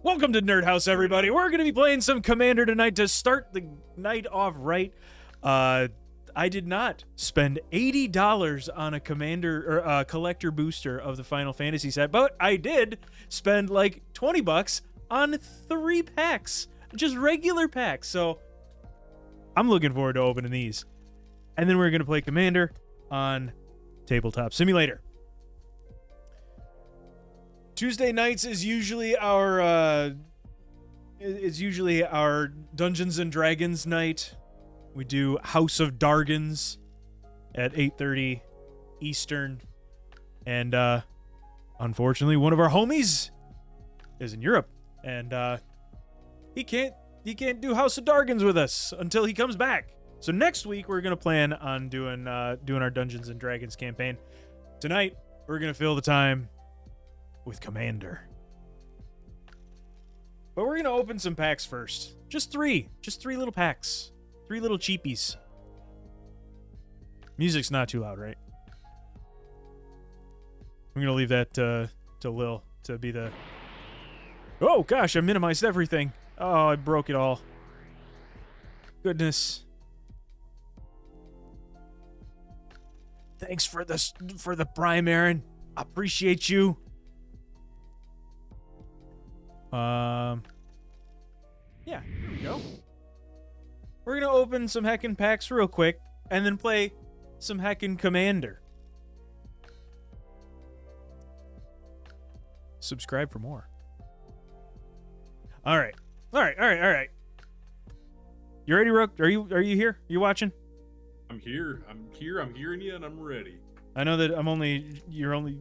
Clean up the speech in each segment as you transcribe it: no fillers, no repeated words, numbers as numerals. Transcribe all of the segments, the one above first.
Welcome to NerdHaus, everybody. We're going to be playing some Commander tonight to start the night off right. I did not spend $80 on a Commander or a collector booster of the Final Fantasy set, but I did spend like $20 on 3 packs, just regular packs. So I'm looking forward to opening these. And then we're going to play Commander on Tabletop Simulator. Tuesday nights is usually our Dungeons and Dragons night. We do House of Dargons at 8:30 Eastern, and unfortunately, one of our homies is in Europe, and he can't do House of Dargons with us until he comes back. So next week we're gonna plan on doing our Dungeons and Dragons campaign. Tonight we're gonna fill the time with Commander. But we're gonna open some packs first. Just three little packs. 3 little cheapies. Music's not too loud, right? I'm gonna leave that to Lil to be the... Oh gosh, I minimized everything. Oh, I broke it all. Goodness. Thanks for the prime, Aaron. I appreciate you. Yeah, here we go. We're gonna open some heckin' packs real quick, and then play some heckin' Commander. Subscribe for more. All right. You ready, Rook? Are you here? You watching? I'm here. I'm hearing you, and I'm ready. I know that you're only,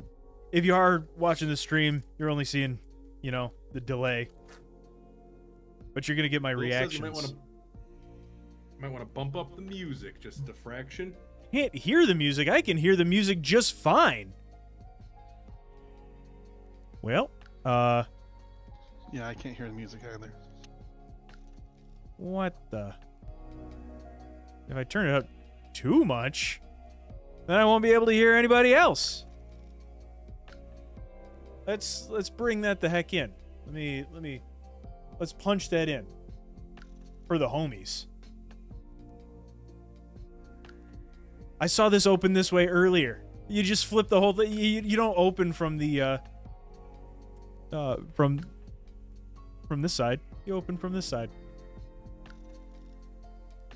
if you are watching the stream, you're only seeing, the delay. But you're gonna get my reactions. You might want to bump up the music just a fraction. Can't hear the music. I can hear the music just fine. Well, yeah, I can't hear the music either. What the? If I turn it up too much, then I won't be able to hear anybody else. Let's bring that the heck in. Let's punch that in for the homies. I saw this open this way earlier. You just flip the whole thing. You don't open from the from this side. You open from this side.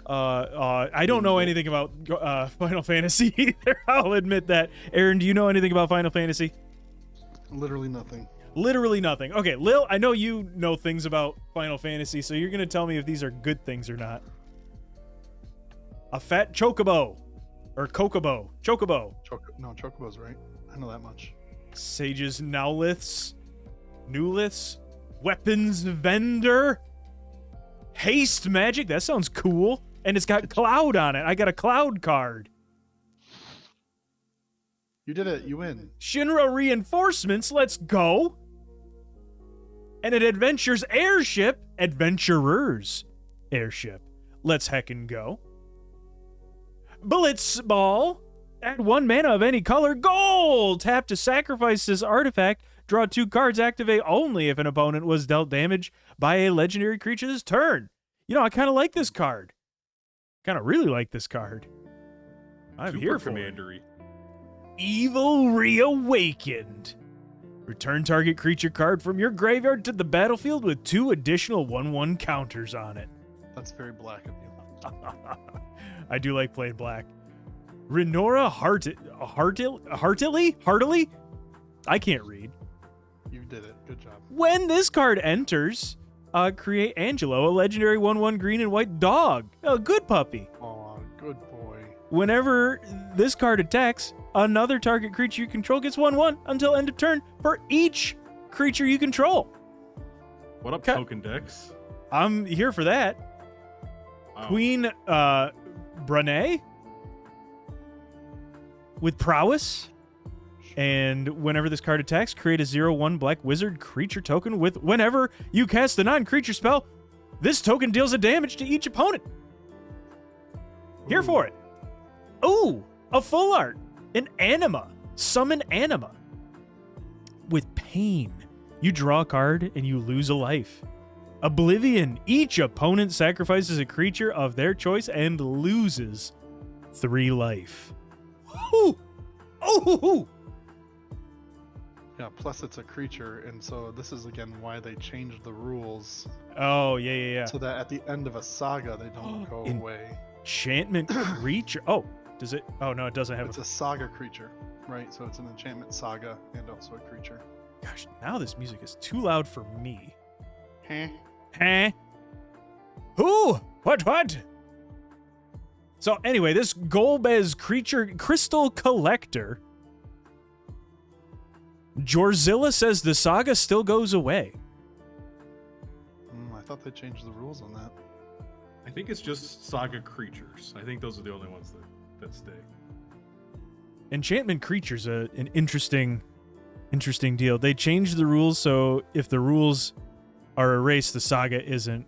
I don't know anything about Final Fantasy either. I'll admit that. Aaron, do you know anything about Final Fantasy? Literally nothing. Literally nothing. Okay, Lil, I know you know things about Final Fantasy, so you're gonna tell me if these are good things or not. A fat chocobo. Or Chocobo. No, Chocobo's right. I know that much. Sages Nowliths. Newliths. Weapons vendor. Haste magic. That sounds cool. And it's got Cloud on it. I got a Cloud card. You did it. You win. Shinra reinforcements. Let's go. And an Adventures airship. Adventurers airship. Let's heckin' go. Blitzball. Add 1 mana of any color. Gold! Tap to sacrifice this artifact. Draw 2 cards. Activate only if an opponent was dealt damage by a legendary creature this turn. I kind of like this card. Kind of really like this card. I'm Super here for commandery. it. Evil Reawakened. Return target creature card from your graveyard to the battlefield with 2 additional 1/1 counters on it. That's very black of you. I do like playing black. Renora Heartily? I can't read. You did it. Good job. When this card enters, create Angelo, a legendary 1/1 green and white dog. A good puppy. Aw, good boy. Whenever this card attacks, another target creature you control gets 1/1 until end of turn for each creature you control. What up, Token Dex? I'm here for that. Wow. Queen Brene with prowess. And whenever this card attacks, create a 0/1 black wizard creature token with whenever you cast a non-creature spell, this token deals a damage to each opponent. Here for it. Ooh, a full art. An anima. Summon anima. With pain. You draw a card and you lose a life. Oblivion. Each opponent sacrifices a creature of their choice and loses 3 life. Ooh. Oh. Yeah, plus it's a creature, and so this is again why they changed the rules. Oh, yeah. So that at the end of a saga, they don't go away. Enchantment creature. Oh, does it? Oh, no, it doesn't have It's a saga creature, right? So it's an enchantment saga and also a creature. Gosh, now this music is too loud for me. Huh? Huh? Who? What? So anyway, this Golbez creature crystal collector. Jorzilla says the saga still goes away. I thought they changed the rules on that. I think it's just saga creatures. I think those are the only ones that stay. Enchantment creatures an interesting deal. They changed the rules so if the rules are erased, the saga isn't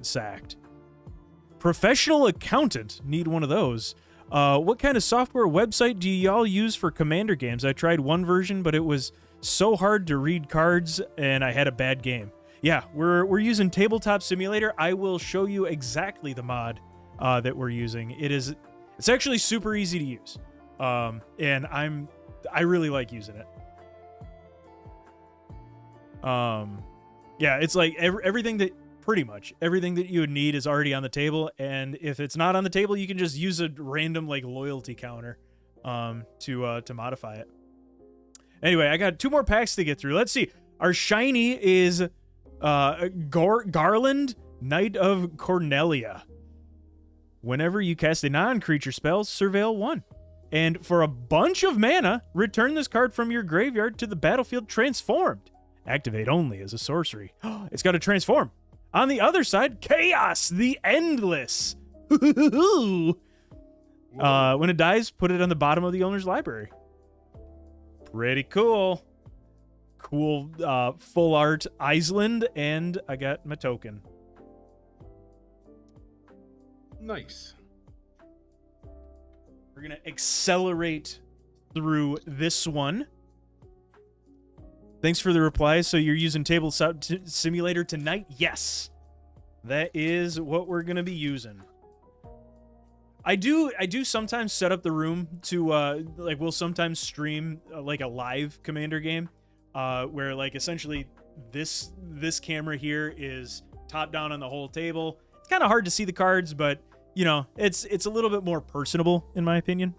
sacked. Professional accountant, need one of those. What kind of software website do y'all use for Commander games? I tried one version, but it was so hard to read cards, and I had a bad game. Yeah, we're using Tabletop Simulator. I will show you exactly the mod that we're using. It's actually super easy to use, and I really like using it. Yeah, it's like pretty much everything that you would need is already on the table, and if it's not on the table, you can just use a random like loyalty counter to modify it. Anyway, I got 2 more packs to get through. Let's see. Our shiny is Garland, Knight of Cornelia. Whenever you cast a non-creature spell, surveil 1. And for a bunch of mana, return this card from your graveyard to the battlefield transformed. Activate only as a sorcery. It's got to transform. On the other side, Chaos, the Endless. When it dies, put it on the bottom of the owner's library. Pretty cool. Cool full art Iceland, and I got my token. Nice. We're going to accelerate through this one. Thanks for the replies. So you're using Tabletop Simulator tonight? Yes. That is what we're going to be using. I do sometimes set up the room to like we'll sometimes stream like a live Commander game where like essentially this camera here is top down on the whole table. It's kind of hard to see the cards, but you know, it's a little bit more personable in my opinion.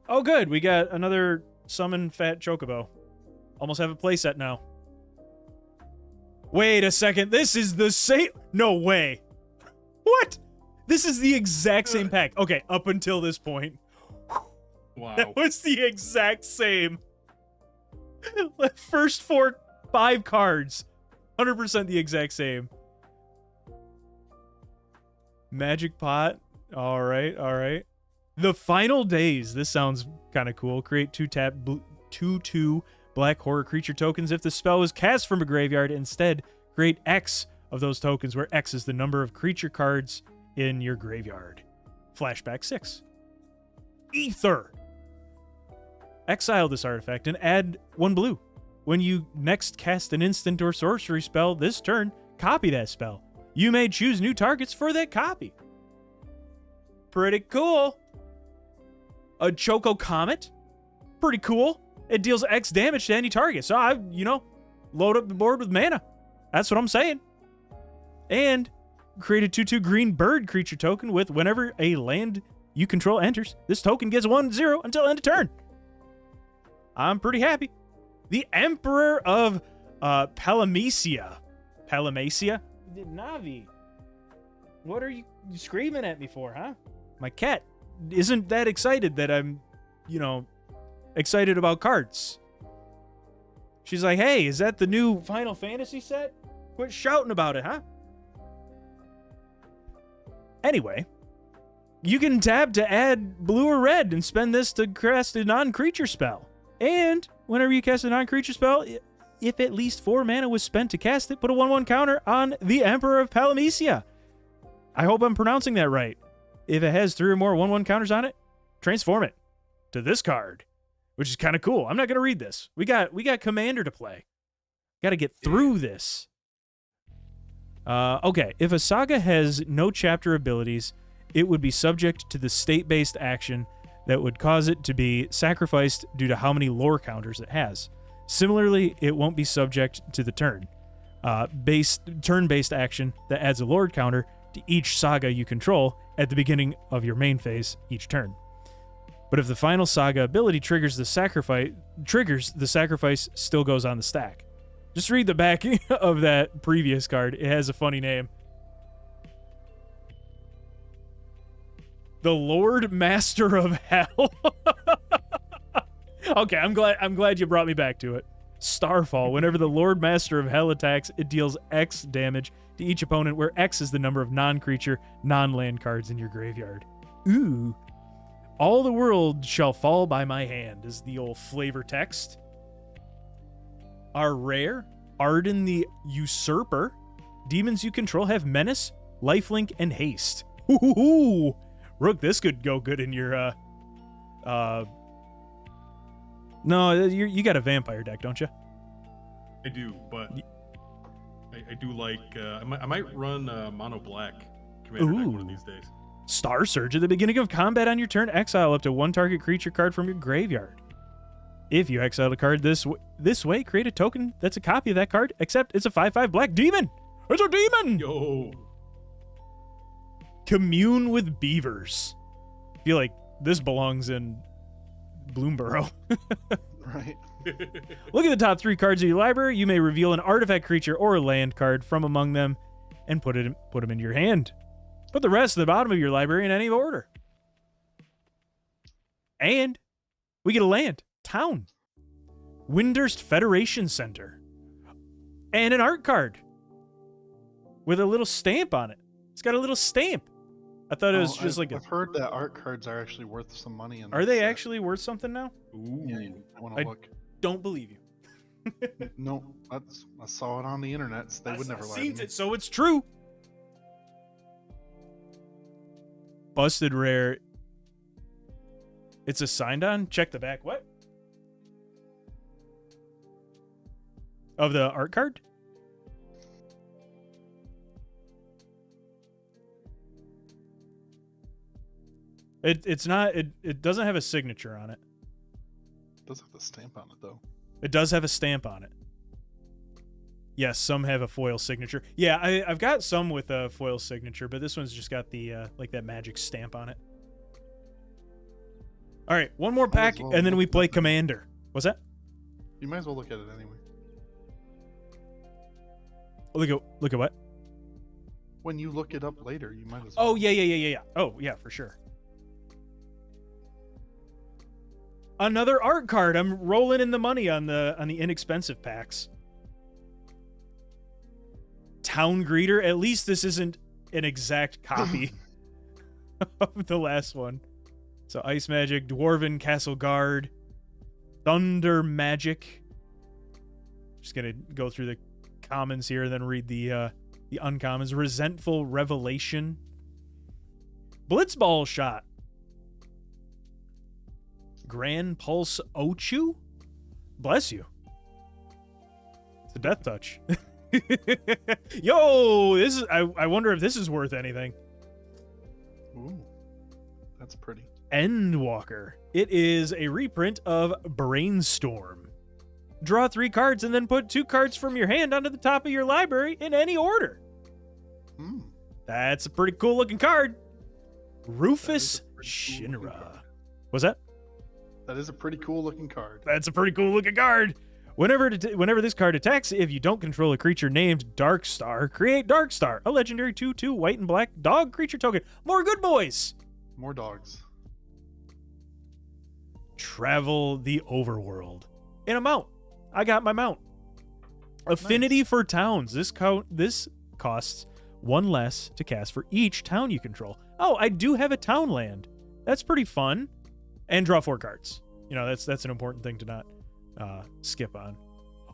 Oh good, we got another summon fat chocobo. Almost have a playset now. Wait a second, this is the same. No way. What? This is the exact same pack. Okay, up until this point. Wow. That was the exact same. First 5 cards. 100% the exact same. Magic Pot. All right. The Final Days. This sounds kind of cool. Create 2 black horror creature tokens. If the spell was cast from a graveyard, instead, create X of those tokens, where X is the number of creature cards in your graveyard. Flashback 6. Ether. Exile this artifact and add 1 blue. When you next cast an instant or sorcery spell this turn, copy that spell. You may choose new targets for that copy. Pretty cool. A Choco Comet. Pretty cool. It deals X damage to any target. So I, load up the board with mana. That's what I'm saying. And create a 2/2 green bird creature token with whenever a land you control enters, this token gets 1/0 until end of turn. I'm pretty happy. The Emperor of Palamecia. Palamecia? Navi. What are you screaming at me for, huh? My cat isn't that excited that I'm, excited about cards. She's like, hey, is that the new Final Fantasy set? Quit shouting about it, huh? Anyway, you can tap to add blue or red and spend this to cast a non-creature spell. And whenever you cast a non-creature spell, if at least 4 mana was spent to cast it, put a 1/1 counter on the Emperor of Palamecia. I hope I'm pronouncing that right. If it has 3 or more 1/1 counters on it, transform it to this card. which is kind of cool. I'm not going to read this. We got Commander to play. Got to get through this. Okay, if a saga has no chapter abilities, it would be subject to the state-based action that would cause it to be sacrificed due to how many lore counters it has. Similarly, it won't be subject to the turn-based action that adds a lore counter to each saga you control at the beginning of your main phase each turn. But if the final saga ability triggers the sacrifice still goes on the stack. Just read the back of that previous card. It has a funny name. The Lord Master of Hell. Okay, I'm glad you brought me back to it. Starfall. Whenever the Lord Master of Hell attacks, it deals X damage to each opponent, where X is the number of non-creature, non-land cards in your graveyard. Ooh. All the world shall fall by my hand is the old flavor text. Our rare, Arden the Usurper. Demons you control have Menace, Lifelink, and Haste. Ooh. Rook, this could go good in your, No, you got a vampire deck, don't you? I do, but I do like. I might run mono black commander deck one of these days. Star Surge. At the beginning of combat on your turn, exile up to one target creature card from your graveyard. If you exile a card this way, create a token that's a copy of that card, except it's a 5/5 black demon. It's a demon! Yo. Commune with Beavers. I feel like this belongs in Bloomborough. Right. Look at the top 3 cards of your library. You may reveal an artifact creature or a land card from among them and put them in your hand. Put the rest at the bottom of your library in any order. And we get a land. Town. Windurst Federation Center. And an art card. With a little stamp on it. It's got a little stamp. I thought it was just like I've heard that art cards are actually worth some money. Are they actually worth something now? Ooh. Yeah, I want to look. Don't believe you. No, I saw it on the internet. So they would never lie to me. It, so it's true. Busted rare. It's a signed on. Check the back. What? Of the art card? It's not. It doesn't have a signature on it. It does have the stamp on it though. It does have a stamp on it. Yes, some have a foil signature. Yeah, I've got some with a foil signature, but this one's just got the like that magic stamp on it. All right, one more pack, and then we play Commander. What's that? You might as well look at it anyway. Look at what? When you look it up later, you might as well. Oh yeah. Oh yeah, for sure. Another art card. I'm rolling in the money on the inexpensive packs. Town Greeter. At least this isn't an exact copy of the last one. So Ice Magic, Dwarven Castle Guard, Thunder Magic. Just gonna go through the commons here and then read the uncommons. Resentful Revelation, Blitzball Shot, Grand Pulse Ochu. Bless you. It's a death touch. Yo, this is. I wonder if this is worth anything. Ooh, that's pretty. Endwalker. It is a reprint of Brainstorm. Draw 3 cards and then put 2 cards from your hand onto the top of your library in any order. That's a pretty cool looking card. Rufus Shinra. What's that? That is a pretty cool looking card. That's a pretty cool looking card. Whenever this card attacks, if you don't control a creature named Darkstar, create Darkstar, a legendary 2/2 white and black dog creature token. More good boys. More dogs. Travel the Overworld. In a mount. I got my mount. Affinity for towns. This costs 1 less to cast for each town you control. Oh, I do have a town land. That's pretty fun. And draw 4 cards. You know, that's an important thing to not skip on.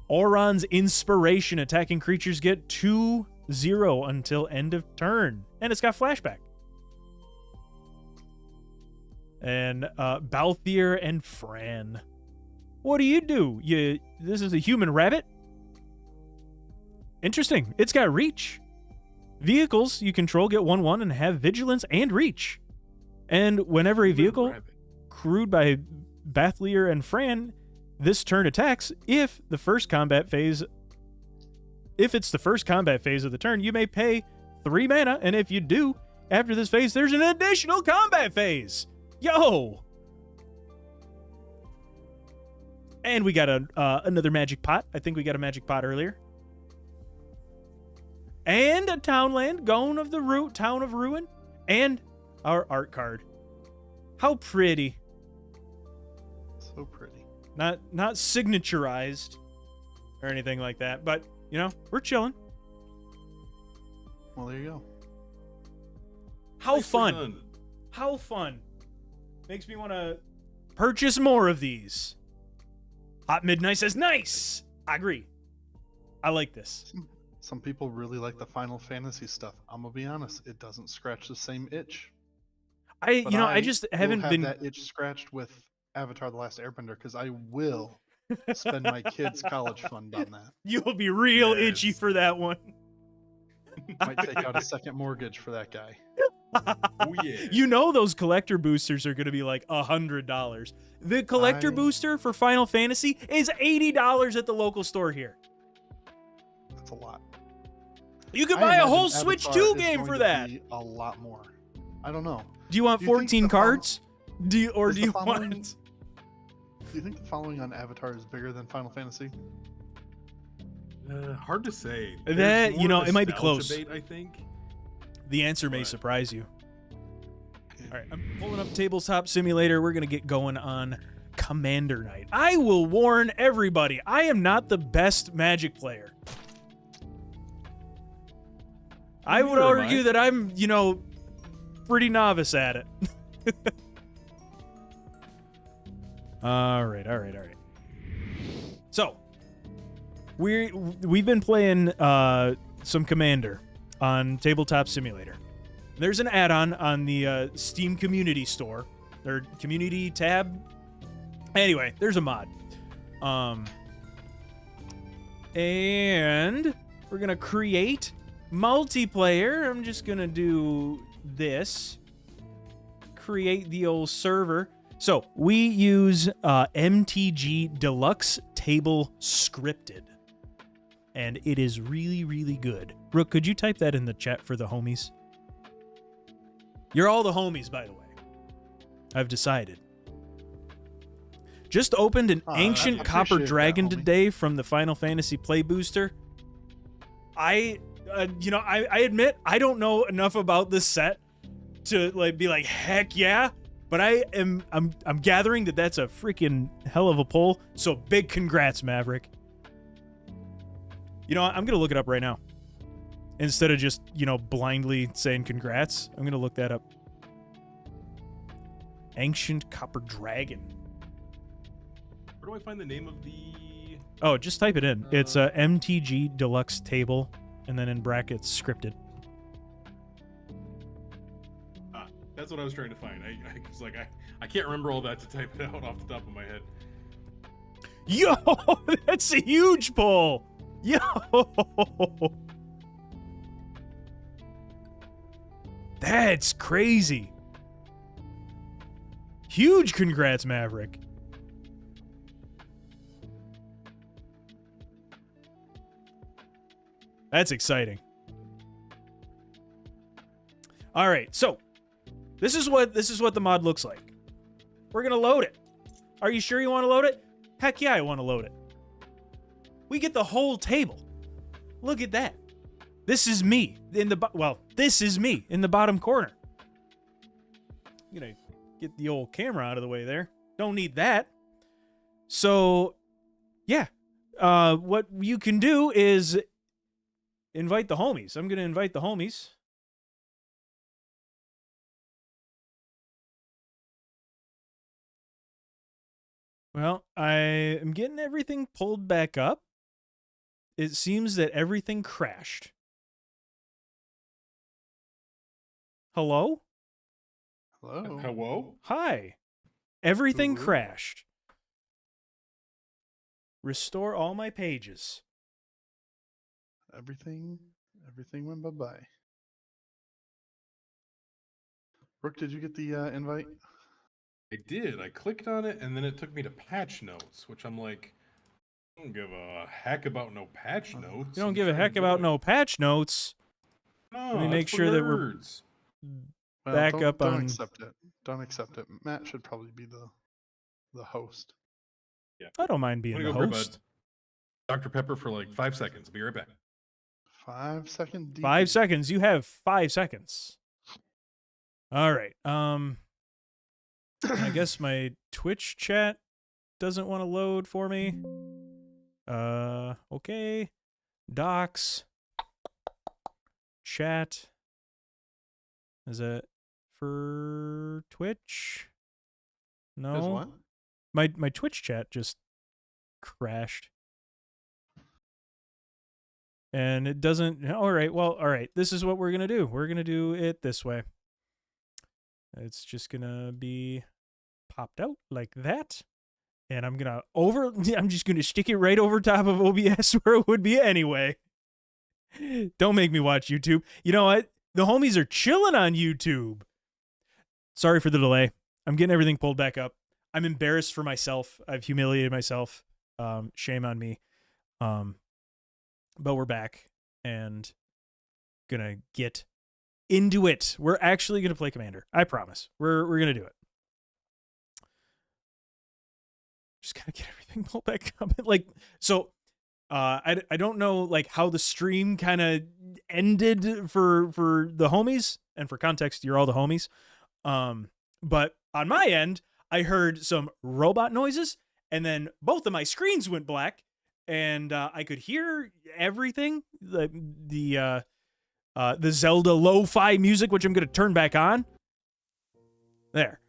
Auron's Inspiration. Attacking creatures get 2/0 until end of turn. And it's got flashback. And Balthier and Fran. What do? This is a human rabbit? Interesting. It's got reach. Vehicles you control get 1/1 and have vigilance and reach. And whenever a vehicle crewed by Bathlier and Fran this turn attacks, if it's the first combat phase of the turn, you may pay 3 mana, and if you do, after this phase, there's an additional combat phase. Yo! And we got another magic pot. I think we got a magic pot earlier. And a townland, Town of Ruin, and our art card. How pretty. So pretty. Not signaturized or anything like that, but, we're chilling. Well, there you go. How Nicely fun. done. How fun. Makes me want to purchase more of these. Hot Midnight says, nice. I agree. I like this. Some people really like the Final Fantasy stuff. I'm gonna be honest, it doesn't scratch the same itch. But I just haven't will been. have that itch scratched with Avatar: The Last Airbender because I will spend my kids' college fund on that. You'll be real Yes. itchy for that one. Might take out a second mortgage for that guy. Oh yeah. Those collector boosters are going to be like $100. The collector booster for Final Fantasy is $80 at the local store here. That's a lot. You could I buy a imagine whole Switch Avatar 2 is game going for to that. be a lot more. I don't know. Do you want Do you think 14 the cards? Do you is the want? following- Do you think the following on Avatar is bigger than Final Fantasy? Hard to say. That, There's more it might be nostalgia close. bait, I think. The answer may But- surprise you. All right, I'm pulling up Tabletop Simulator. We're going to get going on Commander Night. I will warn everybody, I am not the best Magic player. I would Neither am argue I. that I'm, pretty novice at it. All right. So, we've been playing some Commander on Tabletop Simulator. There's an add-on on the Steam Community Store, or Community tab. Anyway, there's a mod. And we're going to create multiplayer. I'm just going to do this. Create the old server. So, we use MTG Deluxe Table Scripted. And it is really, really good. Rook, could you type that in the chat for the homies? You're all the homies, by the way. I've decided. Just opened an I Ancient appreciate Copper that, Dragon homie. today from the Final Fantasy Play Booster. I admit I don't know enough about this set to be like, heck yeah. But I'm gathering that that's a freaking hell of a pull. So big congrats, Maverick. I'm gonna look it up right now. Instead of just, blindly saying congrats, I'm going to look that up. Ancient Copper Dragon. Where do I find the name of the... Oh, just type it in. It's a MTG Deluxe Table, and then in brackets, scripted. That's what I was trying to find. I can't remember all that to type it out off the top of my head. Yo, that's a huge pull. Yo. That's crazy. Huge congrats, Maverick. That's exciting. All right, so this is what the mod looks like. We're gonna load it. Are you sure you want to load it? Heck yeah, I want to load it. We get the whole table. Look at that. This is me this is me in the bottom corner. I'm gonna get the old camera out of the way there. Don't need that. So, yeah. What you can do is invite the homies. I'm gonna invite the homies. Well, I am getting everything pulled back up. It seems that everything crashed. Hello? Hello. Hello? Hi. Everything Ooh. crashed. Restore all my pages. Everything went bye-bye. Rook, did you get the invite? I did. I clicked on it, and then it took me to patch notes, which I'm like, I don't give a heck about no patch notes. You don't I'm give a trying heck to about join. no patch notes. No, Let me make that's for sure that we're nerds. Well, back don't, up don't on. accept it. Don't accept it. Matt should probably be the host. Yeah. I don't mind being I'm the gonna go grab host. a Dr. Pepper for like 5 seconds. I'll be right back. 5 second DP. 5 seconds. You have 5 seconds. All right. I guess my Twitch chat doesn't want to load for me. Okay. Docs. Chat. Is it for Twitch? No. Is what? My Twitch chat just crashed. And it doesn't. All right. Well, all right. This is what we're going to do. We're going to do it this way. It's just going to be popped out like that. And I'm just going to stick it right over top of OBS where it would be anyway. Don't make me watch YouTube. You know what? The homies are chilling on YouTube. Sorry for the delay. I'm getting everything pulled back up. I'm embarrassed for myself. I've humiliated myself. Shame on me. But we're back and gonna get into it. We're actually gonna play Commander. I promise. We're gonna do it. Just gotta get everything pulled back up. Like, so I don't know like how the stream kind of ended for the homies, and for context, you're all the homies. But on my end, I heard some robot noises, and then both of my screens went black, and I could hear everything. The Zelda lo-fi music, which I'm gonna turn back on. There.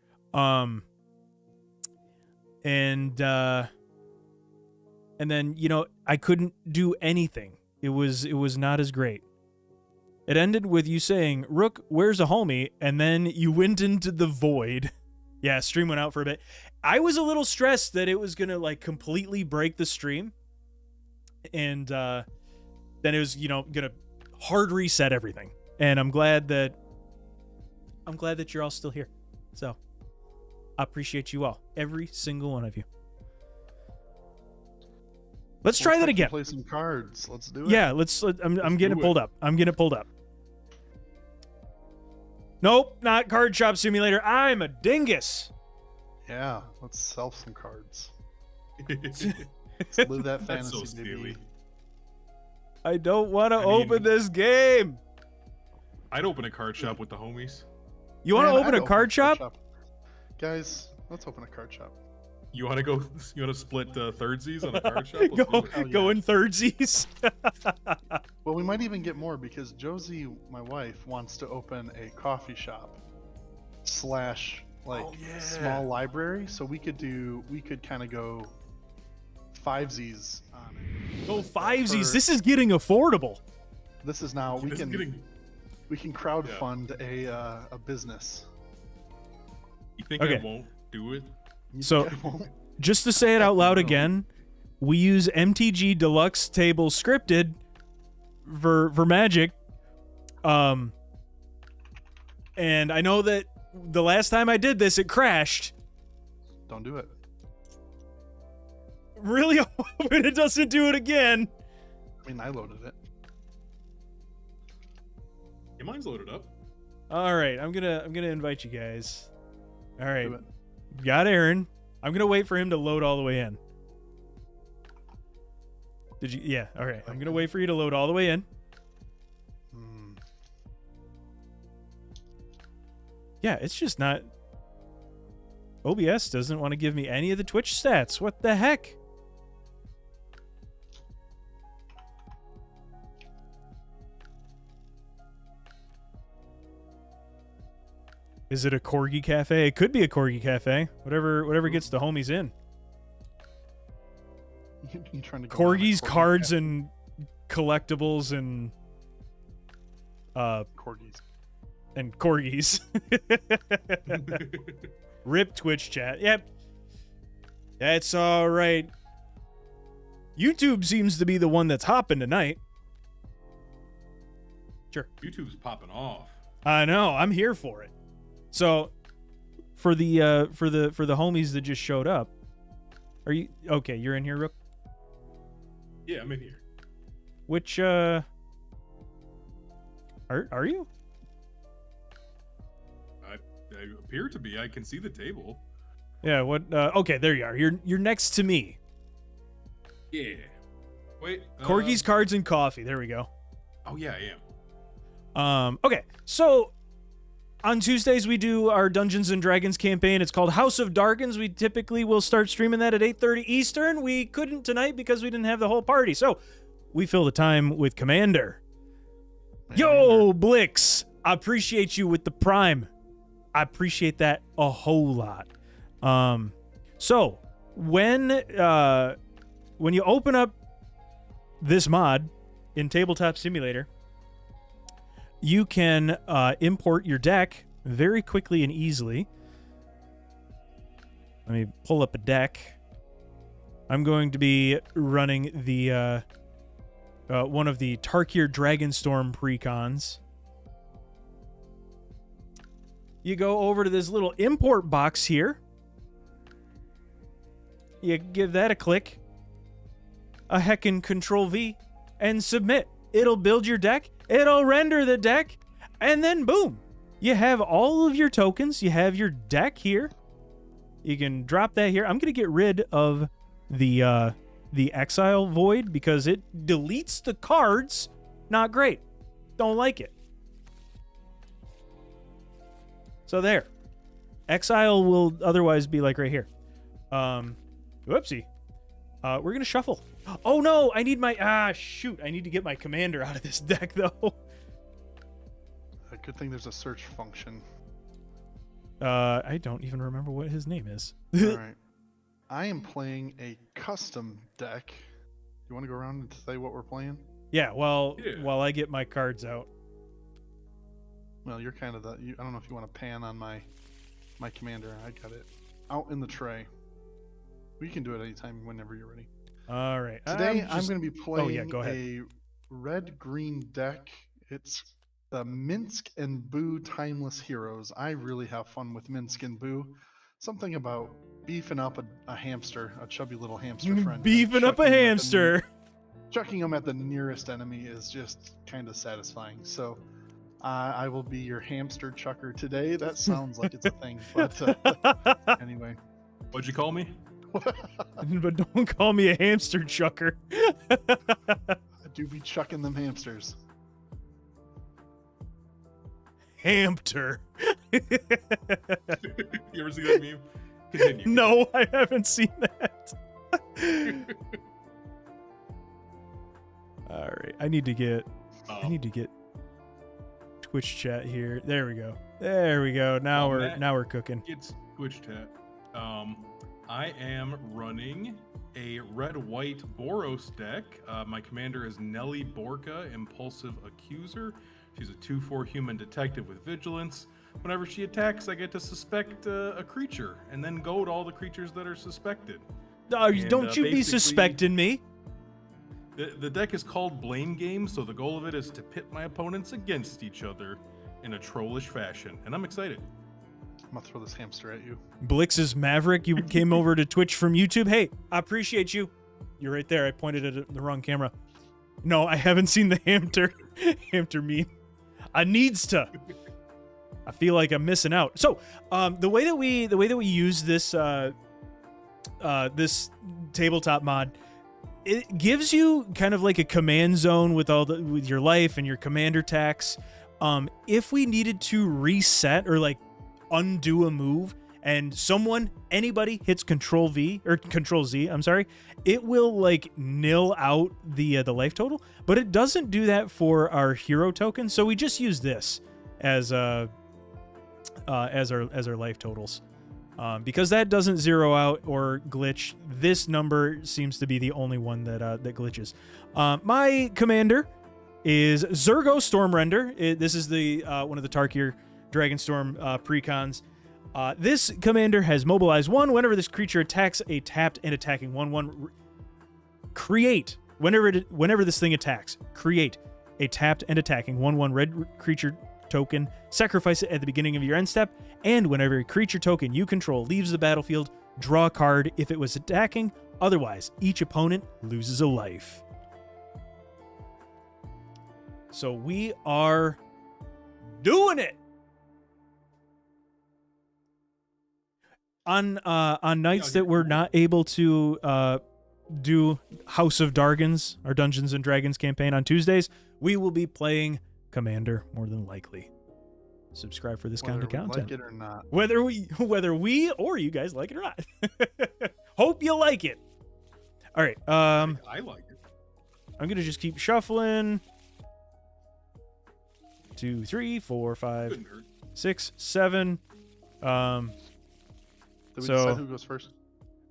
And then, you know, I couldn't do anything. It was not as great. It ended with you saying, "Rook, where's a homie?" And then you went into the void. Yeah, stream went out for a bit. I was a little stressed that it was gonna like completely break the stream. And then it was, you know, gonna hard reset everything. And I'm glad that you're all still here. So I appreciate you all, every single one of you. Let's try that again. Play some cards. Let's do it. Yeah, I'm getting it pulled up. I'm getting it pulled up. Nope, not Card Shop Simulator. I'm a dingus. Yeah, let's sell some cards. Let's live that That's fantasy, so baby. steely. I don't want to I open mean- this game. I'd open a card shop with the homies. You want to Man, open I'd a card shop? Guys, let's open a card shop. You want to go? You want to split thirdsies on a card shop? Let's Go, do it. Hell go yeah. in thirdsies. Well, we might even get more because Josie, my wife, wants to open a coffee shop / like Oh, yeah. small library. So we could kind of go 5sies on it. Go fivesies. For- This is getting affordable. This is now we This is can getting- crowdfund a business. You think Okay. I won't do it? So- Yeah, well, Just to say it out loud No. again, we use MTG Deluxe Table Scripted for Magic. And I know that the last time I did this, it crashed. don't do it. Really hoping it doesn't do it again. I mean, I loaded it. Yeah, mine's loaded up. All right, I'm gonna invite you guys. All right, Do it. got Aaron. I'm gonna wait for him to load all the way in. Did you? Yeah. All right. I'm gonna wait for you to load all the way in. Hmm. Yeah, it's just not. OBS doesn't want to give me any of the Twitch stats. What the heck? Is it a Corgi Cafe? It could be a Corgi Cafe. Whatever gets the homies in. You trying to go on a Corgis, Corgi cards, cafe? and collectibles, and Corgis. corgis. Rip Twitch chat. Yep. That's all right. YouTube seems to be the one that's hopping tonight. Sure. YouTube's popping off. I know. I'm here for it. So, for the homies that just showed up, are you okay? You're in here, Rook. Yeah, I'm in here. Which are you? I appear to be. I can see the table. Yeah. What? Okay, there you are. You're next to me. Yeah. Wait. Corgis, Cards, and Coffee. There we go. Oh yeah, I am. Okay, so on Tuesdays we do our Dungeons and Dragons campaign. It's called House of Dargons. We typically will start streaming that at 8:30 Eastern. We couldn't tonight because we didn't have the whole party, so we fill the time with Commander. Yo, Blix, I appreciate you with the Prime. I appreciate that a whole lot. So when you open up this mod in Tabletop Simulator, you can import your deck very quickly and easily. Let me pull up a deck. I'm going to be running the one of the Tarkir Dragonstorm precons. You go over to this little import box here. You give that a click, a heckin' Control V, and submit. It'll build your deck. It'll render the deck, and then boom, you have all of your tokens. You have your deck here. You can drop that here. I'm gonna get rid of the Exile Void because it deletes the cards. Not great. Don't like it. So there. Exile will otherwise be like right here. Whoopsie. We're gonna shuffle. Oh no, I need my shoot. I need to get my commander out of this deck though. A good thing there's a search function. I don't even remember what his name is. All right. I am playing a custom deck. You want to go around and say what we're playing? Yeah, while I get my cards out. Well, you're kind of I don't know if you want to pan on my commander. I got it out in the tray. We can do it anytime, whenever you're ready. All right. Today I'm going to be playing go ahead. a red-green deck. It's the Minsk and Boo Timeless Heroes. I really have fun with Minsk and Boo. Something about beefing up a hamster, a chubby little hamster friend. Beefing up a hamster. Chucking them at the nearest enemy is just kind of satisfying. So I will be your hamster chucker today. That sounds like it's a thing, but anyway. What'd you call me? But don't call me a hamster chucker. I do be chucking them hamsters. Hamster. You ever see that meme? Continue. No, I haven't seen that. All right, I need to get Twitch chat here. There we go. Now we're cooking. It's Twitch chat. I am running a red-white Boros deck. My commander is Nelly Borka, Impulsive Accuser. She's a 2/4 human detective with vigilance. Whenever she attacks, I get to suspect a creature, and then goad all the creatures that are suspected. Don't you be suspecting me. The deck is called Blame Game, so the goal of it is to pit my opponents against each other in a trollish fashion, and I'm excited. I'm gonna throw this hamster at you. Blix's Maverick, you came over to Twitch from YouTube. Hey, I appreciate you. You're right there. I pointed at the wrong camera. No, I haven't seen the hamster meme. I needs to. I feel like I'm missing out. So, the way that we use this this tabletop mod, it gives you kind of like a command zone with with your life and your commander tax. If we needed to reset or like undo a move and anybody hits Control V or Control Z, I'm sorry, it will like nil out the life total, but it doesn't do that for our hero token. So we just use this as our life totals. Because that doesn't zero out or glitch. This number seems to be the only one that glitches. My commander is Zergo Stormrender. This is the one of the Tarkir Dragonstorm precons. This commander has mobilized 1 whenever this creature attacks a tapped and attacking 1/1. create, whenever this thing attacks, create a tapped and attacking 1/1 red creature token, sacrifice it at the beginning of your end step, and whenever a creature token you control leaves the battlefield, draw a card if it was attacking. Otherwise, each opponent loses a life. So we are doing it. On nights that we're not able to do House of Dargons, our Dungeons and Dragons campaign on Tuesdays, we will be playing Commander more than likely. Subscribe for this kind of content. Like it or not. Whether we or you guys like it or not. Hope you like it. All right. I like it. I'm gonna just keep shuffling. 2, 3, 4, 5, Couldn't hurt. 6, 7. Did we So- decide who goes first?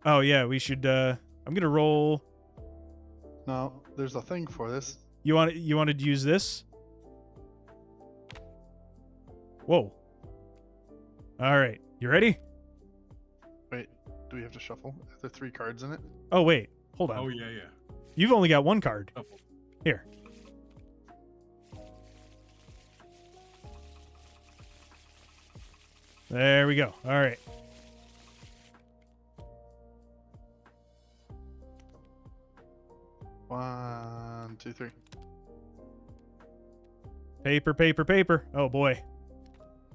Oh yeah, we should. I'm gonna roll. No, there's a thing for this. You wanted to use this? Whoa. All right, you ready? Wait, do we have to shuffle? Are there 3 cards in it? Oh wait, hold on. Oh yeah. You've only got 1 card. Oh. Here. There we go. All right. One, two, three. Paper, paper, paper. Oh boy.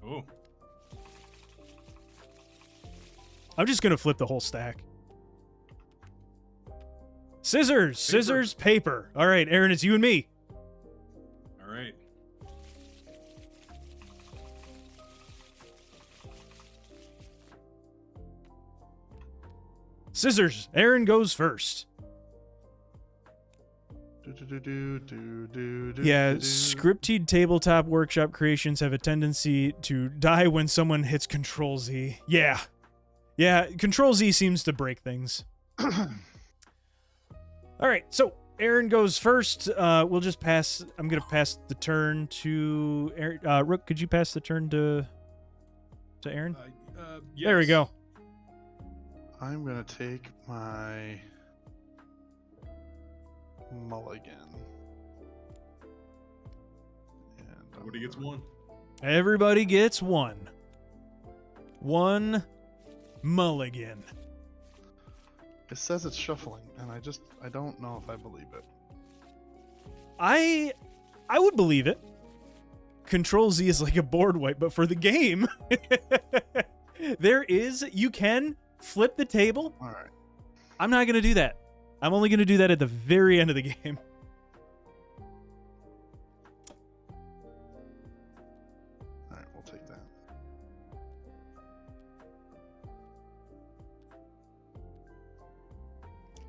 Oh. I'm just gonna flip the whole stack. Scissors, scissors, paper. All right, Aaron, it's you and me. All right. Scissors. Aaron goes first. Yeah, scripted tabletop workshop creations have a tendency to die when someone hits Control Z. Yeah. Yeah, Control Z seems to break things. All right, so Aaron goes first. We'll just pass. I'm going to pass the turn to Aaron. Rook, could you pass the turn to Aaron? Yes. There we go. I'm gonna take my mulligan. And Everybody gets one. Everybody gets one. One mulligan. It says it's shuffling, and I don't know if I believe it. I would believe it. Control Z is like a board wipe, but for the game, you can flip the table. All right. I'm not going to do that. I'm only going to do that at the very end of the game. All right, we'll take that.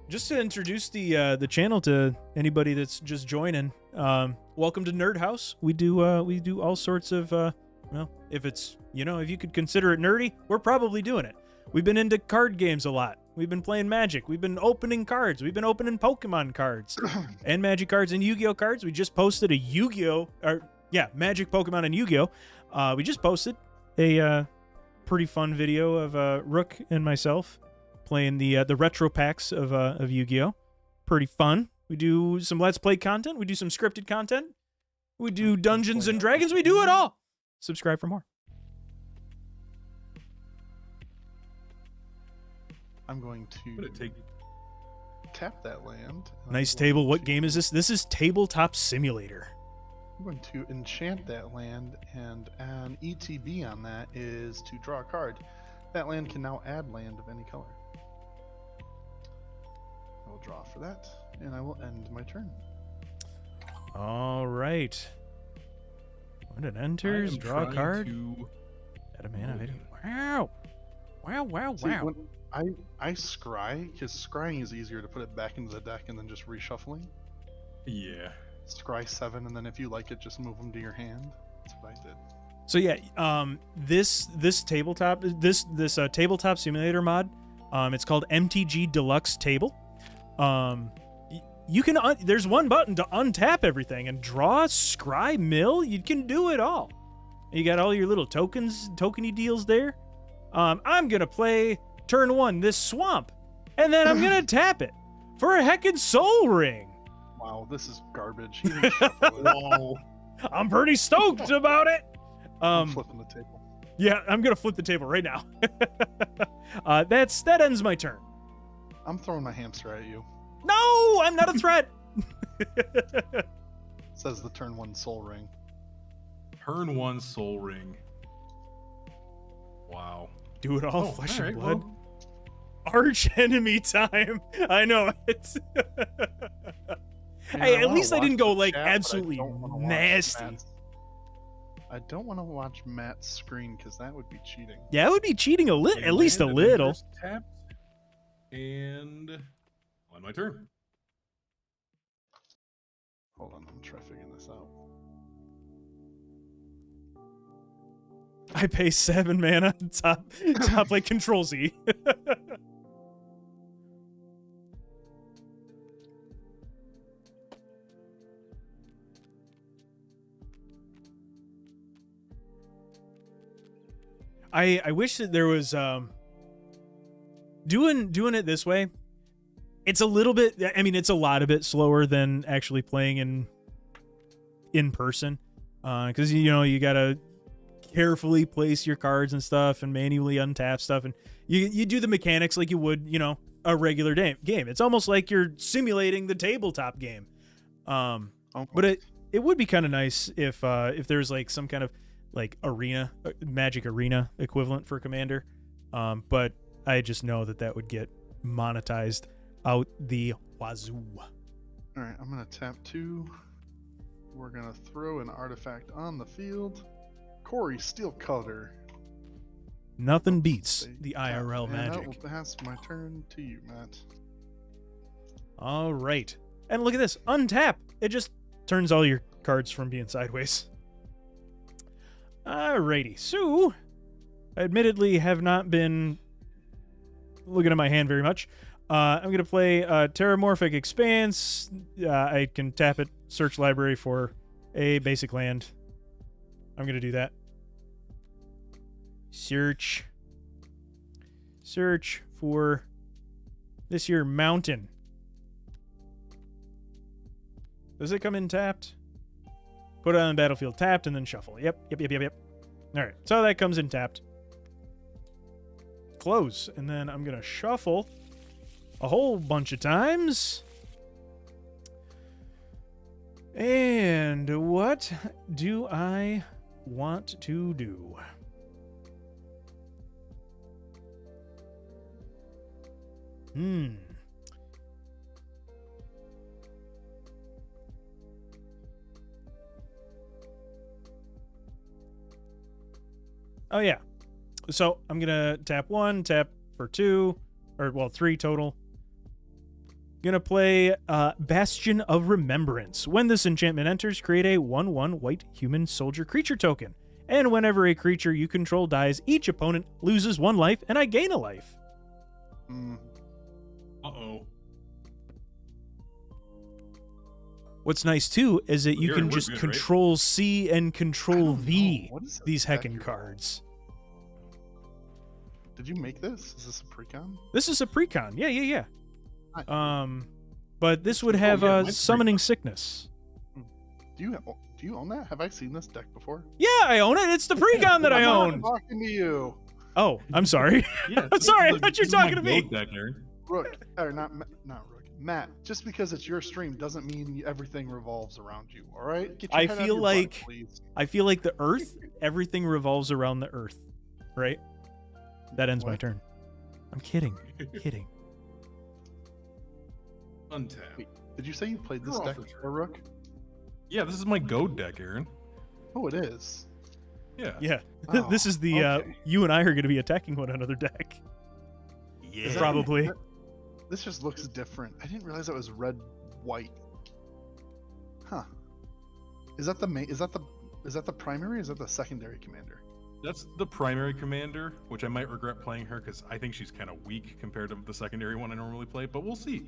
Just to introduce the channel to anybody that's just joining, welcome to NerdHaus. We do all sorts of if you could consider it nerdy, we're probably doing it. We've been into card games a lot. We've been playing Magic. We've been opening cards. We've been opening Pokemon cards and Magic cards and Yu-Gi-Oh cards. We just posted a Magic, Pokemon, and Yu-Gi-Oh. We just posted a pretty fun video of Rook and myself playing the retro packs of Yu-Gi-Oh. Pretty fun. We do some Let's Play content. We do some scripted content. We do Dungeons and Dragons. We do it all. Subscribe for more. I'm going to tap that land. Nice table. What game is this? This is Tabletop Simulator. I'm going to enchant that land, and an ETB on that is to draw a card. That land can now add land of any color. I will draw for that, and I will end my turn. All right. When it enters, draw a card. Add a mana video. Wow. See, when I scry, because scrying is easier to put it back into the deck and then just reshuffling. Yeah. Scry 7, and then if you like it, just move them to your hand. That's what I did. So yeah, this tabletop tabletop simulator mod, it's called MTG Deluxe Table. You can there's one button to untap everything and draw, scry, mill. You can do it all. You got all your little tokeny deals there. I'm gonna play turn 1 this swamp, and then I'm gonna tap it. for a heckin' soul ring. Wow, this is garbage. He didn't shuffle it. Whoa. I'm pretty stoked about it. I'm flipping the table. Yeah, I'm gonna flip the table right now. That ends my turn. I'm throwing my hamster at you. No, I'm not a threat. Says the turn 1 soul ring. Turn 1 soul ring. Wow. Do it all, flesh and right, blood. well, Arch enemy time. I know it. You know, Hey, I at wanna least I watch didn't go the like chat, but I absolutely don't wanna watch nasty. I don't want to watch Matt's screen because that would be cheating. Yeah, it would be cheating a at least a land little. Avengers Tapped. And on my turn. Hold on, I'm trying to figure this out. I pay 7 mana. Top like Control Z. I wish that there was doing it this way. It's a little bit, I mean, it's a lot a bit slower than actually playing in person, because you gotta carefully place your cards and stuff and manually untap stuff, and you do the mechanics like you would a regular game. It's almost like you're simulating the tabletop game. But it would be kind of nice if there's like some kind of like arena, Magic Arena equivalent for Commander. But I just know that would get monetized out the wazoo. All right, I'm going to tap 2. We're going to throw an artifact on the field. Corey Steelcutter. Nothing beats the Tap. IRL And Magic. that will pass my turn to you, Matt. All right. And look at this. Untap. It just turns all your cards from being sideways. Alrighty. So, I admittedly have not been looking at my hand very much. I'm going to play Terramorphic Expanse. I can tap it, search library for a basic land. I'm going to do that. Search for this here mountain. Does it come in tapped? Put it on the battlefield tapped and then shuffle. Yep. All right, so that comes in tapped. Close, and then I'm going to shuffle a whole bunch of times. And what do I want to do? Oh, yeah. So I'm going to tap 1, tap for 2, or, well, 3 total. Gonna play Bastion of Remembrance. When this enchantment enters, create a 1/1 white human soldier creature token. And whenever a creature you control dies, each opponent loses 1 life, and I gain a life. Uh-oh. What's nice, too, is that you can just good, right? Control C and Control V What is these deck heckin' you're- cards. Did you make this? Is this a precon? This is a precon. Yeah. Nice. But this would have yeah, mine's Summoning precon. Sickness. Do you own that? Have I seen this deck before? Yeah, I own it. It's the precon that I I'm own. not talking to you. Oh, I'm sorry. Yeah, I'm sorry. I this thought you is were my talking to me. goat deck, Aaron. Rook, or not Rook. Matt, just because it's your stream doesn't mean everything revolves around you, all right? Get your I head out of feel your butt, like- please. I feel like the Earth, everything revolves around the Earth, right? That ends my What? turn. I'm kidding. Kidding. Untap. Wait, did you say you played this You're deck off the before, Rook? Yeah, this is my goat deck, Aaron. Oh, it is. Yeah. Yeah. Oh, This is the okay. you and I are going to be attacking one another deck. Yeah. Is that- Probably. This just looks different. I didn't realize it was red, white. Huh. Is that the main? Is that the primary? Or is that the secondary commander? That's the primary commander, which I might regret playing her because I think she's kind of weak compared to the secondary one I normally play, but we'll see.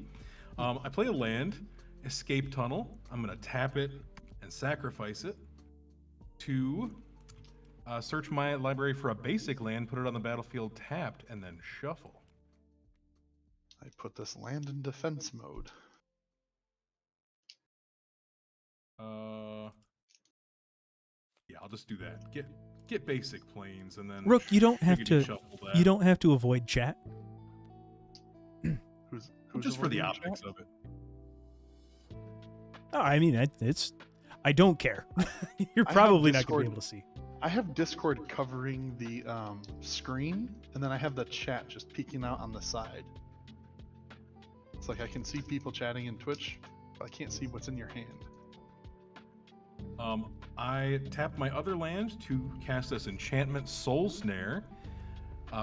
I play a land, Escape Tunnel. I'm going to tap it and sacrifice it to search my library for a basic land, put it on the battlefield tapped, and then shuffle. I put this land in defense mode. Yeah, I'll just do that. Get basic planes and then Rook, you don't have to. shuffle that. You don't have to avoid chat. Who's just for the avoiding optics chat? of it. Oh, I mean, it's. I don't care. You're I have probably not Discord. going to be able to see. I have Discord covering the screen, and then I have the chat just peeking out on the side. It's like I can see people chatting in Twitch, but I can't see what's in your hand. I tap my other land to cast this enchantment Soul Snare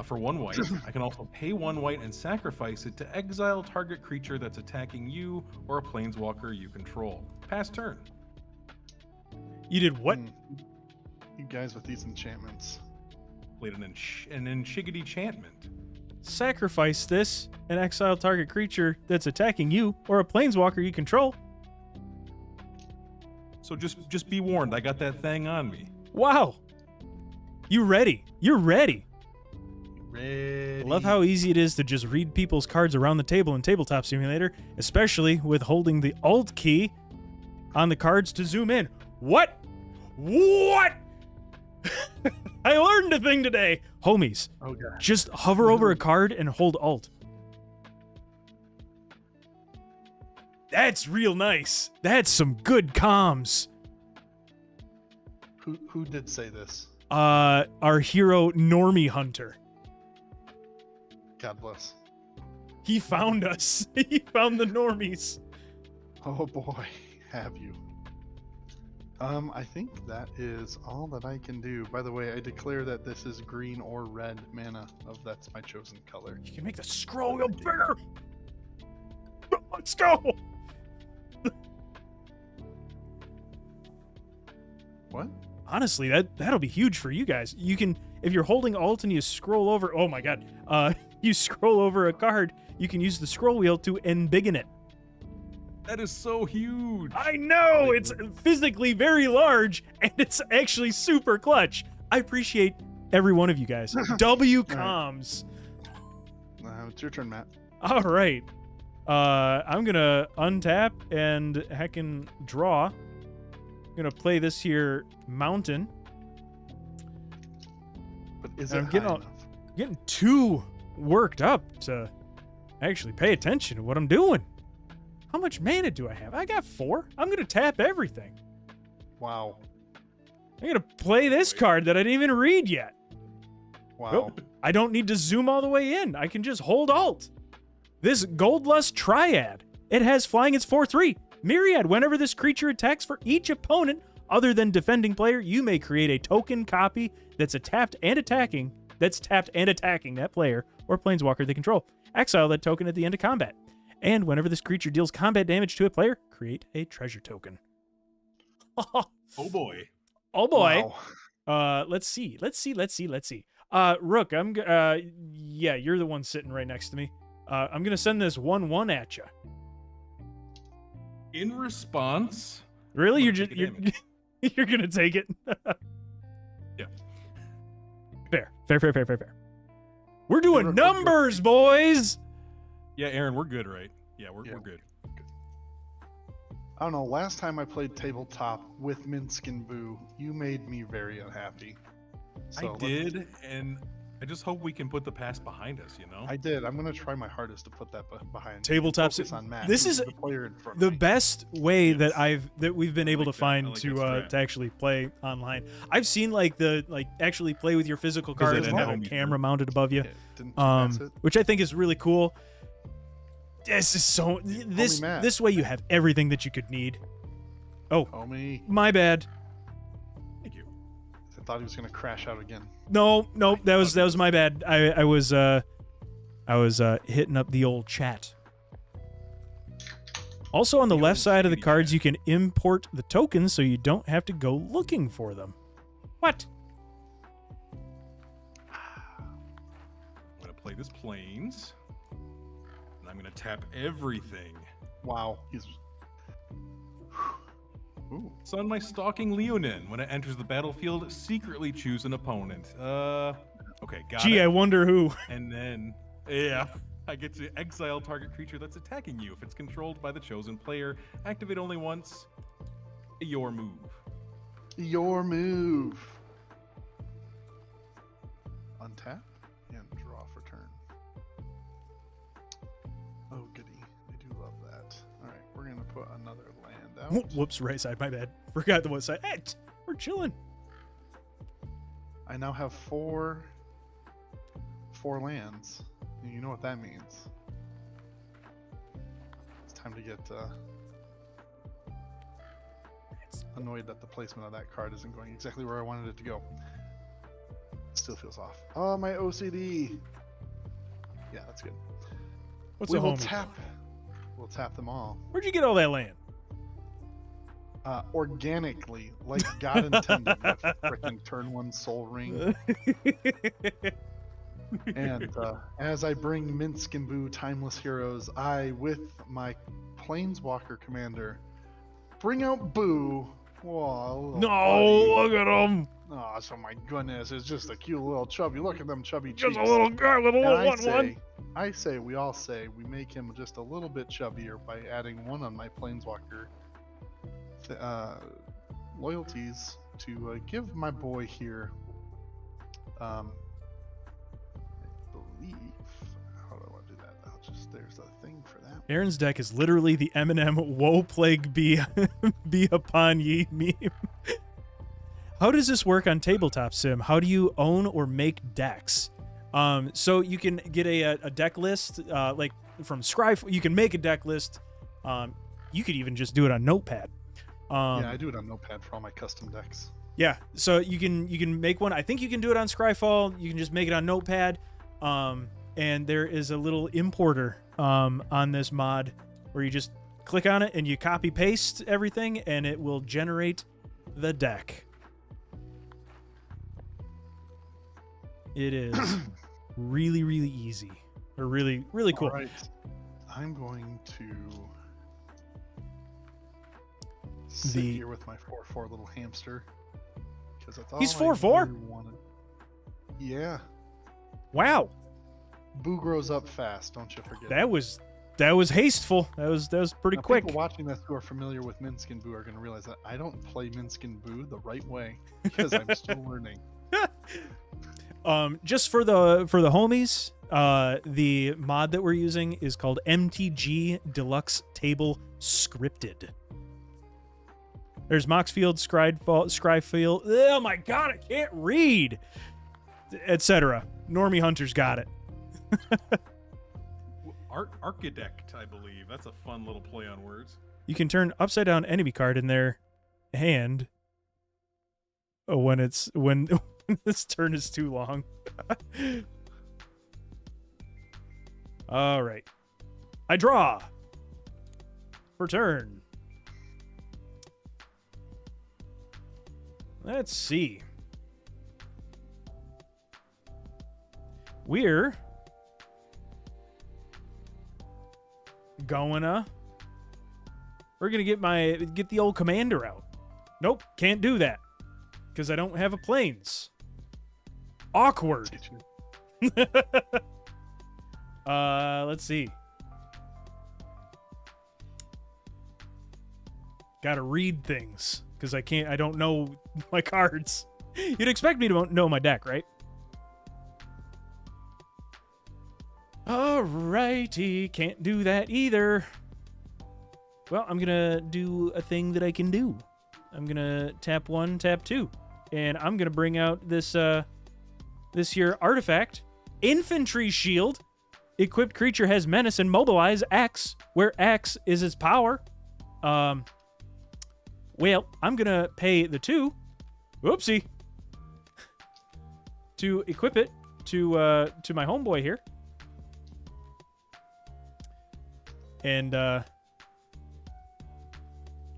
for 1 white. I can also pay 1 white and sacrifice it to exile target creature that's attacking you or a planeswalker you control. Pass turn. You did what? You guys with these enchantments. Played an Enchigid enchantment. Sacrifice this and exile target creature that's attacking you or a planeswalker you control. So just be warned, I got that thing on me. Wow. You ready? You're ready. Ready. I love how easy it is to just read people's cards around the table in Tabletop Simulator, especially with holding the Alt key on the cards to zoom in. What? What? I learned a thing today. Homies, Oh god. just hover over a card and hold Alt. That's real nice. That's some good comms. Who did say this? Our hero Normie Hunter. God bless. He found us. He found the normies. Oh boy, have you. I think that is all that I can do. By the way, I declare that this is green or red mana. That's my chosen color. You can make the scroll go bigger. Let's go. What? Honestly, that'll be huge for you guys. You can, if you're holding Alt and you scroll over, oh my god, you scroll over a card, you can use the scroll wheel to embiggen it. That is so huge. I know, it's physically very large, and it's actually super clutch. I appreciate every one of you guys. W comms. It's your turn, Matt. All right. I'm gonna untap and heckin' draw. I'm gonna play this here mountain. But is I'm it getting high all- enough? Getting too worked up to actually pay attention to what I'm doing. How much mana do I have? I got 4. I'm gonna tap everything. Wow. I'm gonna play this card that I didn't even read yet. Wow. Nope. I don't need to zoom all the way in. I can just hold Alt. This Goldlust Triad. It has flying. It's 4/3. Myriad. Whenever this creature attacks for each opponent other than defending player, you may create a token copy that's tapped and attacking that player or planeswalker they control. Exile that token at the end of combat. And whenever this creature deals combat damage to a player, create a treasure token. Oh boy. Oh boy. Wow. Let's see. Rook, yeah, you're the one sitting right next to me. I'm gonna send this 1/1 at you. In response, Really? I'm You're gonna just take a damage. you're gonna take it? Yeah. Fair. We're doing Rook, numbers, boys. Yeah, Aaron, we're good, right? Yeah, we're Yeah. good. I don't know. Last time I played tabletop with Minsk and Boo, you made me very unhappy. So I did, and I just hope we can put the past behind us, you know? I did. I'm gonna try my hardest to put that behind. Tabletop Focus on Matt. this who's is the player in front. The of me. best way Yes. that we've been able to like that. I find like to that strat. to actually play online. I've seen actually play with your physical Visit cards and an have a home camera mounted above you. Yeah, didn't you pass it? Which I think is really cool. This is so Matt. this way you have everything that you could need. Oh, Homie, my bad. Thank you. I thought he was gonna crash out again. No, that was my bad. I was hitting up the old chat. Also on the The left old side of the skinny cards, chat. you can import the tokens so you don't have to go looking for them. What? I'm gonna play this planes, and I'm gonna tap everything. Wow, he's. Ooh. Summon my Stalking Leonin. When it enters the battlefield, secretly choose an opponent. Okay, got Gee, it. I wonder who. And then, yeah. I get to exile target creature that's attacking you if it's controlled by the chosen player. Activate only once. Your move. Your move. Untap and draw for turn. Oh, goody. I do love that. All right, we're going to put another land out. Whoops, right side. My bad. Forgot the one side. Hey, we're chilling. I now have four lands. And you know what that means. It's time to get annoyed that the placement of that card isn't going exactly where I wanted it to go. Still feels off. Oh, my OCD. Yeah, that's good. What's we a will homie? tap. We'll tap them all. Where'd you get all that land? Organically, like God intended with freaking turn 1 Soul Ring. And as I bring Minsk and Boo Timeless Heroes, I, with my Planeswalker Commander, bring out Boo. Whoa, No, look at him. Oh, so my goodness, it's just a cute little chubby. Look at them chubby cheeks. Just a little guy with a And little we all say, we make him just a little bit chubbier by adding one on my Planeswalker loyalties to give my boy here, I believe, how do I want to do that? There's a thing for that. Aaron's deck is literally the Eminem "Woe Plague be upon ye" meme. How does this work on Tabletop Sim? How do you own or make decks? So you can get a deck list, like from Scry. You can make a deck list. You could even just do it on Notepad. Yeah, I do it on Notepad for all my custom decks. Yeah, so you can make one. I think you can do it on Scryfall. You can just make it on Notepad. And there is a little importer on this mod where you just click on it and you copy paste everything, and it will generate the deck. It is really, really easy, or really, really cool. All right, I'm going to sit here with my 4/4 little hamster because that's all. He's I 4/4? really wanted. Yeah. Wow, Boo grows up fast. Don't you forget. that was hasteful. That was pretty Now, quick. People watching this who are familiar with Minsk and Boo are going to realize that I don't play Minsk and Boo the right way because I'm still learning. Just for the homies, the mod that we're using is called MTG Deluxe Table Scripted. There's Moxfield, Scryfield. Oh my god, I can't read, etc. Normie Hunter's got it. Architect, I believe. That's a fun little play on words. You can turn upside down enemy card in their hand when this turn is too long. All right. I draw for turn. Let's see. We're gonna get the old commander out. Nope, can't do that because I don't have a planes. Awkward. Let's see. Gotta read things because I don't know my cards. You'd expect me to know my deck, right? Alrighty, can't do that either. Well, I'm gonna do a thing that I can do. I'm gonna tap 1, tap 2, and I'm gonna bring out this here artifact, Infantry Shield. Equipped creature has menace and mobilize X, where X is its power. Well, I'm gonna pay the 2. Whoopsie. To equip it to my homeboy here. And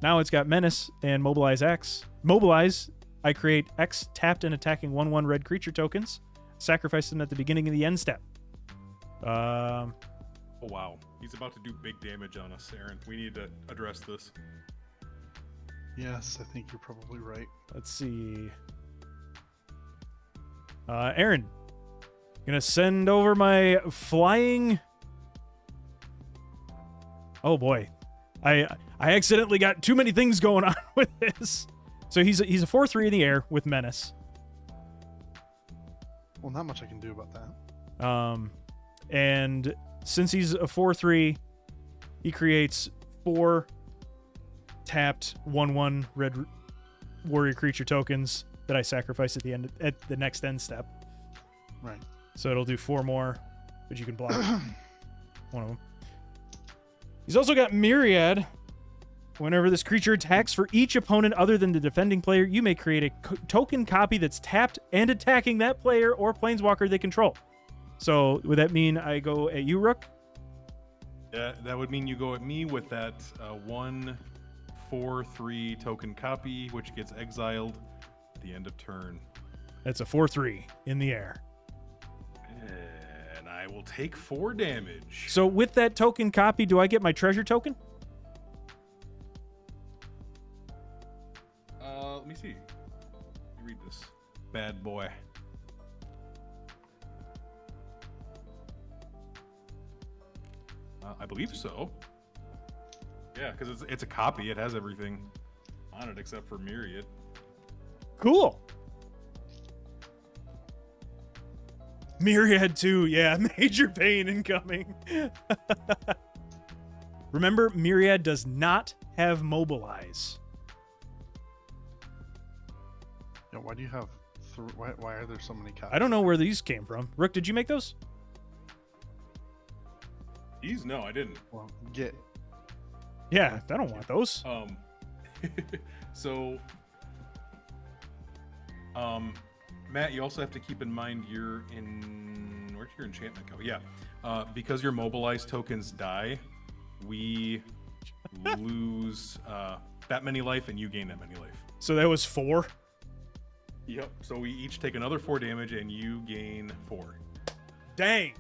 now it's got menace and mobilize X. Mobilize, I create X tapped and attacking 1/1 red creature tokens. Sacrifice them at the beginning of the end step. Oh wow, he's about to do big damage on us, Aaron. We need to address this. Yes, I think you're probably right. Let's see. Aaron, gonna send over my flying Oh boy, I accidentally got too many things going on with this. So he's a 4/3 in the air with menace. Well, not much I can do about that. And since he's a 4/3, he creates 4 tapped 1/1 red warrior creature tokens that I sacrifice at the next end step. Right. So it'll do 4 more, but you can block one of them. He's also got Myriad. Whenever this creature attacks for each opponent other than the defending player, you may create a token copy that's tapped and attacking that player or planeswalker they control. So would that mean I go at you, Rook? Yeah, that would mean you go at me with that 1/4/3 token copy, which gets exiled at the end of turn. That's a 4/3 in the air. And I will take 4 damage. So with that token copy, do I get my treasure token? Let me see. Let me read this bad boy. I believe so. Yeah, because it's a copy. It has everything on it except for Myriad. Cool. Myriad 2, yeah, major pain incoming. Remember, Myriad does not have mobilize. Yeah, why do you have why are there so many copies? I don't know where these came from. Rook, did you make those? These? No, I didn't. Well, Yeah, I don't want those. So, Matt, you also have to keep in mind where'd your enchantment go? Yeah, because your mobilized tokens die, we lose that many life, and you gain that many life. So that was 4? Yep. So we each take another 4 damage, and you gain 4. Dang.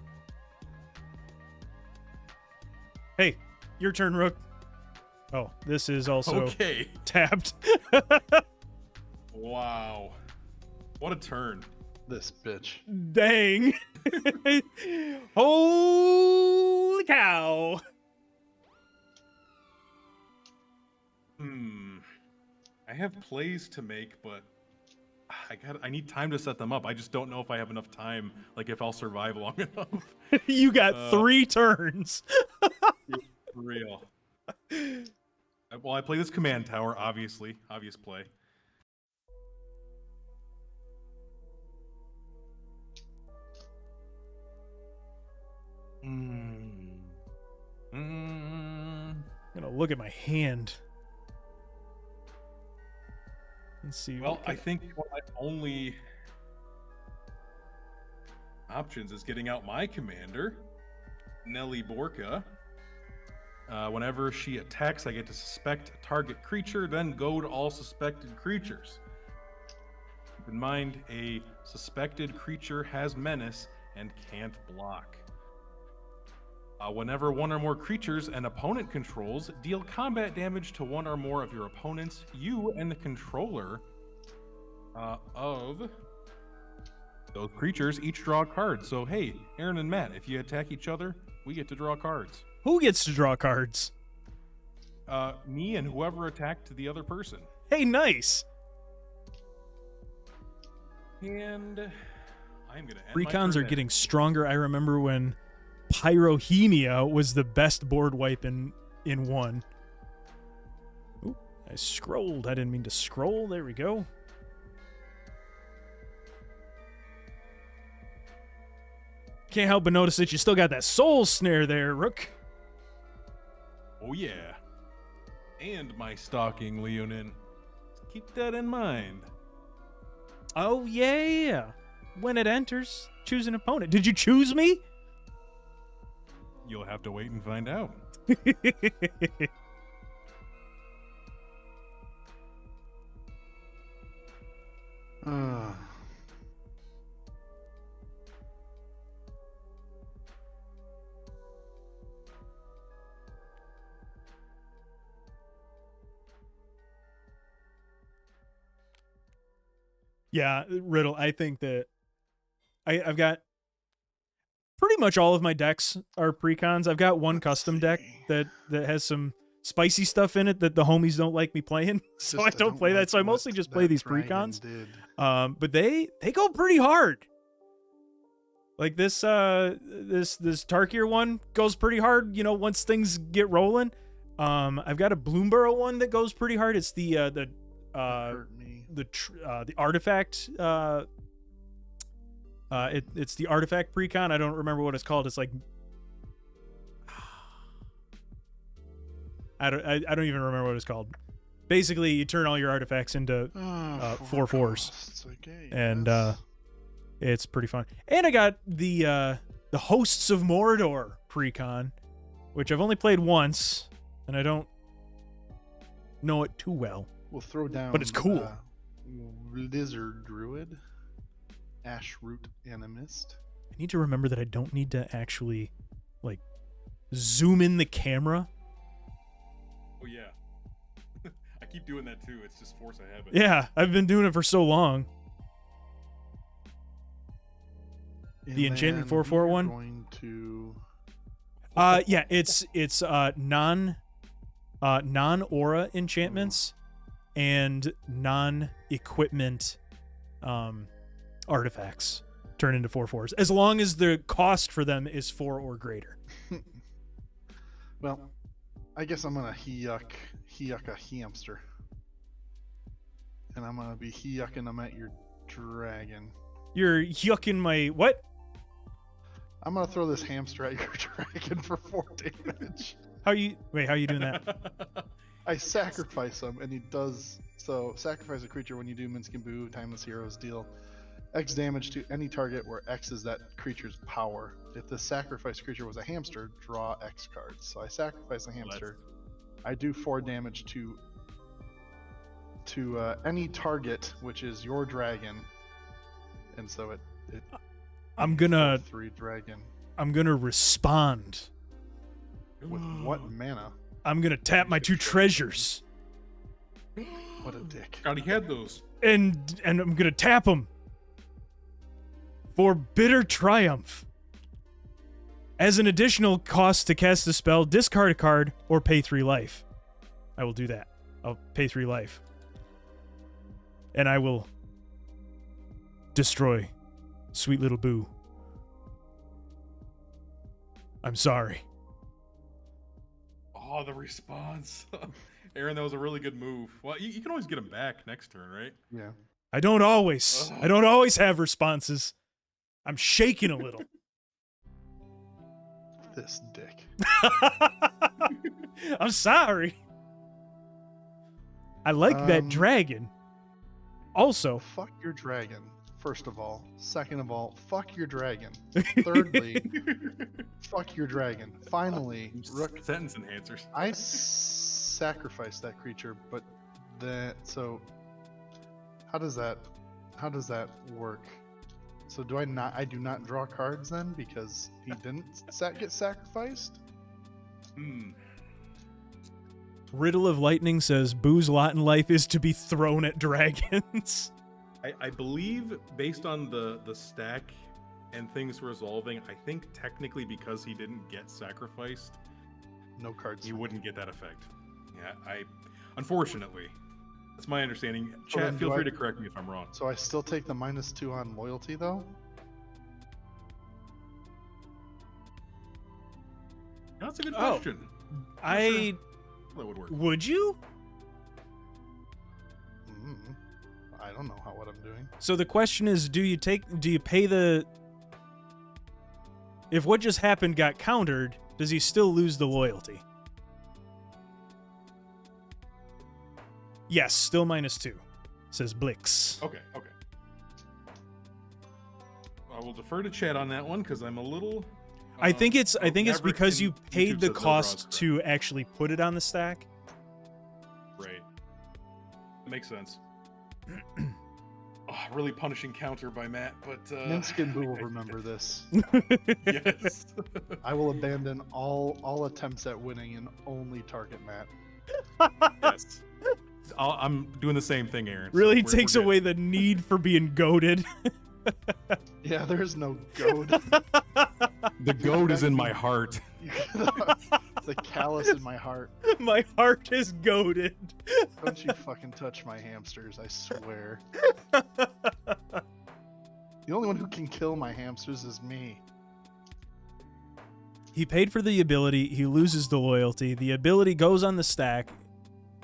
Hey, your turn, Rook. Oh, this is also Okay. tapped. Wow. What a turn. This bitch. Dang. Holy cow. I have plays to make, but I need time to set them up. I just don't know if I have enough time, like if I'll survive long enough. You got 3 turns. For real. Well, I play this command tower, obviously. Obvious play. I'm gonna look at my hand. Let's see. Well, I think one of my only options is getting out my commander, Nelly Borka. Whenever she attacks, I get to suspect a target creature, then go to all suspected creatures. Keep in mind, a suspected creature has menace and can't block. Whenever one or more creatures an opponent controls deal combat damage to one or more of your opponents, you and the controller of those creatures each draw a card. So, hey, Aaron and Matt, if you attack each other, we get to draw cards. Who gets to draw cards? Me and whoever attacked the other person. Hey, nice. And I'm going to end Recons are getting stronger. I remember when Pyrohemia was the best board wipe in 1. Ooh, I scrolled. I didn't mean to scroll. There we go. Can't help but notice that you still got that soul snare there, Rook. Oh, yeah. And my stalking, Leonin. Keep that in mind. Oh, yeah. When it enters, choose an opponent. Did you choose me? You'll have to wait and find out. Yeah, Riddle, I think that I've got pretty much all of my decks are precons. I've got one Let's custom deck see. that has some spicy stuff in it that the homies don't like me playing, so I don't play that. like So I what mostly just play that these dragon precons. did. But they go pretty hard. Like this Tarkir one goes pretty hard, you know, once things get rolling. I've got a Bloomborough one that goes pretty hard. It's the Hurt me. artifact. It's the artifact precon. I don't remember what it's called. It's like I don't even remember what it's called. Basically, you turn all your artifacts into 4/4s, Okay, and yes. it's pretty fun. And I got the Hosts of Mordor precon, which I've only played once, and I don't know it too well. We'll throw down. But it's cool. Lizard Druid, Ash Root Animist. I need to remember that I don't need to actually like zoom in the camera. Oh yeah. I keep doing that too. It's just force of habit. Yeah, I've been doing it for so long. And The enchantment then 4/4 we're one? Going to Yeah, it's non-aura enchantments and non-equipment artifacts turn into 4/4s, as long as the cost for them is 4 or greater. well, I guess I'm gonna he-yuck a hamster, and I'm gonna be he-yucking them at your dragon. You're yucking my what? I'm gonna throw this hamster at your dragon for 4 damage. How you doing that? I sacrifice him, and he does so. Sacrifice a creature when you do Minsc and Boo, Timeless Heroes deal X damage to any target where X is that creature's power. If the sacrificed creature was a hamster, draw X cards. So I sacrifice a hamster. I do 4 damage to any target, which is your dragon, and so it I'm gonna 3 dragon. I'm gonna respond. With what mana? I'm gonna tap my 2 treasures, What a dick. God, he had those. and I'm gonna tap them for bitter triumph. As an additional cost to cast the spell, discard a card or pay 3 life. I will do that. I'll pay 3 life, and I will destroy sweet little Boo. I'm sorry. Oh, the response. Aaron, that was a really good move. Well, you can always get him back next turn, right? Yeah. I don't always have responses. I'm shaking a little. This dick. I'm sorry. I like that dragon. Also, Fuck your dragon, first of all. Second of all, fuck your dragon. Thirdly, fuck your dragon. Finally, Rook, Sentence enhancers. I sacrificed that creature, but how does that work? So I do not draw cards then because he didn't get sacrificed? Riddle of Lightning says Boo's lot in life is to be thrown at dragons. I believe, based on the stack and things resolving, I think technically because he didn't get sacrificed, No cards. he wouldn't get that effect. Yeah, unfortunately, that's my understanding. So Chat, then feel do free I- to correct me if I'm wrong. So I still take the -2 on loyalty though? That's a good Oh. question. That would work. Would you? I don't know what I'm doing. So the question is, do you pay the... If what just happened got countered, does he still lose the loyalty? Yes, still -2, says Blix. Okay. I will defer to chat on that one because I'm a little. I think it's Maverick because you in paid YouTube the says no cost draws, to actually put it on the stack. Right. That makes sense. Really punishing counter by Matt, but Minsc and Boo will remember this. Yes. I will abandon all attempts at winning and only target Matt. Yes. I'm doing the same thing, Aaron. so Really we're takes good. away the need for being goaded. Yeah, there's no goad. The goat is in my heart. The callus in my heart. My heart is goaded. Don't you fucking touch my hamsters, I swear. The only one who can kill my hamsters is me. He paid for the ability. He loses the loyalty. The ability goes on the stack.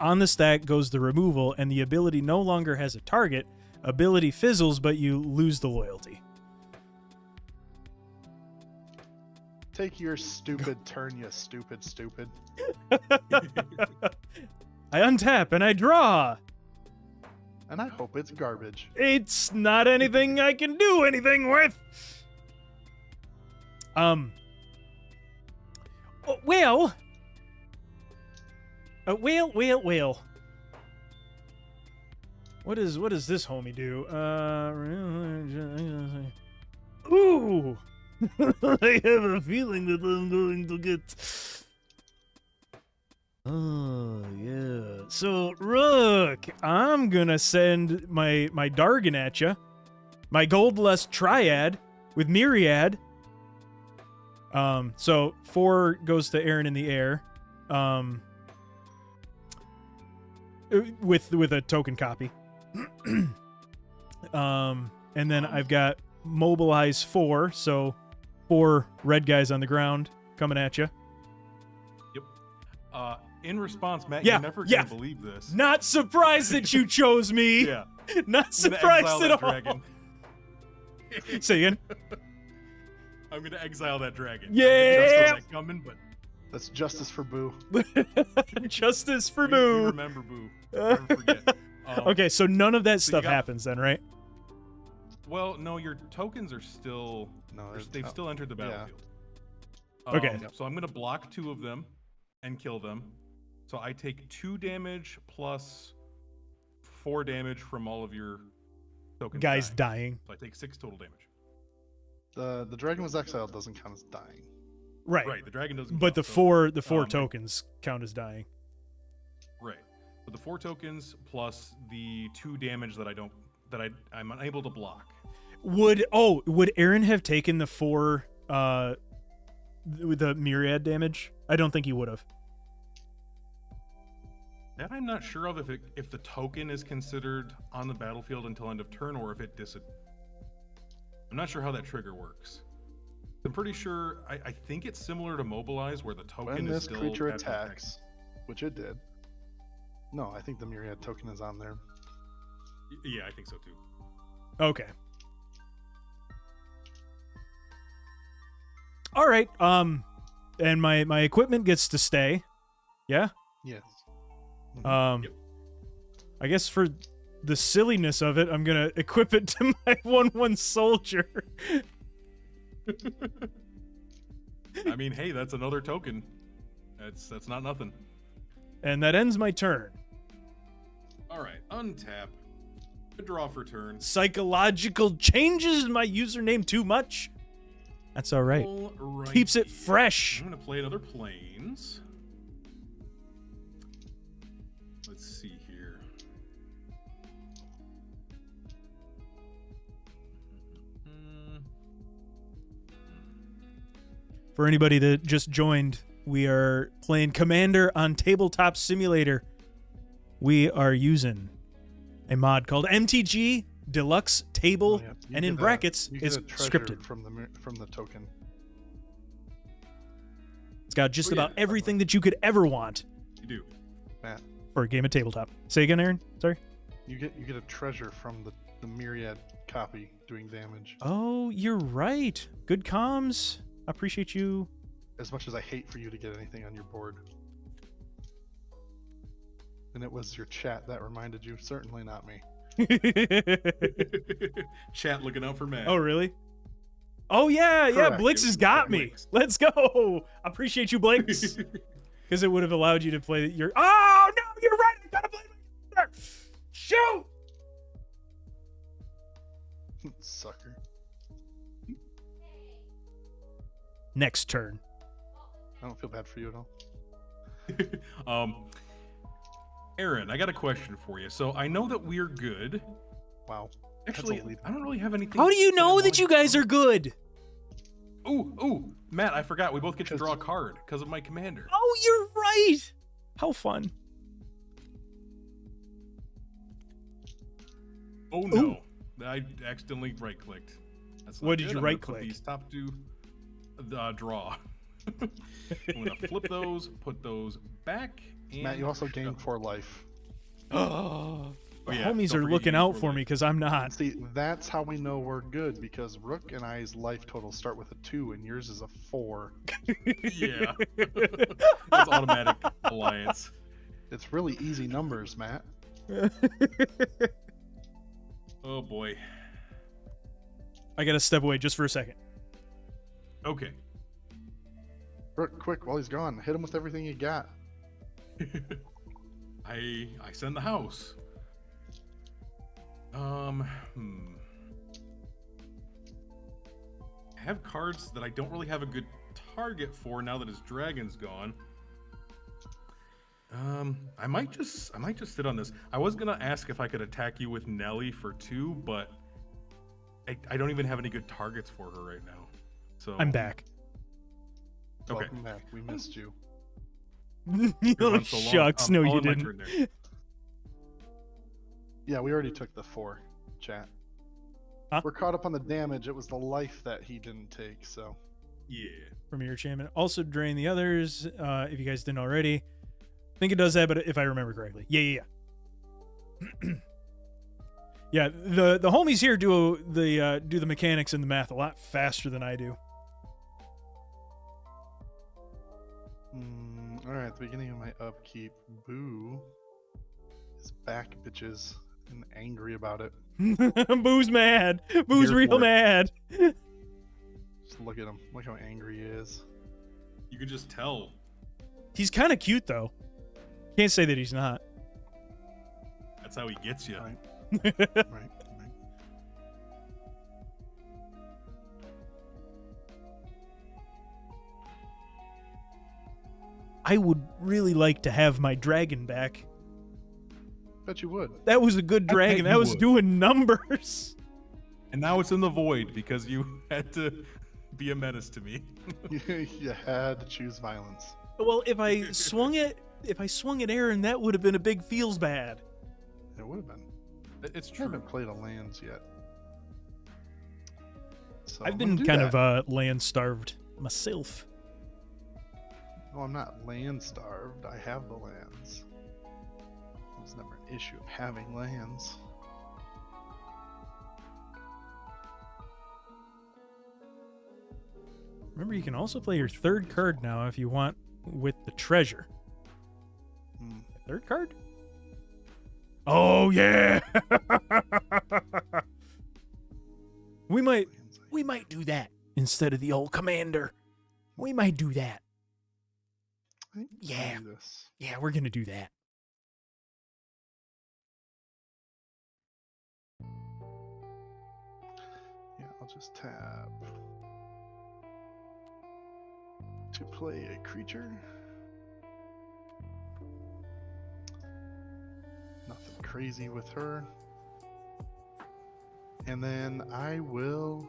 On the stack goes the removal, and the ability no longer has a target. Ability fizzles, but you lose the loyalty. Take your stupid turn, you stupid. I untap and I draw. And I hope it's garbage. It's not anything I can do anything with. Well. Well. What does this homie do? Ooh. I have a feeling that I'm going to get. Oh yeah. So Rook, I'm gonna send my Dargon at you, my Goldlust Triad with Myriad. So 4 goes to Aaron in the air. With a token copy. And then I've got mobilize 4, so 4 red guys on the ground coming at you. Yep. In response, Matt, Yeah, you're never gonna believe this. Not surprised that you chose me. Yeah. Not surprised at all. Dragon. Say again. I'm gonna exile that dragon. Yeah. I just saw that coming, but That's justice for Boo. Justice for we Boo. remember Boo. Never forget. Okay, so none of that so you stuff got- happens then, right? Well, no, your tokens are still. No, They've still entered the yeah. battlefield. Okay. So I'm gonna block 2 of them and kill them. So I take 2 damage plus 4 damage from all of your tokens. Guys dying. dying. So I take 6 total damage. The dragon was exiled doesn't count as dying. Right. Right. The dragon doesn't. But count, the so, four tokens count as dying. Right. But the 4 tokens plus the 2 damage that I'm unable to block. Would Aaron have taken the 4 with the myriad damage? I don't think he would have. That I'm not sure of if the token is considered on the battlefield until end of turn or if it I'm not sure how that trigger works. I'm pretty sure I think it's similar to mobilize where the token When is this still creature at the attack. attacks, which it did. No, I think the myriad token is on there. Yeah, I think so too. Okay. All right. And my equipment gets to stay. Yeah. Yes. Yep. I guess for the silliness of it, I'm gonna equip it to my 1/1 soldier. I mean, hey, that's another token. That's not nothing. And that ends my turn. All right, untap. Draw for turn. Psychological changes my username too much. That's all right. Alrighty. Keeps it fresh. I'm gonna play another planes. Let's see here. For anybody that just joined, we are playing Commander on Tabletop Simulator. We are using a mod called MTG Deluxe Table, Oh, yeah. You and get in brackets you get is a treasure scripted. from the token. It's got just Oh, yeah. about everything that you could ever want You do. Matt, for a game of tabletop. Say again, Aaron. Sorry. you get a treasure from the myriad copy doing damage. Oh, you're right. Good comms. I appreciate you. As much as I hate for you to get anything on your board. And it was your chat that reminded you, certainly not me. Chat looking out for Matt. Oh, really? Oh, yeah. Correct. Blix has got me. Blix. Let's go. I appreciate you, Blix. Because it would have allowed you to play your. Oh, no, you're right. I gotta play my computer. Shoot. Sucker. Next turn. I don't feel bad for you at all. Aaron, I got a question for you. So I know that we're good. Wow. Actually, That's a lead. I don't really have anything. How do you know that you guys are good? Ooh, Matt, I forgot. We both get to draw a card because of my commander. Oh, you're right. How fun. Oh no, I accidentally right-clicked. That's not What did good. you I'm gonna right-click? put these top two draw. I'm gonna flip those, put those back. And Matt, you also gained 4 life. The yeah, homies don't are forget looking you out gained for 4 me life. because I'm not. See, that's how we know we're good, because Rook and I's life totals start with a 2 and yours is a 4. Yeah, that's automatic alliance. It's really easy numbers, Matt. Oh boy. I gotta step away just for a second. Okay. Rook, quick, while he's gone, hit him with everything you got. I send the house. I have cards that I don't really have a good target for now that his dragon's gone. I might just sit on this. I was gonna ask if I could attack you with Nelly for 2, but I don't even have any good targets for her right now. So I'm back. Okay. Welcome back. We missed you. You've Oh, run so long. shucks. No, I'll you end my didn't. turn there. Yeah, we already took the 4, chat. Huh? We're caught up on the damage. It was the life that he didn't take, so. Yeah. From your enchantment. Also drain the others, if you guys didn't already. I think it does that, but if I remember correctly. Yeah. Yeah, the homies here do the mechanics and the math a lot faster than I do. Alright, at the beginning of my upkeep, Boo is back, bitches, and angry about it. Boo's mad. Boo's Here real for it. mad. Just look at him. Look how angry he is. You can just tell. He's kind of cute, though. Can't say that he's not. That's how he gets you. Right. Right. I would really like to have my dragon back. Bet you would. That was a good dragon. bet That you was would. doing numbers. And now it's in the void because you had to be a menace to me. You had to choose violence. Well, if I swung it Aaron, that would have been a big feels bad. It would have been. It's I true. haven't played a lands yet. So I've I'm been gonna do kind that. of land starved myself. No, I'm not land starved. I have the lands. It was never an issue of having lands. Remember, you can also play your third card now if you want with the treasure. Hmm. Third card? Oh yeah. we might do that instead of the old commander. We might do that. I think I'll Yeah. do this. Yeah, we're gonna do that. Yeah, I'll just tab to play a creature. Nothing crazy with her. And then I will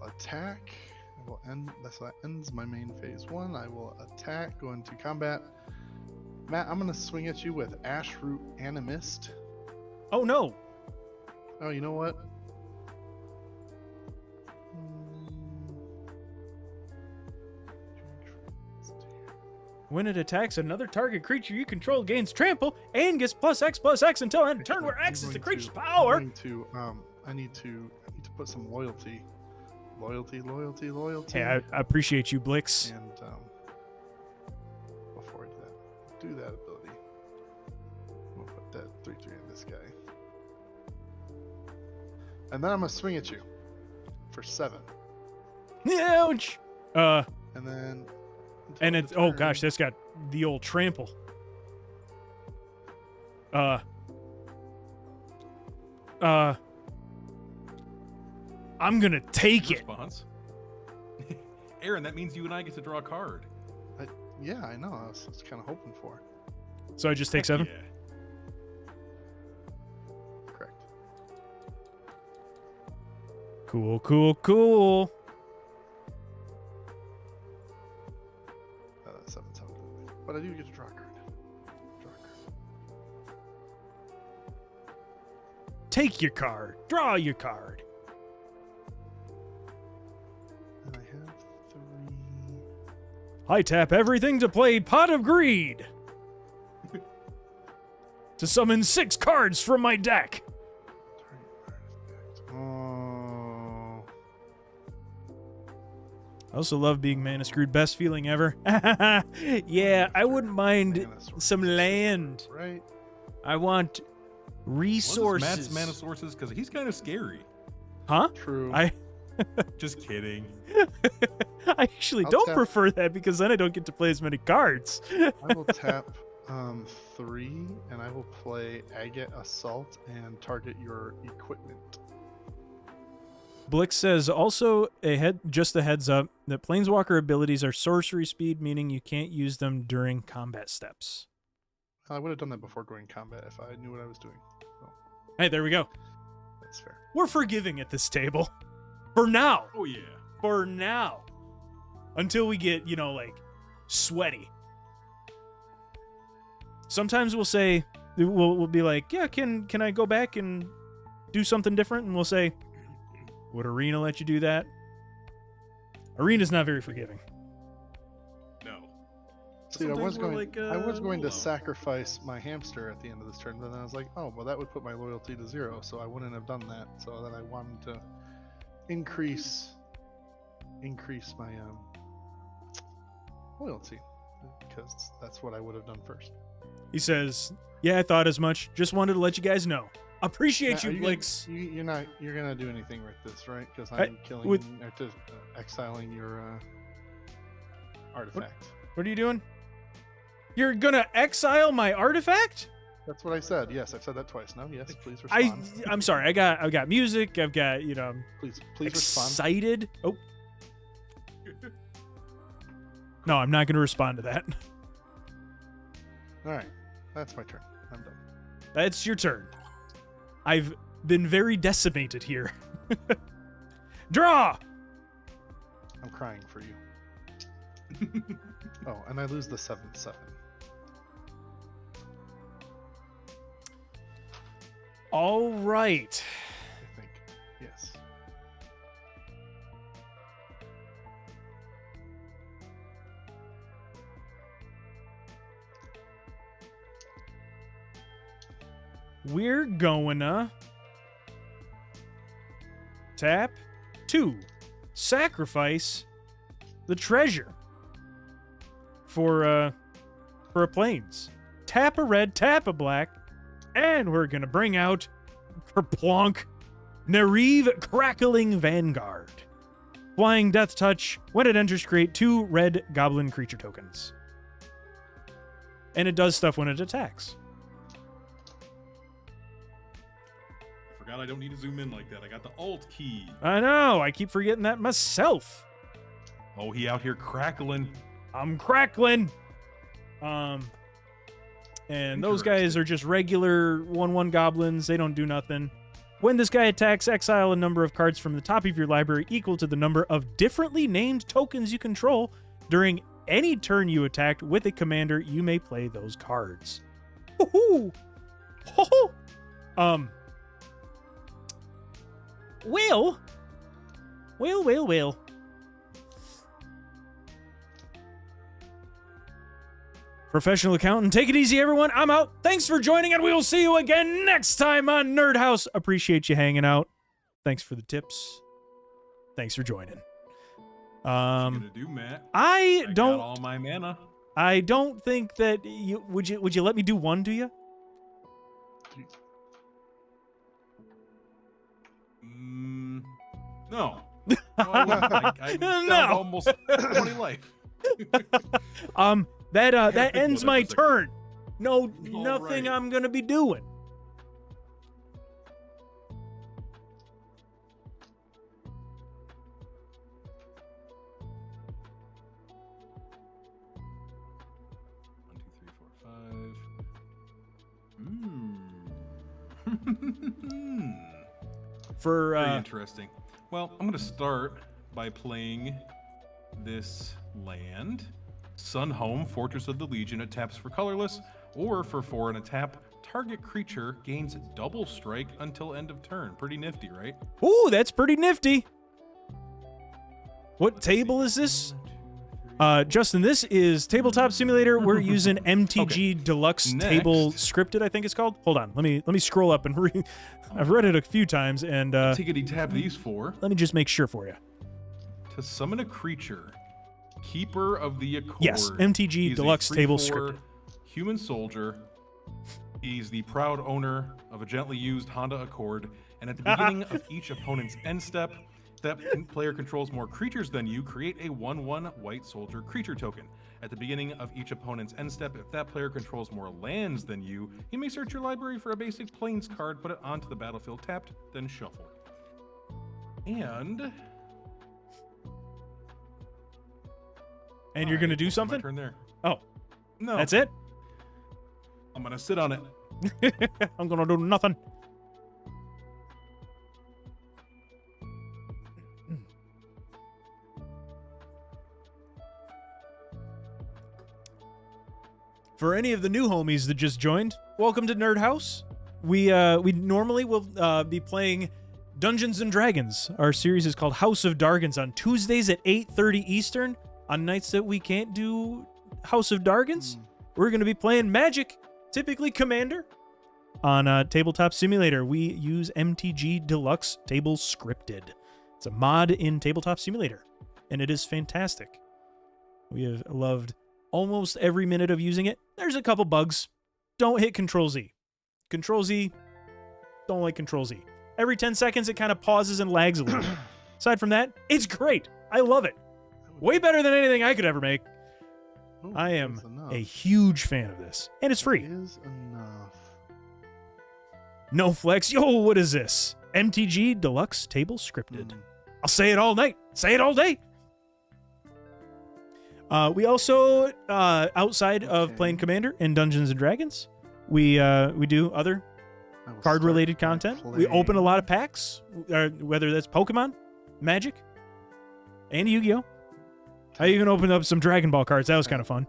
attack. I will end. That ends my main phase 1. I will attack, go into combat. Matt, I'm gonna swing at you with Ash Root Animist. Oh no. Oh, you know what? When it attacks another target creature you control gains trample and gets +X/+X until end of turn where X is the creature's power. I need to put some loyalty. Loyalty. Hey, I appreciate you, Blix. And before I do that ability, we'll put that 3/3 in this guy. And then I'm gonna swing at you for 7. Ouch. And then And until it's end of oh turn- gosh, that's got the old trample. I'm gonna take it. Response. Aaron, that means you and I get to draw a card. Yeah, I know. I was kind of hoping for. So I just take 7. Yeah. Correct. Cool, cool, cool. That's 7, 7. But I do get to draw a card. Draw a card. Take your card. Draw your card. And I have 3. I tap everything to play Pot of Greed. To summon 6 cards from my deck. Oh. I also love being mana screwed. Best feeling ever. Yeah, I wouldn't mind Mana sources. some land. Right. I want resources. Matt's mana sources because he's kind of scary. Huh? True. I Just kidding. I actually I'll don't tap- prefer that because then I don't get to play as many cards. I will tap 3, and I will play Agate Assault and target your equipment. Blix says also just a heads up that planeswalker abilities are sorcery speed, meaning you can't use them during combat steps. I would have done that before going combat if I knew what I was doing. So Hey, there we go. that's fair. We're forgiving at this table. For now. Oh yeah. For now. Until we get, like, sweaty. Sometimes we'll say, we'll be like, yeah, can I go back and do something different? And we'll say, would Arena let you do that? Arena's not very forgiving. No. See, I Sometimes was we're going. like, I was going to hello. sacrifice my hamster at the end of this turn, but then I was like, oh, well, that would put my loyalty to 0, so I wouldn't have done that. So then I wanted to increase my loyalty because that's what I would have done first. He says, yeah, I thought as much. Just wanted to let you guys know. Appreciate Now, are you, gonna- Blix. You're gonna do anything with this, right? Because I- I'm killing, with- exiling your artifact. What are you doing? You're gonna exile my artifact? That's what I said. Yes, I've said that twice. No, yes, please I'm respond. sorry. I've got music. I've got, I'm Please respond. excited. Oh. No, I'm not going to respond to that. All right, that's my turn. I'm done. That's your turn. I've been very decimated here. Draw! I'm crying for you. Oh, and I lose the 7/7. All right. I think. Yes. We're gonna tap 2. Sacrifice the treasure for a planes. Tap a red, tap a black, and we're gonna bring out Kerplonk, Nariv Crackling Vanguard. Flying Death Touch. When it enters, create 2 red goblin creature tokens. And it does stuff when it attacks. I forgot I don't need to zoom in like that. I got the Alt key. I know, I keep forgetting that myself. Oh, he out here crackling. I'm crackling. And those guys are just regular 1/1 goblins. They don't do nothing. When this guy attacks, exile a number of cards from the top of your library equal to the number of differently named tokens you control. During any turn you attacked with a commander, you may play those cards. Woohoo! Ho-ho! Well. Professional accountant, take it easy, everyone. I'm out. Thanks for joining, and we will see you again next time on NerdHaus. Appreciate you hanging out. Thanks for the tips. Thanks for joining. What you gonna do, Matt? I got don't. all my mana. I don't think that you would. Would you let me do one? Do you? No. No, I wouldn't. I'm down No. to almost 20 life. That ends my Whatever, second. turn. No, All nothing right. I'm gonna be doing. One, two, three, 4, 5. For Very interesting. Well, I'm going to start by playing this land. Sun Home, Fortress of the Legion. It taps for colorless, or for 4 and a tap. Target creature gains double strike until end of turn. Pretty nifty, right? ooh, that's pretty nifty. What table is this? Justin, this is Tabletop Simulator. We're using MTG Deluxe Next. Table Scripted, I think it's called. Hold on, let me scroll up and read. I've read it a few times, and Tickety tap these 4. let me just make sure for you. To summon a creature, Keeper of the Accord. Yes, MTG He's a Deluxe Table 3/4 Scripted. Human soldier. He's the proud owner of a gently used Honda Accord, and at the beginning of each opponent's end step, that player controls more creatures than you, create a 1/1 white soldier creature token. At the beginning of each opponent's end step, if that player controls more lands than you may search your library for a basic plains card, put it onto the battlefield tapped, then shuffle. And You're gonna do my something? turn there. Oh, No, that's it? I'm gonna sit on it. I'm gonna do nothing. For any of the new homies that just joined, welcome to NerdHaus. We normally will be playing Dungeons and Dragons. Our series is called House of Dargons on Tuesdays at 8:30 Eastern. On nights that we can't do House of Dargons, we're going to be playing Magic, typically Commander. On Tabletop Simulator, we use MTG Deluxe Table Scripted. It's a mod in Tabletop Simulator, and it is fantastic. We have loved almost every minute of using it. There's a couple bugs. Don't hit Control-Z. Control-Z, don't like Control-Z. Every 10 seconds, it kind of pauses and lags a little bit. Aside from that, it's great. I love it. Way better than anything I could ever make. Ooh, I am that's enough. a huge fan of this. And it's free. That is enough. No flex. Yo, what is this? MTG Deluxe Table Scripted. I'll say it all night. Say it all day. We also, outside of playing Commander and Dungeons and Dragons, we do other I will card-related start by content. We open a playing- lot of packs, whether that's Pokemon, Magic, and Yu-Gi-Oh! I even opened up some Dragon Ball cards. That was kind of fun.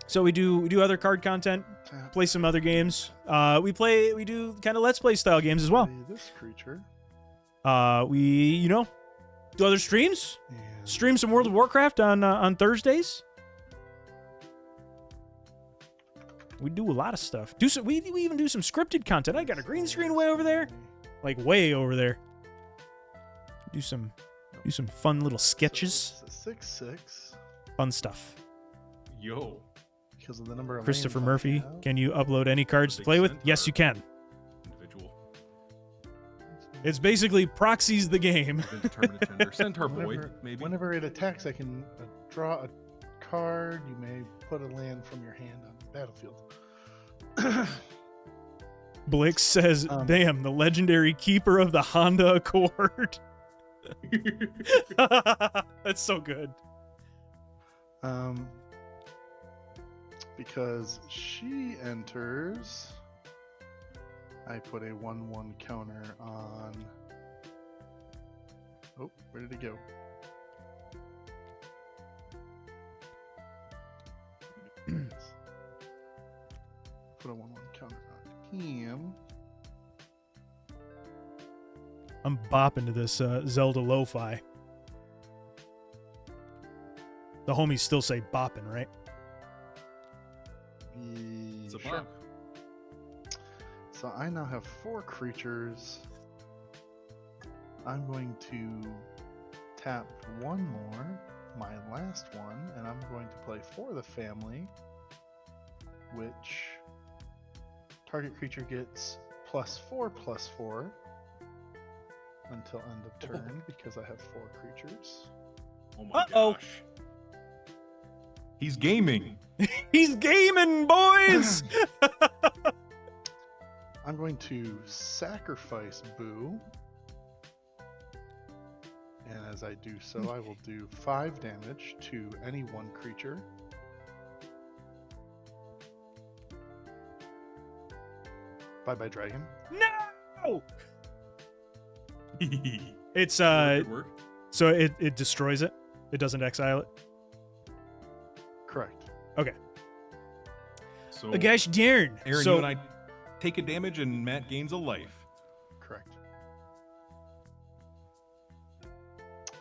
So we do other card content, Tap, play some other games. We do kind of Let's Play style games as well. play this creature. We do other streams. And Stream some World of Warcraft on Thursdays. We do a lot of stuff. We even do some scripted content. I got a green screen way over there, like way over there. Do some fun little sketches, So it's a 6/6 fun stuff. Yo. because of the number of Christopher names I Murphy, have. can you upload any cards to Big play with? centaur. Yes, you can. Individual. It's basically proxies the game. Indeterminate gender. Centaur boy, Whenever, maybe. whenever it attacks, I can draw a card. You may put a land from your hand on the battlefield. Blix says, "Damn, the legendary keeper of the Honda Accord." That's so good. Because she enters, I put a 1/1 counter on. Oh, where did it go? Put a 1/1 counter on him. I'm bopping to this Zelda lo-fi. The homies still say bopping, right? It's a Sure. bop. So I now have 4 creatures. I'm going to tap one more, my last one, and I'm going to play for the family, which target creature gets +4/+4 until end of turn because I have 4 creatures. Oh my Uh-oh. gosh. He's gaming. He's gaming, boys! I'm going to sacrifice Boo. And as I do so, I will do 5 damage to any one creature. Bye bye, dragon. No! No! It's Good work. so it destroys it. It doesn't exile it. Correct. Okay. So, Gosh darn. Aaron, So you and I take a damage, and Matt gains a life. Correct.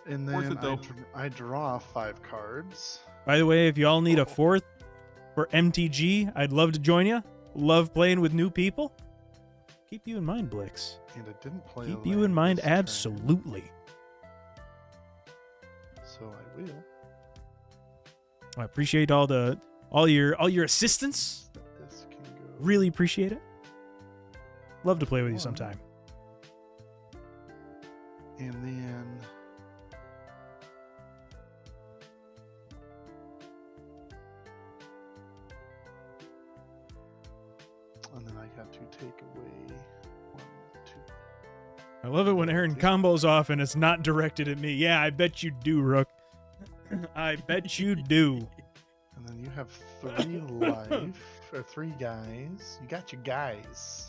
And Worth then it, though. I draw 5 cards. by the way, if y'all need a fourth for MTG, I'd love to join you. Love playing with new people. Keep you in mind, Blix. And I didn't play. Keep a you in land mind, this turn, absolutely. So I will. I appreciate all your assistance. This can go. Really appreciate it. Love to play with you One. sometime. And then. And then I got to take away 1, 2. I love it when Aaron combos off and it's not directed at me. Yeah, I bet you do, Rook. I bet you do. And then you have 3 life, or 3 guys. You got your guys.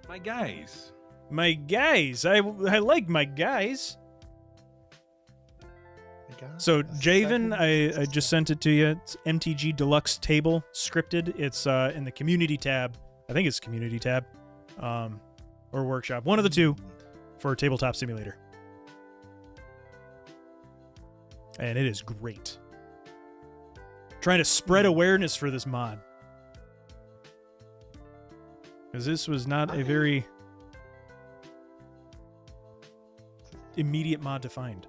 My guys. My guys. I like my guys. I got So a Javen, second I just sent it to you. It's MTG Deluxe Table scripted. It's in the community tab. I think it's community tab, or workshop. One of the two for Tabletop Simulator, and it is great. Trying to spread awareness for this mod, because this was not a very immediate mod to find.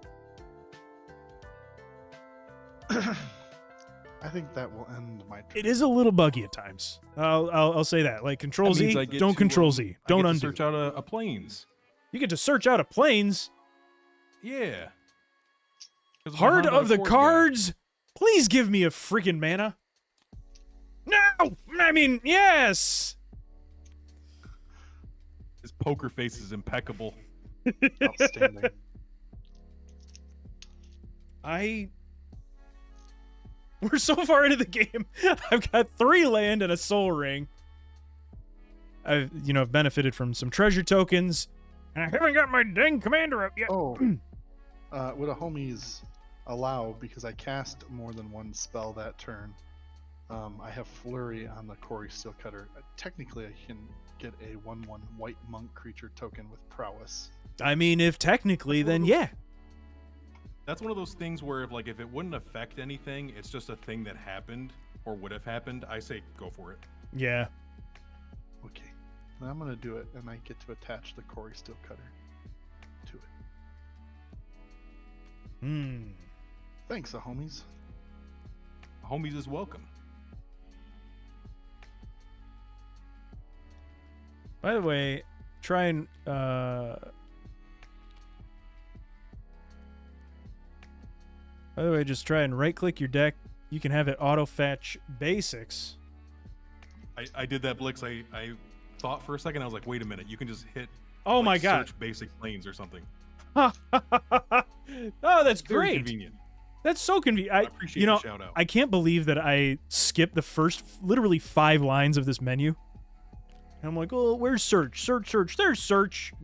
I think that will end my turn. It is a little buggy at times. I'll say that. Like Control That means I Z, get don't to, Control Z, I don't get to undo. search out a planes. You get to search out a planes. Yeah. 'Cause Heart Honda of the Accord guy. cards. Please give me a freaking mana. No, I mean yes. His poker face is impeccable. Outstanding. We're so far into the game. I've got 3 land and a soul ring. I've benefited from some treasure tokens, and I haven't got my dang commander up yet. Oh, would a homies allow, because I cast more than 1 spell that turn, I have flurry on the Corey Steelcutter. Technically, I can get a 1/1 white monk creature token with prowess. I mean, if technically, then yeah. That's one of those things where if it wouldn't affect anything, it's just a thing that happened or would have happened, I say go for it. Yeah. Okay, then I'm gonna do it, and I get to attach the Corey Steelcutter to it. Thanks, homies. Homies is welcome. By the way, try and just try and right-click your deck. You can have it auto-fetch basics. I did that, Blix. I thought for a second, I was like, wait a minute, you can just hit Oh my god. search basic planes or something. Oh, that's Very great. convenient. That's so convenient. I appreciate the shout out. I can't believe that I skipped the first literally 5 lines of this menu. And I'm like, oh, where's search? Search. There's search.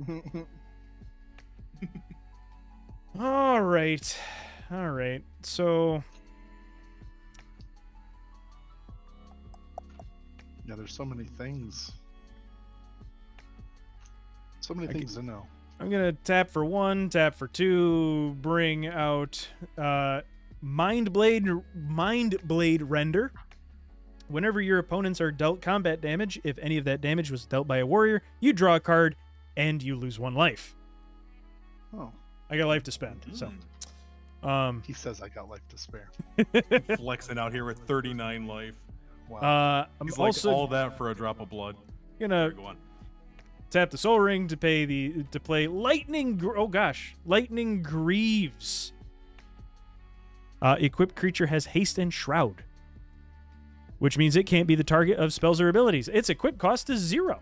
All right. So Yeah, there's so many things. So many things to know. I'm gonna tap for 1, tap for 2, bring out Mind Blade Render. Whenever your opponents are dealt combat damage, if any of that damage was dealt by a warrior, you draw a card and you lose 1 life. Oh, I got life to spend, so. he says I got life to spare. Flexing out here with 39 life. Wow. I'm He's also like all that for a drop of blood. gonna Go on. tap the Soul Ring to play Lightning. Lightning Greaves. Equipped creature has haste and shroud, which means it can't be the target of spells or abilities. Its equip cost is 0.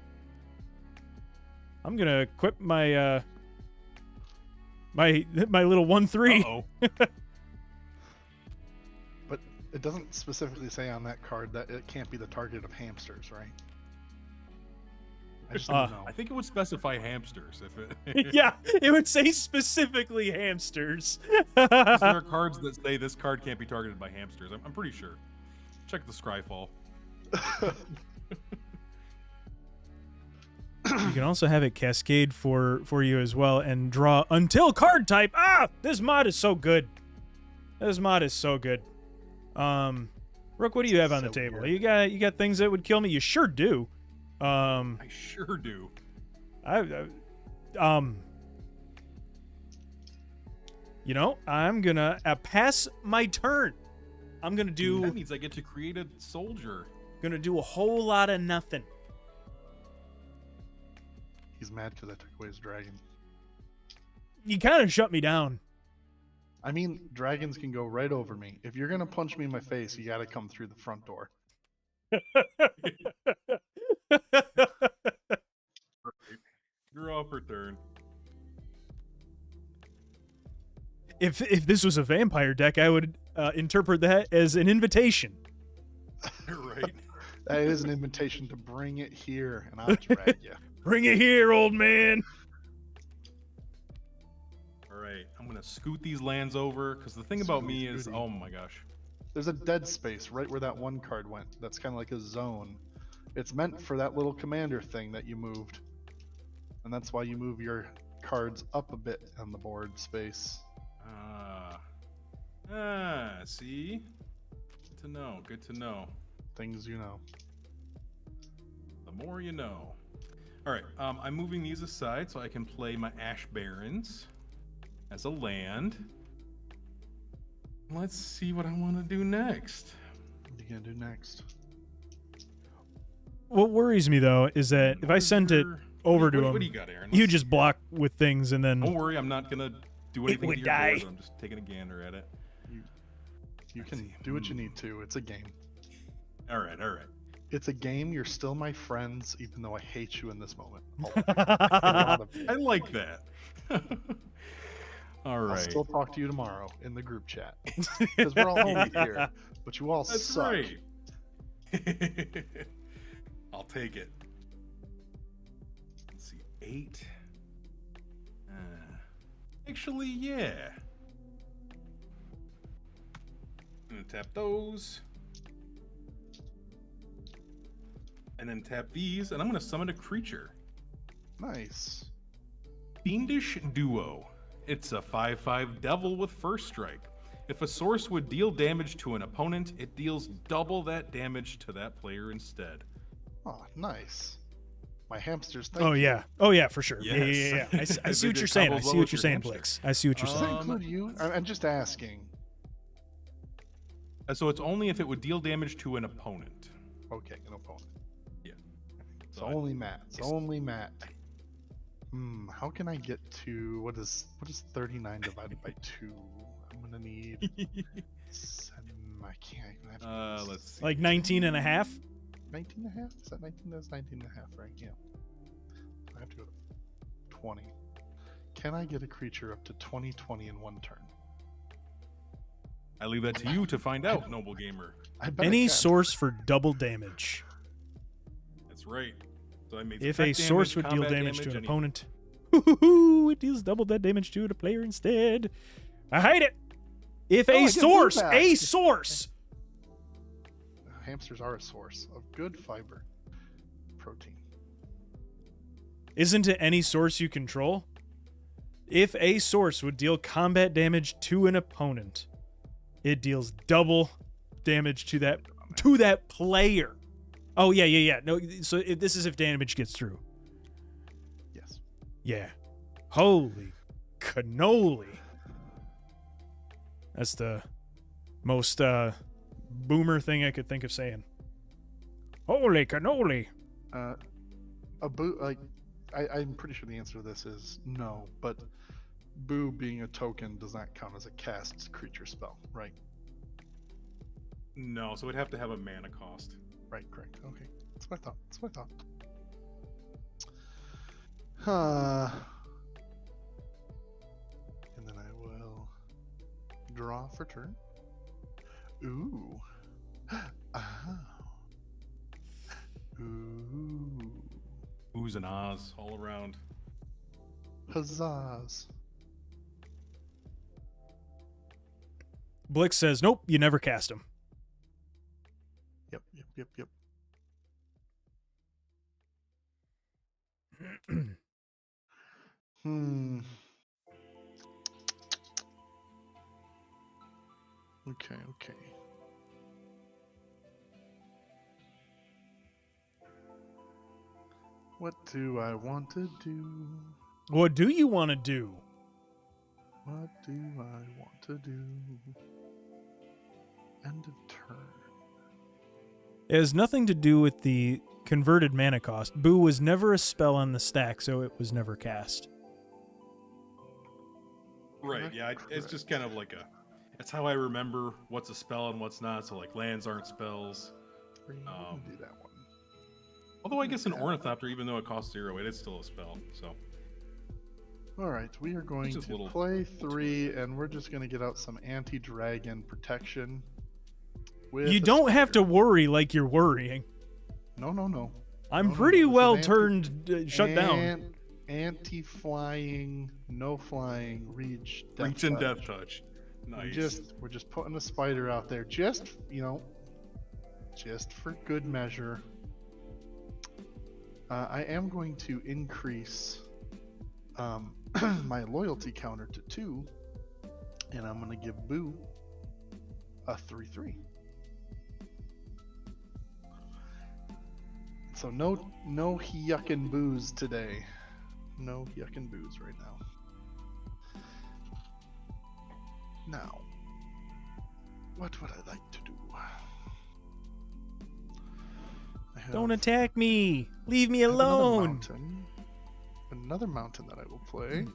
I'm gonna equip my my little 1/3. Uh-oh. But it doesn't specifically say on that card that it can't be the target of hamsters, right? I just don't know. I think it would specify hamsters if it. Yeah, it would say specifically hamsters. 'Cause there are cards that say this card can't be targeted by hamsters. I'm pretty sure. Check the Scryfall. You can also have it cascade for you as well and draw until card type. Ah, this mod is so good. This mod is so good. Rook, what do you have on the So table? weird. You got things that would kill me? You sure do. I sure do. You know, I'm gonna pass my turn. I'm gonna That do means I get to create a soldier. a whole lot of nothing. He's mad because I took away his dragon. You kind of shut me down. I mean, dragons can go right over me. If you're gonna punch me in my face, you gotta come through the front door. Draw for turn. If this was a vampire deck, I would interpret that as an invitation. Right. That is an invitation to bring it here, and I'll drag you. Bring it here, old man. All right. I'm gonna scoot these lands over because the thing about me is, Scooty. oh my gosh. There's a dead space right where that one card went. That's kind of like a zone. It's meant for that little commander thing that you moved. And that's why you move your cards up a bit on the board space. See? Good to know. Good to know. Things you know. The more you know. All right. I'm moving these aside so I can play my Ash Barrens as a land. Let's see what I want to do next. What are you gonna do next? What worries me though is that if I sent it over to what him, do you got, Aaron? you Let's just see. block with things and then Don't worry, I'm not gonna do anything would to your die. board. I'm just taking a gander at it. You Let's can see. do what you need to. It's a game. All right, all right. It's a game. You're still my friends, even though I hate you in this moment. A lot of you. I like that. All I'll right. still talk to you tomorrow in the group chat because we're all homies here. But you all That's suck. right. I'll take it. Let's see, 8. Actually, yeah. I'm gonna tap those. And then tap these, and I'm gonna summon a creature. Nice. Fiendish Duo. It's a 5/5 devil with first strike. If a source would deal damage to an opponent, it deals double that damage to that player instead. Oh, nice. My hamsters. Oh yeah, for sure. Yes. Yeah. I see They what did you're saying. I combos see well what with you're your saying, hamster. Blix. I see what you're Does saying. that include you? I'm just asking. So it's only if it would deal damage to an opponent. Okay, an opponent. Yeah. It's So only Matt. It's yes. only Matt. How can I get to what is 39 divided by 2? I'm gonna need 7. I can't. I have to Let's see. Like 19 and a half. 19 and a half? Is that 19? That's 19 and a half, right? Yeah. I have to go to 20. Can I get a creature up to 20 in one turn? I leave that to you to find out, noble gamer. I bet I Any can. source for double damage. That's right. So I made If effect a source damage, would deal combat damage to an any- opponent, it deals double that damage to the player instead. I hate it. If Oh, I a get source, blue back. Hamsters are a source of good fiber protein. isn't it any source you control? If a source would deal combat damage to an opponent, it deals double damage to that player. Oh yeah. No, so this is if damage gets through. Yes. Yeah. Holy cannoli. That's the most boomer thing I could think of saying. Holy cannoli. A boo, like, I'm pretty sure the answer to this is no, but boo being a token does not count as a cast creature spell, right? No, so it'd have to have a mana cost. Right, correct. Okay. That's what I thought. Huh. And then I will draw for turn. Ooh. Oh. Ooh. Oohs and ahs all around. Huzzahs. Blix says, nope, you never cast him. Yep. Hmm. Okay. What do I want to do? What do you want to do? What do I want to do? End of turn. It has nothing to do with the converted mana cost. Boo was never a spell on the stack, so it was never cast. Right, yeah, it's just kind of like that's how I remember what's a spell and what's not. So like lands aren't spells. We can do that one. Although I guess an Ornithopter, even though it costs 0, it is still a spell. So. All right, we are going to play 3, and we're just going to get out some anti-dragon protection. You don't have to worry like you're worrying. No. I'm pretty well shut down. Anti-flying, no flying, reach and death touch. Nice. We're just putting a spider out there, just for good measure. I am going to increase my loyalty counter to 2, and I'm going to give Boo a 3/3. So no yuckin' boos today. No yuckin' boos right now. Now, what would I like to do? Don't attack me! Leave me alone! Another mountain that I will play.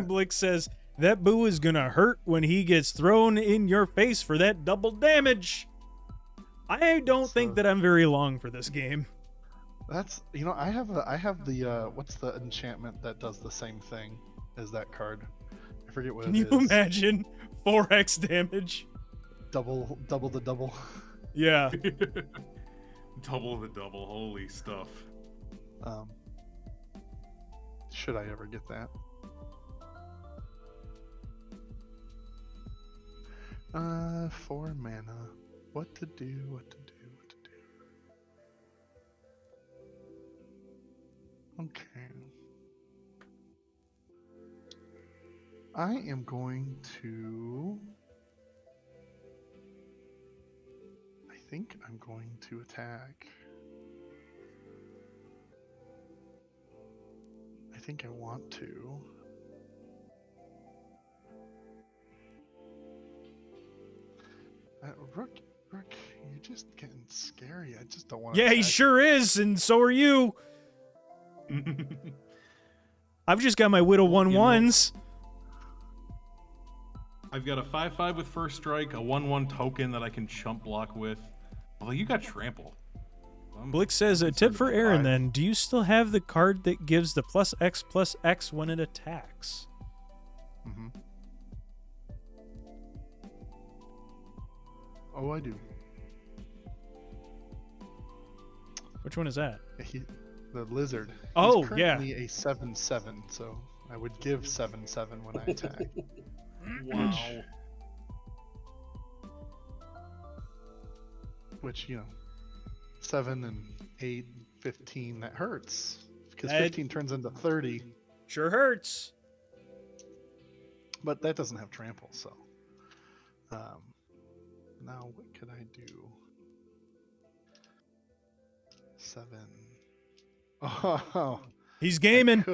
Blix says, that Boo is gonna hurt when he gets thrown in your face for that double damage! I don't think that I'm very long for this game. That's, I have the, what's the enchantment that does the same thing as that card? I forget what it is. Can you imagine 4x damage? Double the double. Yeah. Double the double, holy stuff. Should I ever get that? 4 mana. What to do? Okay. I am going to... I think I'm going to attack. I think I want to. Rook, you're just getting scary. I just don't want to. Yeah, he sure is, and so are you. I've just got my Widow 1/1s. I've got a 5/5 with first strike, a 1/1 token that I can chump block with. Although you got trample. Blix says, a tip for Aaron then. Do you still have the card that gives the +X/+X when it attacks? Mm-hmm. Oh, I do. Which one is that? The lizard. Oh, He's currently a 7/7, so I would give 7/7 when I attack. Wow. Which, 7 and 8, 15, that hurts. Because 15 turns into 30. Sure hurts. But that doesn't have trample, so. Now, what could I do? 7. Oh, he's gaming. I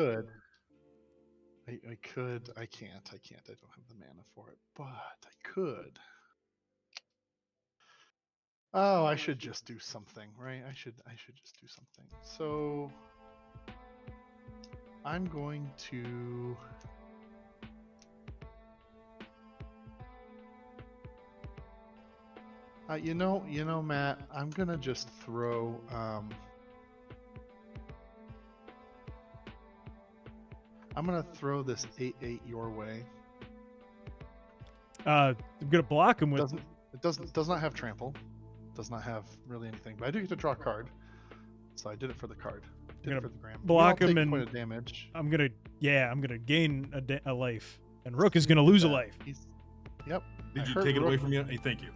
could. I can't. I don't have the mana for it, but I could. Oh, I should just do something, right? I should just do something. So I'm going to Matt, I'm gonna just throw I'm gonna throw this 8/8 your way. I'm gonna block him with. It does not have trample. Does not have really anything, but I do get to draw a card. so I did it for the card. Did You're it gonna for the gram. block We all him take and- a point of damage. I'm gonna gain a life, and Rook is gonna lose a life. Yep. Did I you hurt take it away Rook. from you? Hey, thank you.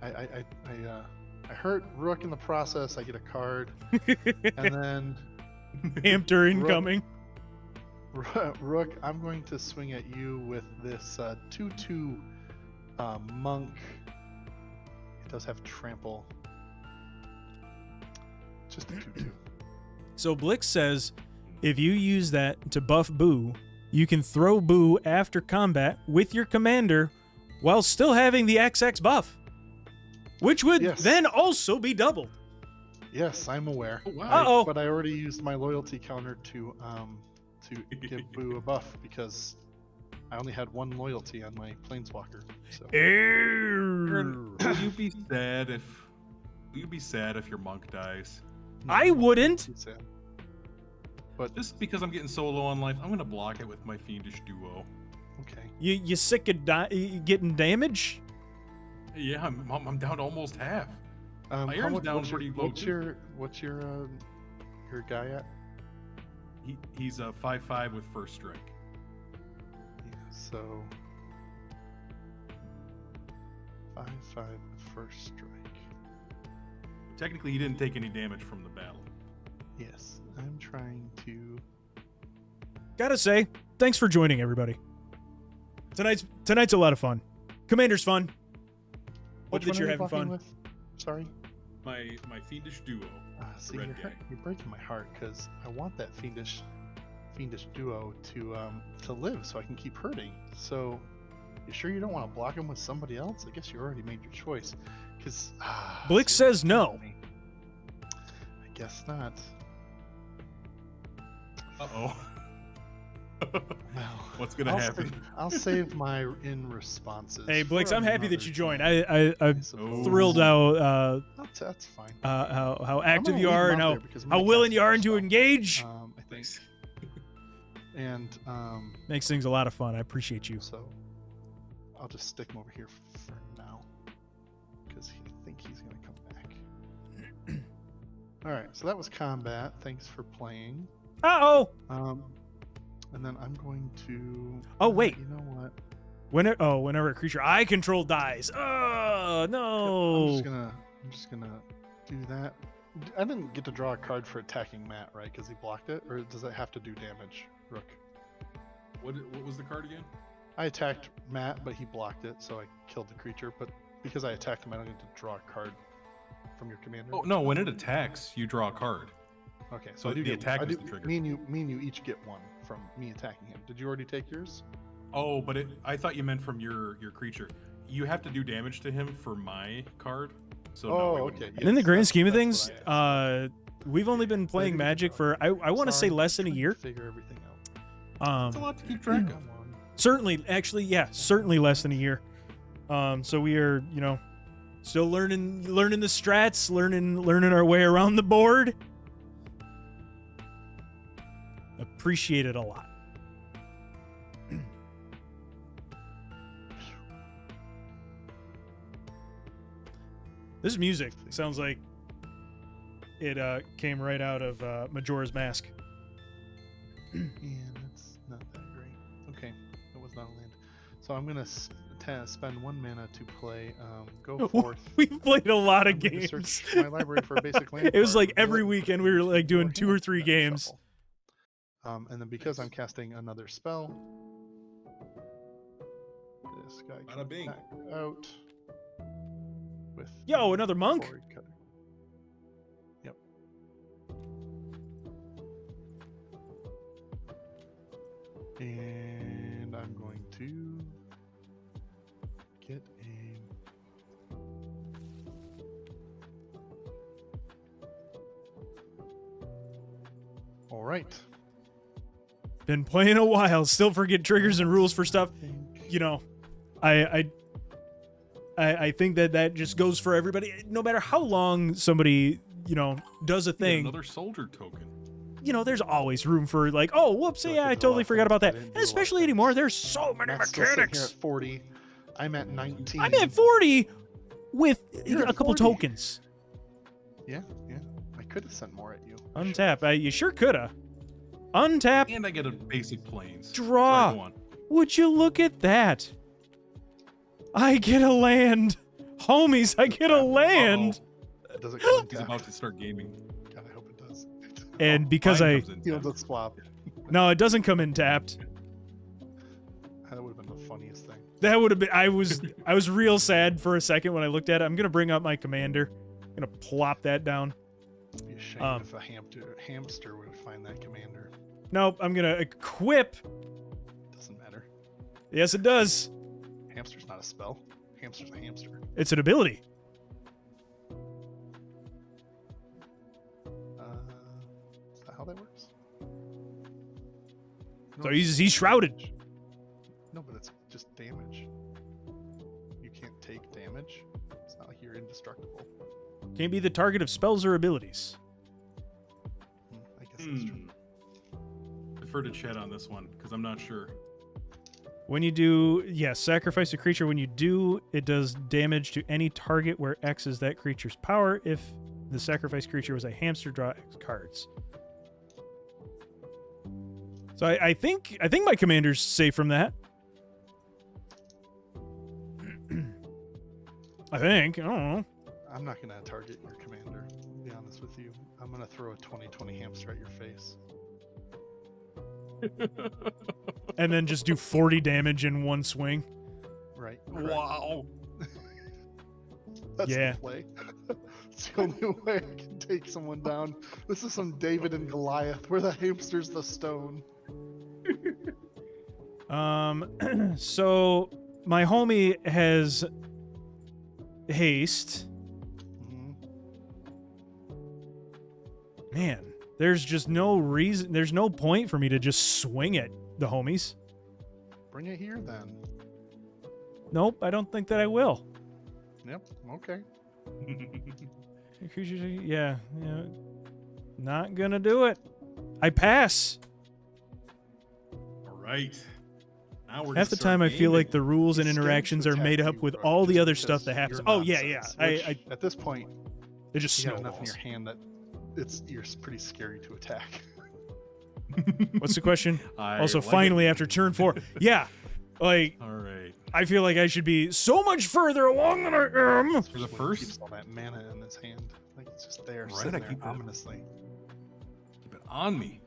I hurt Rook in the process. I get a card, and then Hamster Rook- incoming. Rook, I'm going to swing at you with this 2/2 monk. It does have trample. Just a 2/2. So Blix says, if you use that to buff Boo, you can throw Boo after combat with your commander while still having the XX buff, which would Yes. then also be doubled. Yes, I'm aware. Oh, wow. Uh-oh. But I already used my loyalty counter to give Boo a buff because I only had one loyalty on my planeswalker. So Aaron, will you be sad if your monk dies? I wouldn't. It's sad. But Just because I'm getting so low on life, I'm gonna block it with my fiendish duo. okay. You sick of getting damage? Yeah, I'm down to almost half. How Iron's much- down what's pretty your, low, what's your guy at? He's a 5/5 with first strike. Yeah, so 5/5 with first strike. Technically, he didn't take any damage from the battle. Yes, I'm trying to. Gotta say, thanks for joining, everybody. Tonight's a lot of fun. Commander's fun. Hope Which that one you're are you having fun. buffing with? Sorry. My fiendish duo. See, Red you're, guy. you're breaking my heart because I want that fiendish duo to live so I can keep hurting. So, you sure you don't want to block him with somebody else? I guess you already made your choice. Because Blix says no. I guess not. Uh-oh. Well, What's gonna happen? I'll save my in responses. Hey, Blix, for I'm happy that another you joined. time, I'm suppose. thrilled how That's fine. how I'm active gonna you leave are him and out how there because I'm how gonna willing cast you are another to spell. engage. I think. And Makes things a lot of fun. I appreciate you. so I'll just stick him over here for now because I think he's gonna come back. All right, so that was combat. Thanks for playing. Uh-oh. And then I'm going to. Oh, wait. You know what? Whenever a creature I control dies. Oh, no. I'm just gonna do that. I didn't get to draw a card for attacking Matt, right? Because he blocked it, or does it have to do damage, Rook? What was the card again? I attacked Matt, but he blocked it, so I killed the creature. But because I attacked him, I don't get to draw a card from your commander. Oh no, when it attacks, you draw a card. Okay, so So I do the get. attack I is do, the trigger. Me and you each get one from me attacking him. Did you already take yours? Oh, but I thought you meant from your creature. You have to do damage to him for my card. So no, Oh, it wouldn't okay, work. And in the grand Yes, scheme of that's things, what I we've only been playing do Magic draw. for I want to say Sorry, less than a trying to year. Figure everything out. It's a lot to keep track of. Come on. Certainly, actually, yeah, certainly less than a year. So we are, still learning the strats, learning our way around the board. Appreciate it a lot. This music sounds like it came right out of Majora's Mask. Yeah, that's not that great. Okay, that was not a land. So I'm gonna spend 1 mana to play. Go forth. We've played a lot of I'm gonna games. search my library for a basic land. It was card, like reveal every it, weekend we were like doing go 2 or hand, 3 then games. shuffle. And then because I'm casting another spell, this guy Bada can bing. back out with. Yo, the another monk? forward cutter. Yep. And I'm going to get a. All right. Been playing a while, still forget triggers and rules for stuff. I think that just goes for everybody. No matter how long somebody, does a Get thing, another soldier token. there's always room for like, oh, whoops, So I yeah, did I a totally lot of forgot things, about but I that. didn't And do a lot of especially things. anymore, there's so many Matt's still sitting here mechanics. at 40. I'm at 19. I'm at 40 with You're a at couple 40. tokens. Yeah. I could have sent more at you. Untap. You sure coulda. Untap. And I get a basic planes. Draw. Sorry, go on. Would you look at that? I get a land. Homies, I get a land. Does it come He's in about tap? to start gaming. God, I hope it does. And because Mine I... comes in He'll tapped. just swap. No, it doesn't come in tapped. That would have been the funniest thing. That would have been... I was real sad for a second when I looked at it. I'm going to bring up my commander. I'm going to plop that down. It'd be a shame if a hamster would find that commander. Nope, I'm going to equip... Doesn't matter. Yes, it does. Hamster's not a spell. Hamster's a hamster. It's an ability. Is that how that works? So he's shrouded. No, but it's just damage. You can't take damage. It's not like you're indestructible. Can't be the target of spells or abilities. I guess that's true. Defer to Chet on this one, because I'm not sure. When you do, sacrifice a creature. When you do, it does damage to any target where X is that creature's power. If the sacrificed creature was a hamster, draw X cards. So I think my commander's safe from that. I think. I don't know. I'm not going to target your commander, to be honest with you. I'm going to throw a 20/20 hamster at your face. And then just do 40 damage in one swing. Right. correct. Wow. That's Yeah. the play. It's the only way I can take someone down. This is some David and Goliath, where the hamster's the stone. So my homie has haste. Mhm. Man, there's just no reason. There's no point for me to just swing at the homies. Bring it here then. Nope, I don't think that I will. Yep. Okay. Yeah, not gonna do it. I pass. All right. Now we're Half the gonna time, I start feel gaming. like the rules and He's scared interactions to are made attack up you, with Rook, all the just other because stuff that happens. you're Oh yeah, nonsense, I which, at this point, it just you got enough in snowballs. your hand that you're pretty scary to attack. What's the question? I Also, like it. finally after turn 4, yeah, like All right. I feel like I should be so much further along than I am. For the When he first, keeps all that mana in his hand, like it's just there, Right, sitting I there keep that. ominously. keep it on me.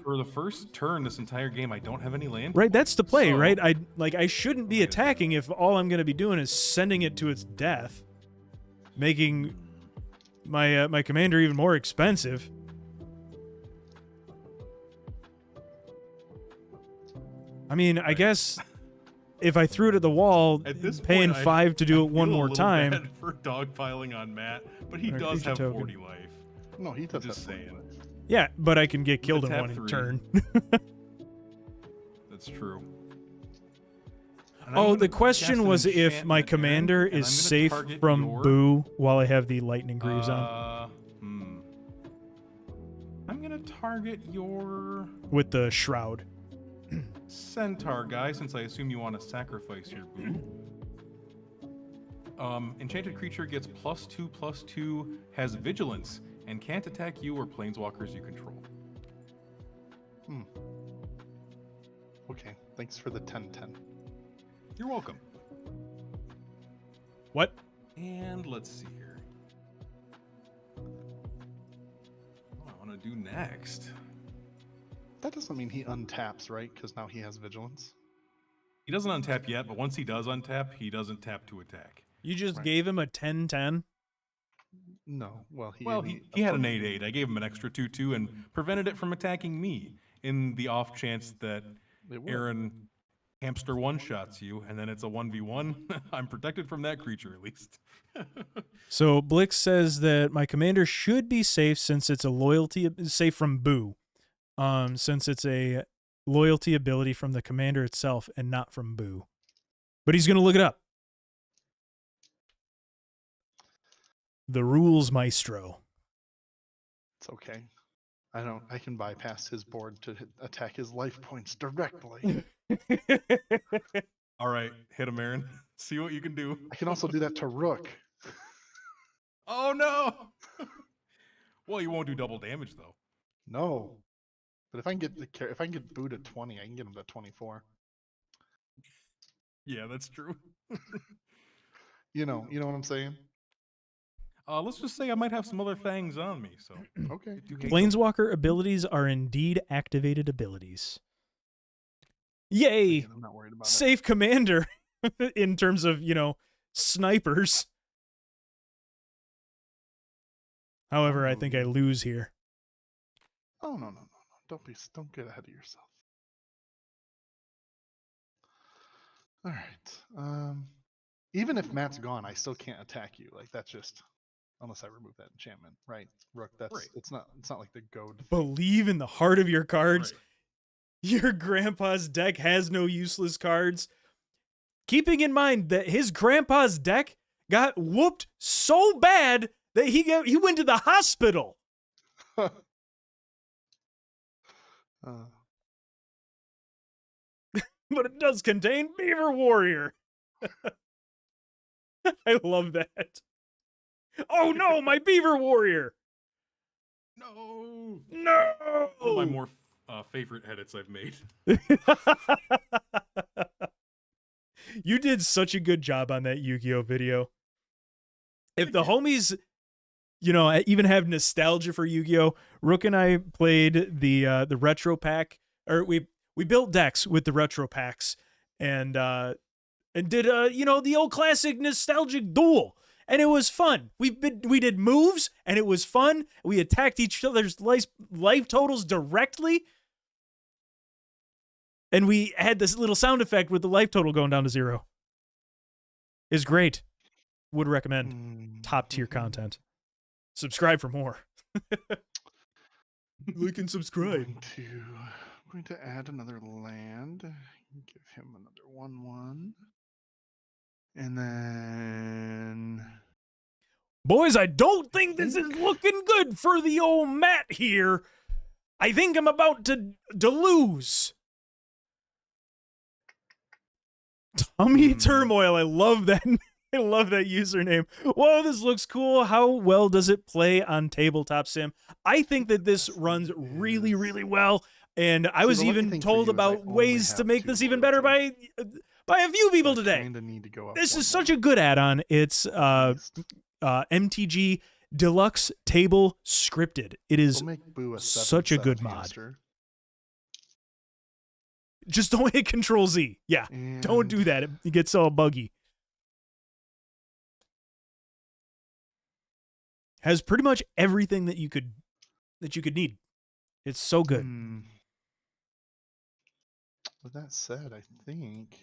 For the first turn this entire game, I don't have any land. Right, that's the play, So- right? I shouldn't be attacking if all I'm going to be doing is sending it to its death, making my my commander even more expensive. I mean, I guess if I threw it at the wall, At this paying point, 5 to do I it one feel a more little time. bad for dogpiling on Matt, but he Or does creature have token. 40 life. No, he does Just have saying. life. Yeah, but I can get killed in tap one 3. turn. That's true. And I'm Oh, gonna the cast question an was if my enchantment, commander Aaron, and is I'm gonna safe target from your, Boo while I have the lightning greaves on I'm gonna target your with the shroud. centaur guy, since I assume you want to sacrifice your Boo. Enchanted creature gets +2/+2, has vigilance, and can't attack you or planeswalkers you control. Okay, thanks for the 10/10. You're welcome. What? And let's see here. What I want to do next. That doesn't mean he untaps, right? Because now he has vigilance. He doesn't untap yet, but once he does untap, he doesn't tap to attack. You just Right. gave him a 10/10? No, well, he Well, gave me he a had an plus- 8/8. I gave him an extra 2/2 and prevented it from attacking me in the off chance that It will. Aaron hamster one-shots you, and then it's a 1v1. I'm protected from that creature, at least. So Blix says that my commander should be safe since it's a loyalty safe from Boo. Since it's a loyalty ability from the commander itself and not from Boo. But he's going to look it up. The rules maestro. It's okay. I can bypass his board to attack his life points directly. All right, hit him, Aaron. See what you can do. I can also do that to Rook. Oh, no! Well, you won't do double damage though. No, but if I can get Boo to 20, I can get him to 24. Yeah, that's true. You know what I'm saying? Let's just say I might have some other things on me. So Okay. do hate them. Planeswalker abilities are indeed activated abilities. Yay! Again, I'm not worried about it. Safe commander in terms of, snipers. However, I think I lose here. Oh no. Don't get ahead of yourself. All right. Even if Matt's gone, I still can't attack you. Like that's just unless I remove that enchantment, right? Rook, Right. it's not like the goad thing. Believe in the heart of your cards. Right. Your grandpa's deck has no useless cards. Keeping in mind that his grandpa's deck got whooped so bad that he went to the hospital. But it does contain Beaver Warrior. I love that. Oh no, my Beaver Warrior! No. No! One of my more favorite edits I've made. You did such a good job on that Yu-Gi-Oh video. If the homies, even have nostalgia for Yu-Gi-Oh, Rook and I played the retro pack, or we built decks with the retro packs, and did the old classic nostalgic duel, and it was fun. We did moves, and it was fun. We attacked each other's life totals directly. And we had this little sound effect with the life total going down to 0. Is great. Would recommend. Top tier content. Subscribe for more. Like and subscribe. I'm going to add another land. Give him another 1/1. And then Boys, I don't think this is looking good for the old Matt here. I think I'm about to lose. Tummy Turmoil. I love that. I love that username. Whoa, this looks cool. How well does it play on Tabletop Sim? I think that this runs really, really well. And I was even told about ways to make this even better by a few people today. This is such a good add-on. It's MTG Deluxe Table Scripted. It is such a good mod. Just don't hit Control Z. Yeah, don't do that. It gets all buggy. Has pretty much everything that you could need. It's so good. With that said, I think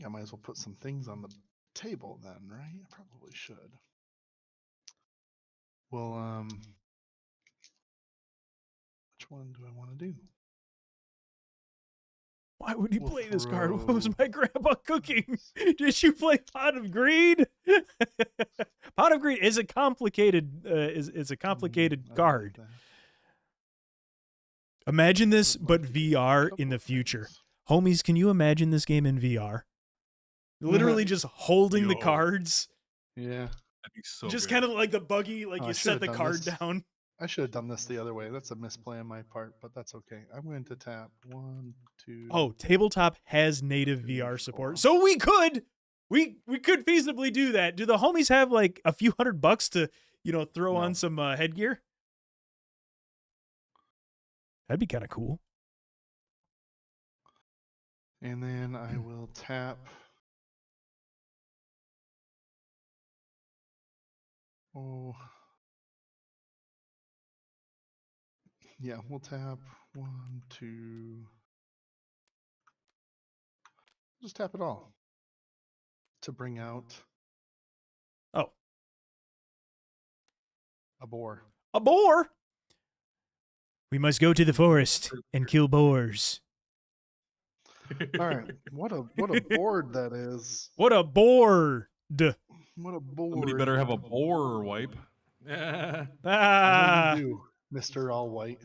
I might as well put some things on the table then, right? I probably should. Well, which one do I want to do? Why would you play this card? What was my grandpa cooking? Did you play Pot of Greed? Pot of Greed is a complicated is a complicated card. Imagine this, but VR in the future. Homies, can you imagine this game in VR? Literally just holding the cards. Yeah. That'd be so just good. kind of like the buggy, like you set the card down. I should have done this the other way. That's a misplay on my part, but that's okay. I'm going to tap 1, 2. Oh, Tabletop has native VR support, so we could feasibly do that. Do the homies have like a few $100 to throw on some headgear? That'd be kind of cool. And then I will tap. Oh. Yeah, we'll tap 1, 2. Just tap it all to bring out. Oh. A boar. A boar? We must go to the forest and kill boars. All right. What a board that is. What a board. What a board. Somebody better have a boar wipe. Yeah. I know you do, Mr. All White.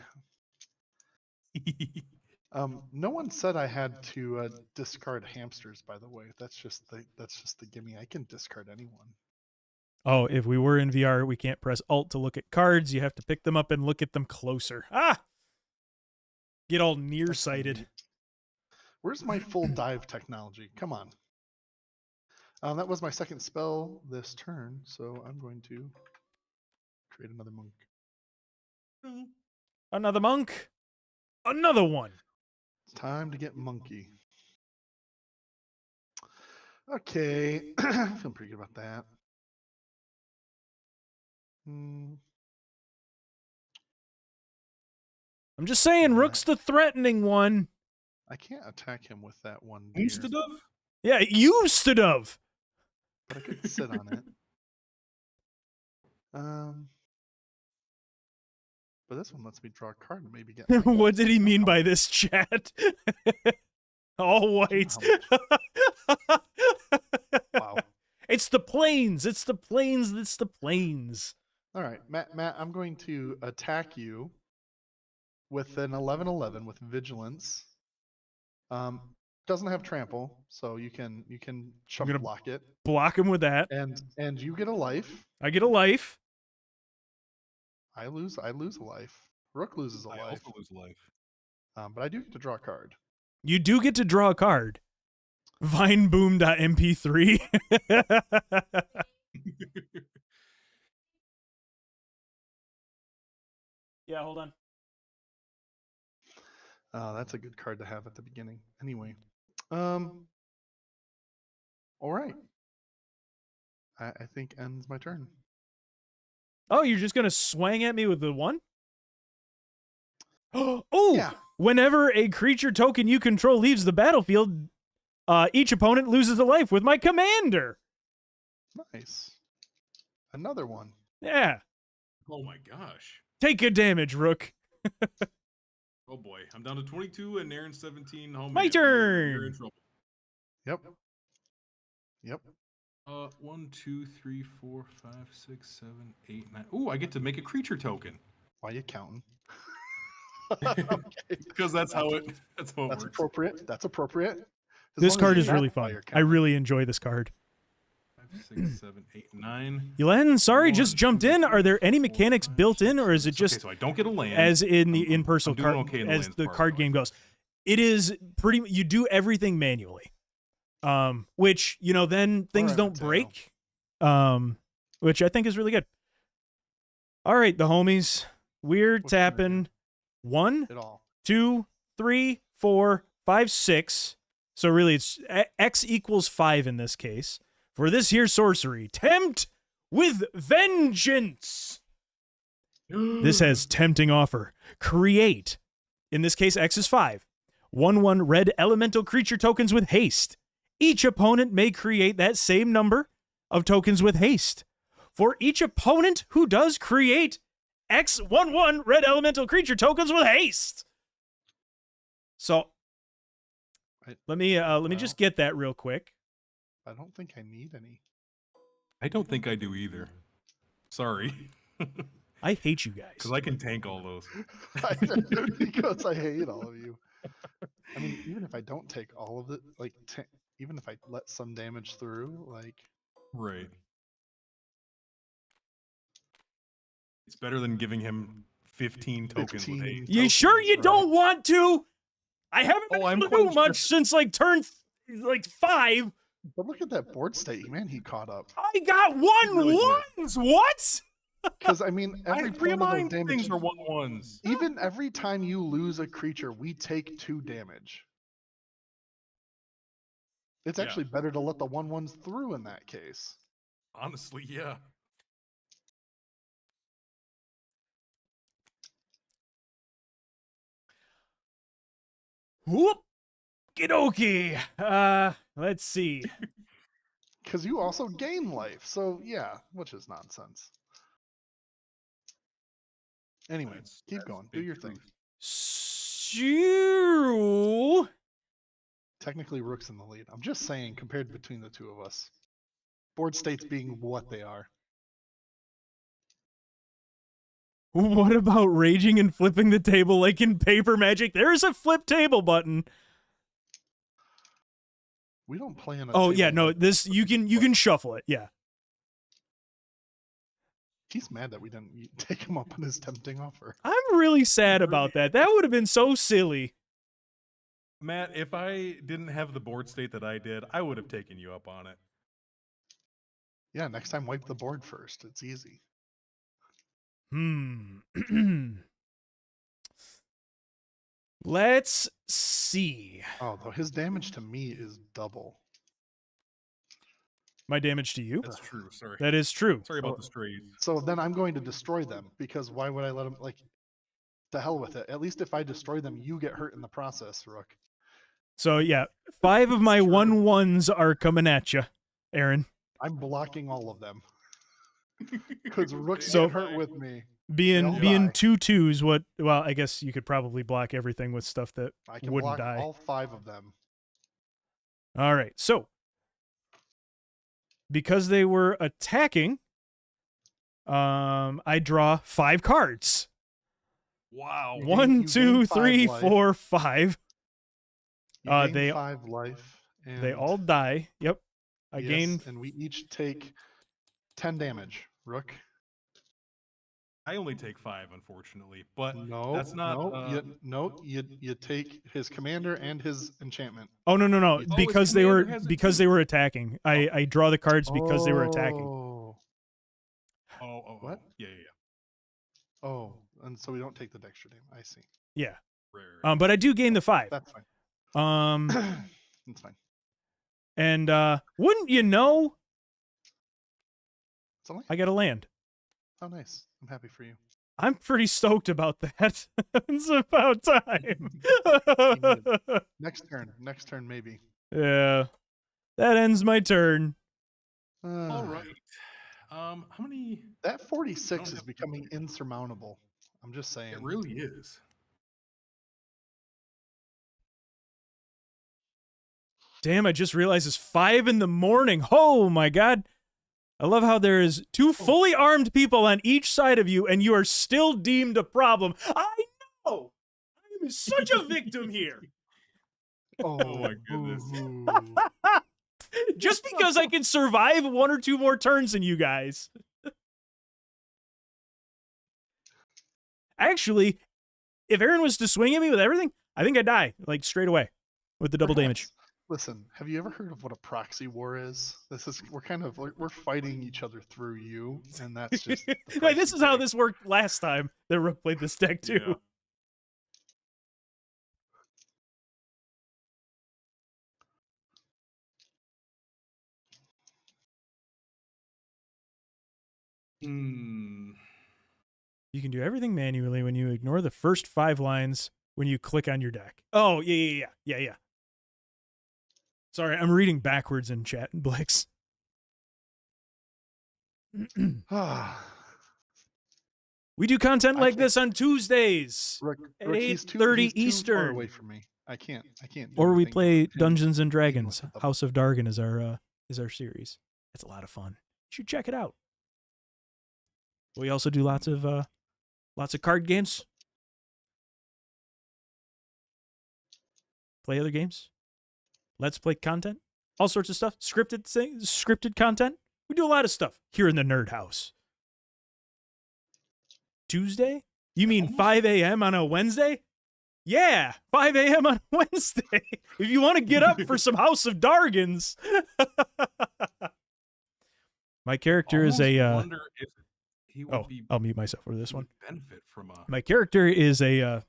No one said I had to discard hamsters, by the way. That's just the gimme. I can discard anyone. Oh, if we were in VR, we can't press Alt to look at cards. You have to pick them up and look at them closer. Ah! Get all nearsighted. Where's my full dive technology? Come on. That was my second spell this turn, so I'm going to create another monk. Another monk. Another one. It's time to get monkey. Okay, I feel pretty good about that. I'm just saying, Rook's the threatening one. I can't attack him with that one deer, Instead of? Yeah, you stood of. but I could sit on it. But this one lets me draw a card and maybe get. What did he mean by this, chat? All white. Wow. It's the plains. It's the plains. It's the plains. All right, Matt, I'm going to attack you with an 11/11 with vigilance. Doesn't have trample, so you can chump gonna block it. Block him with that. And you get a life. I get a life. I lose a life. Rook loses a I life. also lose life. But I do get to draw a card. You do get to draw a card. Vineboom.mp3. Yeah, hold on. That's a good card to have at the beginning. Anyway, all right. I think ends my turn. Oh, you're just gonna swing at me with the one? Oh, Yeah. Whenever a creature token you control leaves the battlefield, each opponent loses a life with my commander. Nice. Another one. Yeah. Oh my gosh. Take a damage, Rook. Oh boy. I'm down to 22 and Aaron's 17. Oh, My man, turn. You're in trouble. Yep. Yep. 1, 2, 3, 4, 5, 6, 7, 8, 9. Ooh, I get to make a creature token. Why you counting? Because that's how it works. Appropriate. That's appropriate. As This long as card you is really identify fun. your I counter. really enjoy this card. 5, 6, 7, 8, 9. Yelen, sorry, 1, just jumped 2, in. Are there 3, any 4, mechanics 5, built in, 6, or is it okay, just so I don't get a land. as in the I'm in-person doing card okay in as lands the part, card but- game goes? It is pretty. You do everything manually, which then things Alright, don't Mateo. break, which I think is really good. All right, the homies, we're What you gonna tapping 1, It all. 2, 3, 4, 5, 6. So really, it's X equals 5 in this case. For this here sorcery, tempt with vengeance. This has tempting offer. Create. In this case, X is 5. 1/1 red elemental creature tokens with haste. Each opponent may create that same number of tokens with haste. For each opponent who does create X 1/1 red elemental creature tokens with haste. So let me just get that real quick. I don't think I need any. I don't think I do either. Sorry. I hate you guys. Because I can tank all those. Because I hate all of you. I mean, even if I don't take all of it, like, even if I let some damage through, like, Right. It's better than giving him 15 tokens with 15. haste. You sure you right. don't want to? I haven't been Oh, I'm able to do quite much sure. since like turn 5. but look at that board state, man. He caught up. I got one Really ones. What? Because I mean, every point of those Mine damage, things are 1/1s. even every time you lose a creature, we take 2 damage. It's Yeah. actually better to let the 1/1s through in that case. Honestly, yeah. Whoop. Okie let's see. Because you also gain life, so yeah, which is nonsense. Anyway, That's- keep that's going. Do big your truth. thing. So, Technically, Rook's in the lead. I'm just saying, compared between the two of us, board states being what they are. what about raging and flipping the table like in Paper Magic? There's a flip table button. We don't play on a Oh table yeah, no, like- this you can shuffle it. Yeah. He's mad that we didn't take him up on his tempting offer. I'm really sad about that. That would have been so silly. Matt, if I didn't have the board state that I did, I would have taken you up on it. Yeah, next time wipe the board first. It's easy. Let's see. Oh, though his damage to me is double. My damage to you? That's true. Sorry. That is true. Sorry about the strays. So then I'm going to destroy them because why would I let him, like, to hell with it. At least if I destroy them, you get hurt in the process, Rook. So yeah, 5 of my It's true. 1/1s are coming at you, Aaron. I'm blocking all of them. Because Rook's So- get hurt with me. Being They'll being die. 2/2s, what? Well, I guess you could probably block everything with stuff that I can wouldn't block die. all 5 of them. All right, so because they were attacking, I draw 5 cards. Wow. You 1, gain 2, 5 3, life. 4, 5. You gain they- 5 life. And They all die. Yep. I yes, gain. and we each take 10 damage. Rook. I only take 5, unfortunately, but No, that's not. you take his commander and his enchantment. Oh no. Oh, his Because they were commander has it because too. they were attacking. I draw the cards because they were attacking. Oh, What? Yeah. oh, and so we don't take the Dexter damage. I see. Yeah. Right. But I do gain the 5. That's fine. That's fine. And wouldn't you know, It's only. I got a land. Oh, nice. I'm happy for you. I'm pretty stoked about that. It's about time. Next turn, maybe. Yeah. That ends my turn. All right. How many? That 46 I don't is have- becoming insurmountable. I'm just saying. It really is. Damn, I just realized it's 5 in the morning. Oh my god. I love how there is 2 fully armed people on each side of you, and you are still deemed a problem. I know! I am such a victim here. Oh, my goodness. boo-hoo. Just because I can survive 1 or 2 more turns than you guys. Actually, if Aaron was to swing at me with everything, I think I'd die, like, straight away with the double damage. Perhaps. Listen, have you ever heard of what a proxy war is? We're fighting each other through you, and that's just the Like, price this you is how pay. this worked last time that Rook played this deck, too. Yeah. Hmm. You can do everything manually when you ignore the first 5 lines when you click on your deck. Oh, yeah. Sorry, I'm reading backwards in chat, Blix. We do content I like can't- this on Tuesdays. Rook, At he's 8:30 he's too far Eastern. away from me. I can't do Or we anything play without him Dungeons and being Dragons. with the- House of Dargon is our series. It's a lot of fun. You should check it out. We also do lots of card games. Play other games. Let's play content. All sorts of stuff. Scripted content. We do a lot of stuff here in the Nerd House. Tuesday? You mean Almost- 5 a.m. on a Wednesday? Yeah, 5 a.m. on Wednesday. If you want to get up for some House of Dargons. My character is Almost a. wonder if he would be. I'll mute myself for this he one. would benefit from a. My character is a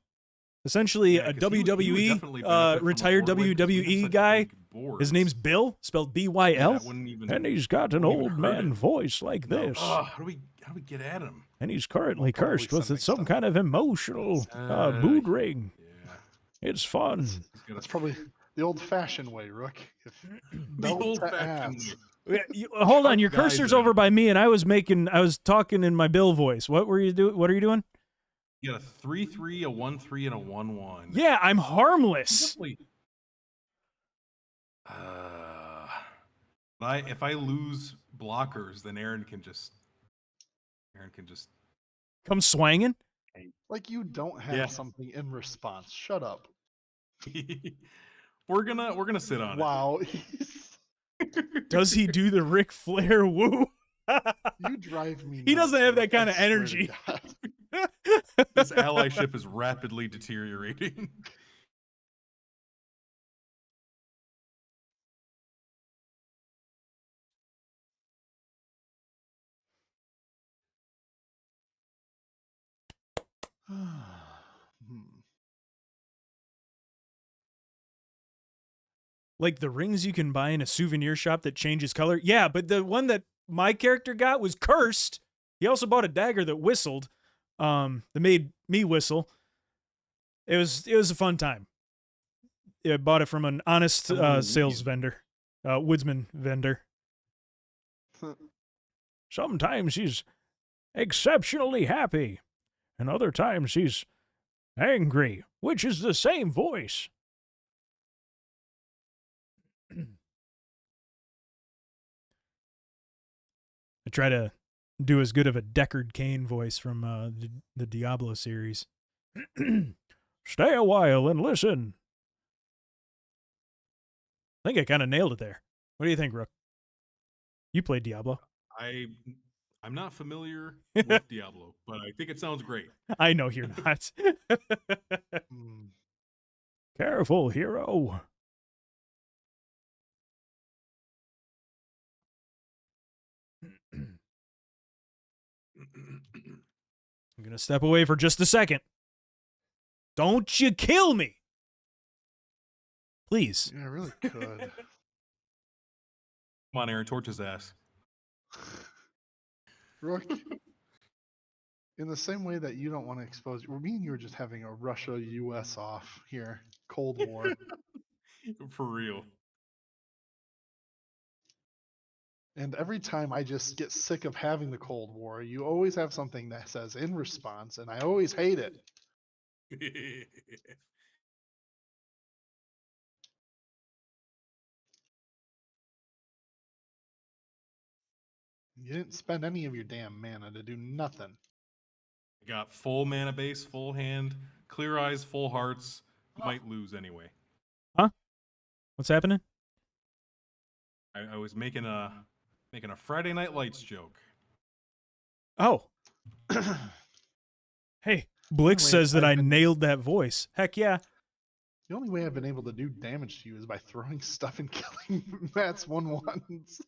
essentially Yeah, a 'cause he would WWE definitely benefit from a retired board wipe 'cause we have WWE such guy. big boards. His name's Bill, spelled Yeah, B-Y-L, it wouldn't even- and he's got an wouldn't even old hurt man him. voice like No. this, How do we get at him? and he's currently I'll probably cursed with send some next kind of emotional mood ring. Yeah. It's fun. He's gonna- That's probably the old-fashioned way, Rook. If the belt to old-fashioned ass. way. Hold on, Sharp your guy cursor's there. over by me, and I was talking in my Bill voice. What are you doing? You got a 3/3, a 1/3, and a 1/1. Yeah, I'm harmless. Definitely. If I lose blockers, then Aaron can just. Come swanging. Like you don't have Yeah. something in response. Shut up. we're gonna sit on Wow. Does he do the Ric Flair woo? You drive me He nuts. doesn't have that Rook, I kind of swear to energy. God. This allyship is rapidly deteriorating. Like the rings you can buy in a souvenir shop that changes color. Yeah, but the one that my character got was cursed. He also bought a dagger that whistled. That made me whistle. It was a fun time. I bought it from an honest sales vendor, woodsman vendor. Sometimes he's exceptionally happy, and other times he's angry, which is the same voice. I try to do as good of a Deckard Cain voice from the Diablo series. Stay a while and listen. I think I kind of nailed it there. What do you think, Rook? You played Diablo. I'm not familiar with Diablo, but I think it sounds great. I know you're not. Careful, hero. I'm going to step away for just a second. Don't you kill me. Please. Yeah, I really could. Come on, Aaron, torch his ass. Rook, in the same way that you don't want to expose, me and you are just having a Russia-U.S. off here, Cold War. For real. And every time I just get sick of having the Cold War, you always have something that says in response, and I always hate it. You didn't spend any of your damn mana to do nothing. I got full mana base, full hand, clear eyes, full hearts. Might lose anyway. Huh? What's happening? I was making a Friday Night Lights joke. Oh. Hey, Blix Wait, says that I I've been- nailed that voice. Heck yeah. The only way I've been able to do damage to you is by throwing stuff and killing Matt's 1/1s.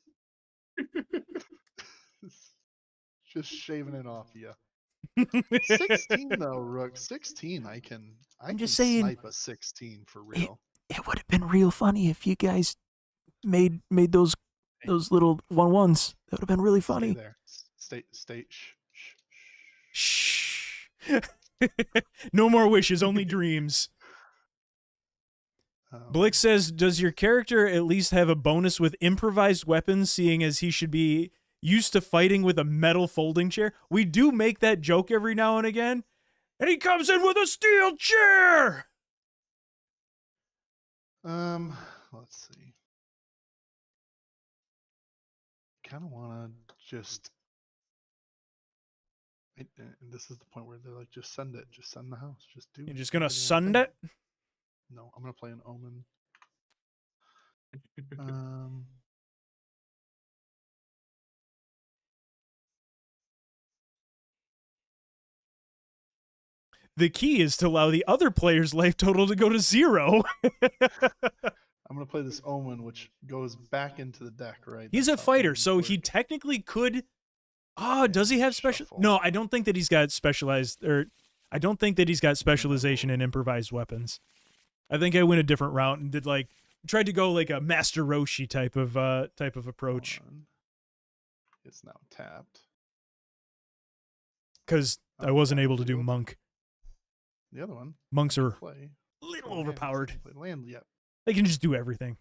Just shaving it off you. 16 though, Rook. 16, I can just saying, snipe a 16 for real. It would have been real funny if you guys made those little 1/1s. That would have been really funny. Stay there. Stay. Shh. No more wishes, only dreams. Blix says, does your character at least have a bonus with improvised weapons, seeing as he should be used to fighting with a metal folding chair? We do make that joke every now and again. And he comes in with a steel chair! Let's see. Kind of want to just... this is the point where they're like, just send it. Just send the house. Just do it. You're just going to Do the damn send thing. it? No, I'm going to play an Omen. The key is to allow the other player's life total to go to 0. I'm going to play this Omen, which goes back into the deck, right? He's That's a how fighter, Omens so work. he technically could... Oh, does he have special... Shuffle. No, I don't think that he's got specialized... Or I don't think that he's got specialization in improvised weapons. I think I went a different route and did like... Tried to go like a Master Roshi type of approach. Hold on. It's now tapped. Because I wasn't able to do Monk. The other one. Monks are Play. a little Oh, overpowered. Play land yet. They can just do everything.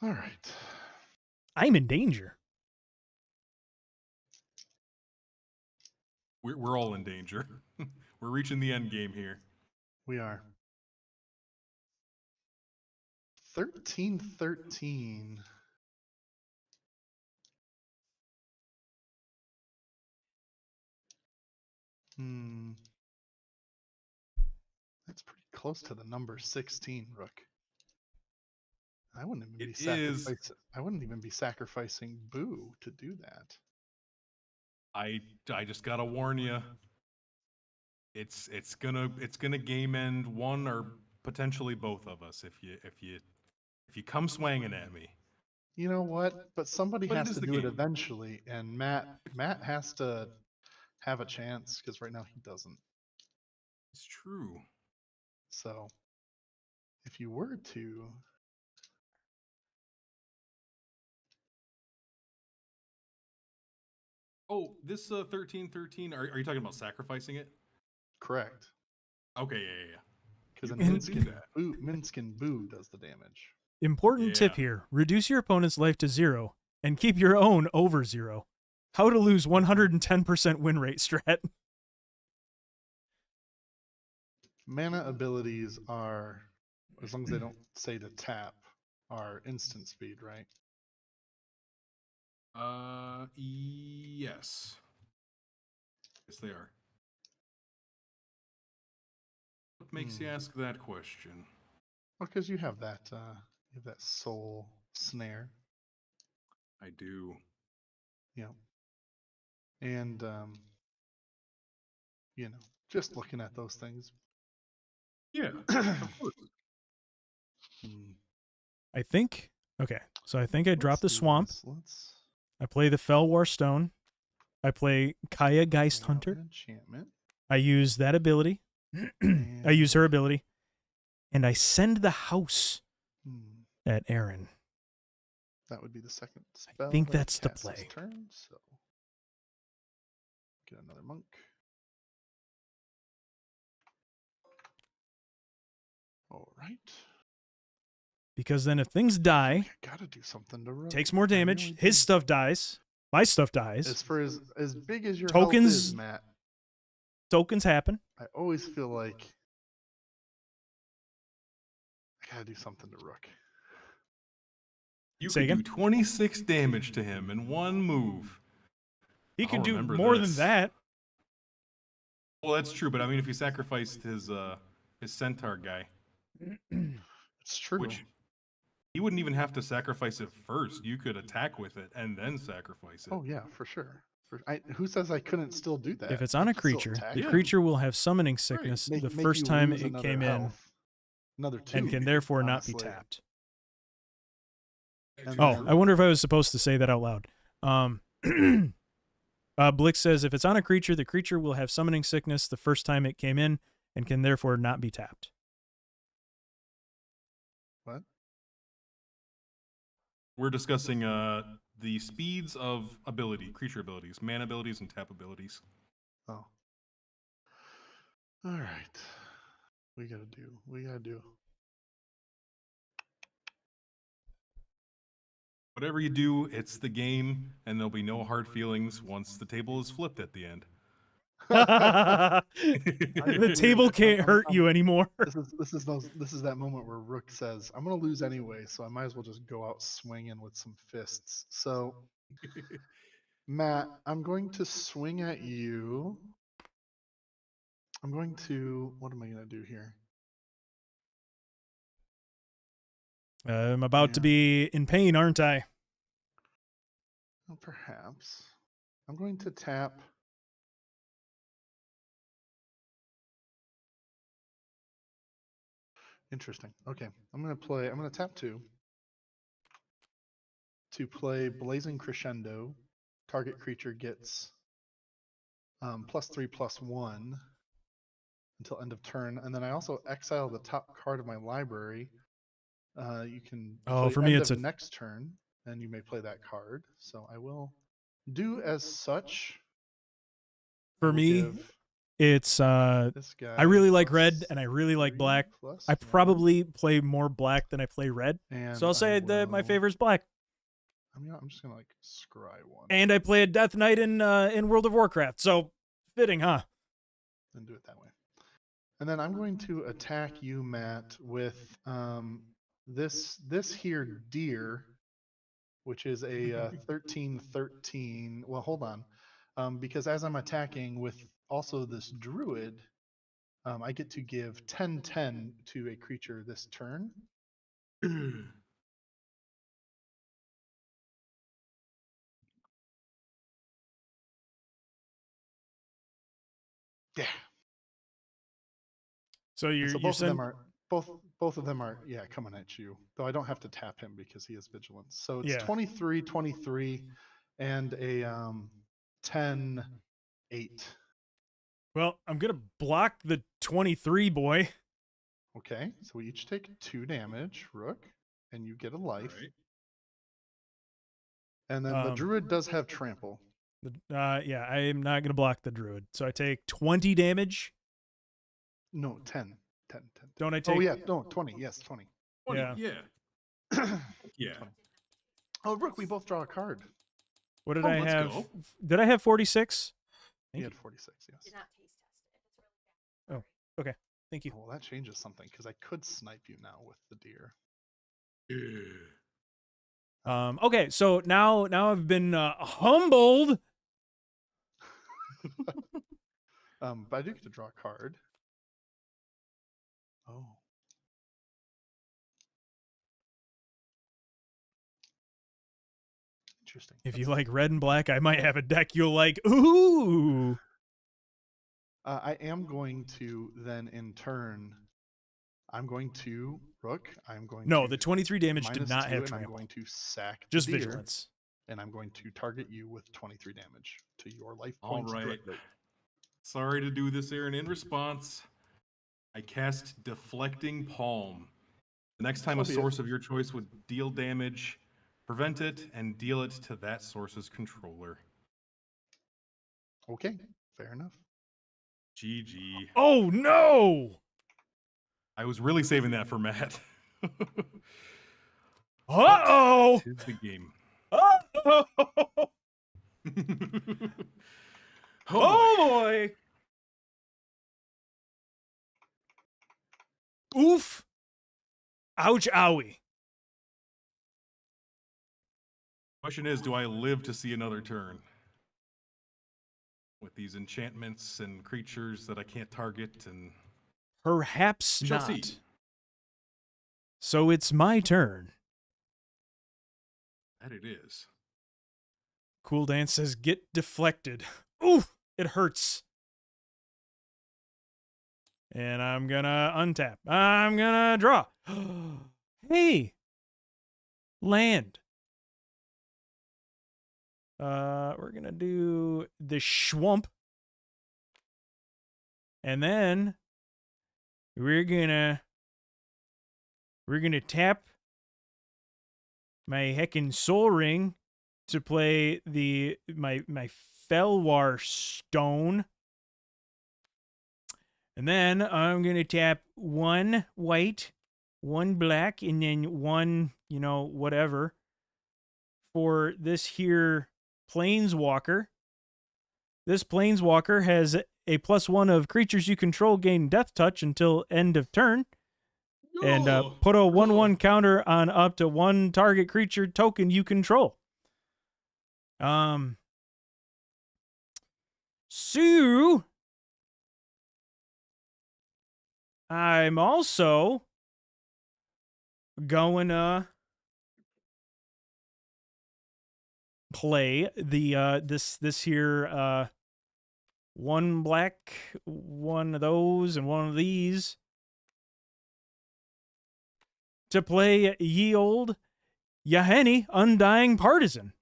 All right. I'm in danger. We're all in danger. We're reaching the end game here. We are. 13-13. That's pretty close to the number 16, Rook. I wouldn't even be It is. sacrificing. I wouldn't even be sacrificing Boo to do that. I just gotta warn you. It's gonna game end one or potentially both of us if you come swanging at me. You know what? But somebody But it has is to the do it game. eventually, and Matt has to have a chance because right now he doesn't. It's true. So if you were to, Oh, this 1313. Are you talking about sacrificing it? correct, Okay, yeah. because You then can do that. Minskin Boo does the damage. Important tip Yeah. here: reduce your opponent's life to 0 and keep your own over 0. How to lose 110% win rate strat. Mana abilities are, as long as they don't say to tap, are instant speed, right? Yes. Yes, they are. What makes you ask that question? Well, because you have that soul snare, I do. and just looking at those things. Yeah, of course. I think. Okay, so I think I drop the Let's do swamp. this. Let's I play the Fell War Stone. I play Kaya Geist bring out an Hunter. enchantment. I use that ability. I use her ability. And I send the house Hmm, at Aaron. that would be the second spell. think that I that's the cast this play. turn, so get another monk. All right. Because then if things die, I gotta do something to Rook. takes more I damage, really his do. stuff dies, my stuff dies, As for as big as your Tokens- health is, Matt, tokens happen. I always feel like I gotta do something to Rook. You Say could again? do 26 damage to him in one move. He I'll could do remember more this. than that. Well, that's true, but I mean, if you sacrificed his centaur guy, It's true. which he wouldn't even have to sacrifice it first. You could attack with it and then sacrifice it. Oh yeah, for sure. Who says I couldn't still do that? If it's I on a could still creature, attack the it. creature will have summoning sickness Make the you first time lose it another came in health. Another two, and can therefore not be honestly. tapped. And Oh, then- I wonder if I was supposed to say that out loud. Blix says if it's on a creature, the creature will have summoning sickness the first time it came in and can therefore not be tapped. What? We're discussing the speeds of creature abilities, mana abilities, and tap abilities. Oh. All right. We gotta do. Whatever you do, it's the game, and there'll be no hard feelings once the table is flipped at the end. The table can't hurt you anymore. This is that moment where Rook says, "I'm gonna lose anyway, so I might as well just go out swinging with some fists." So, Matt, I'm going to swing at you. I'm going to. What am I gonna do here? I'm about to Yeah. be in pain, aren't I? Well, perhaps. I'm going to tap. Interesting. Okay. I'm going to tap 2 to play Blazing Crescendo. Target creature gets +3/+1 until end of turn. And then I also exile the top card of my library. You can play for me, end it's of a- next turn, and you may play that card. So I will do as such. I For will me, give it's this guy I really like red and I really like +3/+1, black. I probably play more black than I play red. and So I'll say that my favorite is black. I'm just gonna like scry one And I play a Death Knight in World of Warcraft. So fitting, huh? and do it that way. And then I'm going to attack you, Matt, with this here deer, which is a 13/13. Well, hold on, because as I'm attacking with also this druid, I get to give 10/10 to a creature this turn. Yeah. So And you're so you're both of them send- are both of them are coming at you. Though I don't have to tap him because he has vigilance. So it's Yeah. 23, 23, and a 10, 8. Well, I'm gonna block the 23 boy. Okay, so we each take 2 damage, Rook, and you get a All life. right. And then the druid does have trample. Yeah, I am not gonna block the druid. So I take 20 damage. No, 10. 10, 10. Don't I Oh take? yeah, no, 20. Yes, 20. 20, Yeah. yeah. Yeah. 20. Oh, Rook, we both draw a card. What did Oh, I let's have? go. Did I have 46? He Thank had you. 46, yes. Did not taste test it. If it's really bad. Okay. Thank you. Oh, well, that changes something because I could snipe you now with the deer. Yeah. Okay, so now I've been humbled. But I do get to draw a card. Oh. Interesting. If you That's- like red and black, I might have a deck you'll like. Ooh. I am going to then in turn, I'm going to Rook. I'm going No, to the 23 damage did minus not 2, have and I'm trample. going to sack the Just deer, vigilance. and I'm going to target you with 23 damage to your life All points right. directly. Sorry to do this, Aaron. In response, I cast Deflecting Palm. The next time So a be it. source of your choice would deal damage, prevent it and deal it to that source's controller. Okay, fair enough. GG. Oh no! I was really saving that for Matt. Uh-oh! Tis the game. Oh! Oh, Oh boy. boy! Oof! Ouch! Owie! Question is, do I live to see another turn? With these enchantments and creatures that I can't target, and Perhaps we shall not. see. So it's my turn. That it is. Cool Dance says, "Get deflected." Oof! It hurts. And I'm gonna untap. I'm gonna draw. Hey! Land. We're gonna do the Schwump. And then we're gonna tap my heckin' Soul Ring to play my Felwar Stone. And then I'm gonna tap 1 white, 1 black, and then 1, whatever, for this here Planeswalker. This Planeswalker has a +1 of creatures you control gain Death Touch until end of turn. And put a 1/1 counter on up to 1 target creature token you control. So I'm also going to play the this here 1 black, 1 of those, and 1 of these to play Ye Old Yahenni Undying Partisan.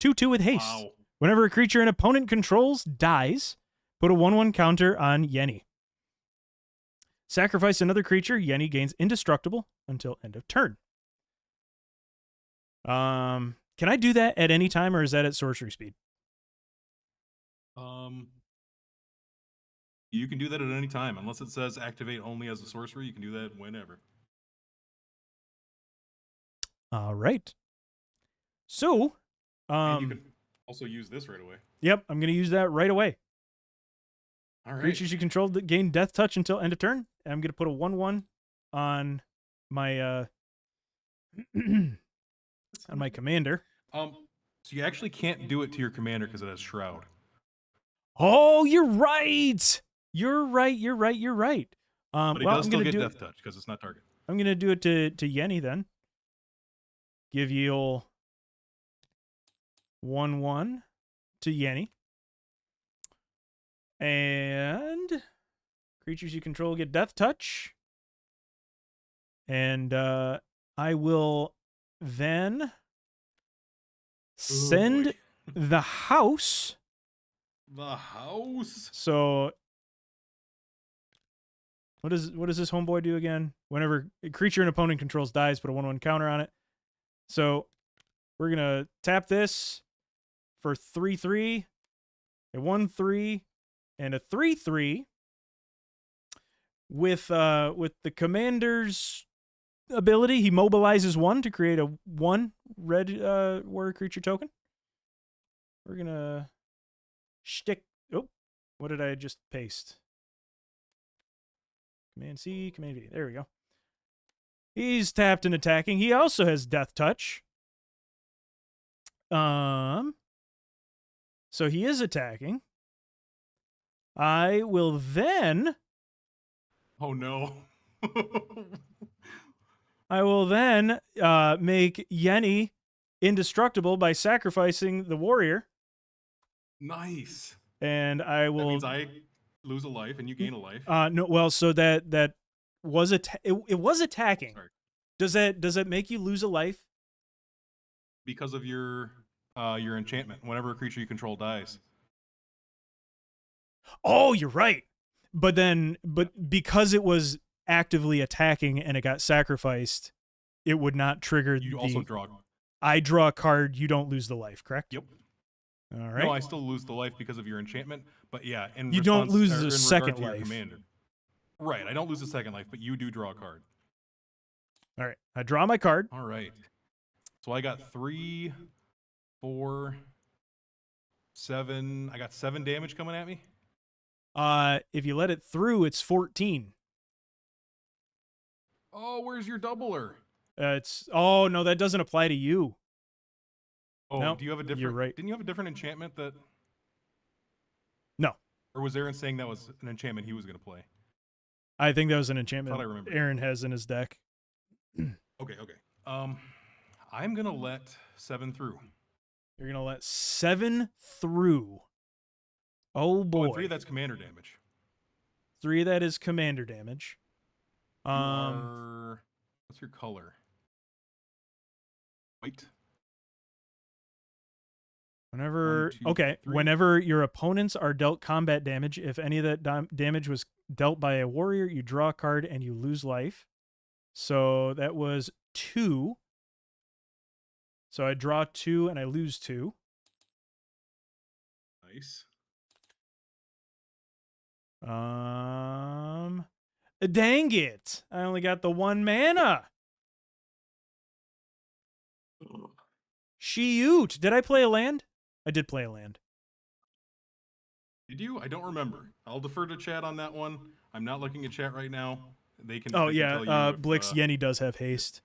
2/2 with haste. Wow. Whenever a creature an opponent controls dies, put a 1/1 counter on Yenny. Sacrifice another creature. Yenny gains indestructible until end of turn. Can I do that at any time, or is that at sorcery speed? You can do that at any time, unless it says activate only as a sorcery. You can do that whenever. All right. So, And you can also use this right away. yep, I'm going to use that right away. All right. Creatures you control that gain Death Touch until end of turn. And I'm going to put a 1/1 on my on my commander. So you actually can't do it to your commander because it has Shroud. Oh, you're right. You're right. But he Well, does I'm still going to get do Death Touch because it's not target. I'm going to do it to Yenny then. Give you 1/1 to Yenny. And creatures you control get death touch. And I will then send boy. the house. The house. So what does this homeboy do again? Whenever a creature an opponent controls dies, put a 1/1 counter on it. So we're gonna tap this for 3/3, a 1/3, and a 3/3. With the commander's ability, he mobilizes 1 to create a 1 red warrior creature token. We're gonna stick. Oh, what did I just paste? Command C, Command V. There we go. He's tapped and attacking. He also has Death Touch. So he is attacking. I will then. Oh no. I will then make Yenny indestructible by sacrificing the warrior. Nice. And I That will. means I lose a life and you gain a life. No, well, so that was it was attacking. Sorry. Does that make you lose a life? Because of your enchantment. Whenever a creature you control dies. Oh, you're right. But because it was actively attacking and it got sacrificed, it would not trigger. You also draw. I draw a card. You don't lose the life, correct? Yep. All right. No, I still lose the life because of your enchantment. But yeah, you don't lose the in second regard to your life. Commander. Right, I don't lose the second life, but you do draw a card. All right. I draw my card. All right. So I got 3, 4, 7. I got 7 damage coming at me. If you let it through, it's 14. Oh, where's your doubler? Oh no, that doesn't apply to you. Oh, No, do you have a different? you're right. Didn't you have a different enchantment that? No. Or was Aaron saying that was an enchantment he was going to play? I think that was an enchantment Thought I remembered. Aaron has in his deck. Okay. I'm gonna let 7 through. You're gonna let 7 through. Oh boy. Oh, and 3 that's commander damage. 3 that is commander damage. You are, what's your color? White. Whenever 1, 2, 3. whenever your opponents are dealt combat damage, if any of that damage was dealt by a warrior, you draw a card and you lose life. So that was 2. So I draw 2 and I lose 2. Nice. Dang it! I only got the 1 mana. Shoot! Did I play a land? I did play a land. Did you? I don't remember. I'll defer to chat on that one. I'm not looking at chat right now. They can. Oh they can tell yeah, you if, Blix Yenny does have haste.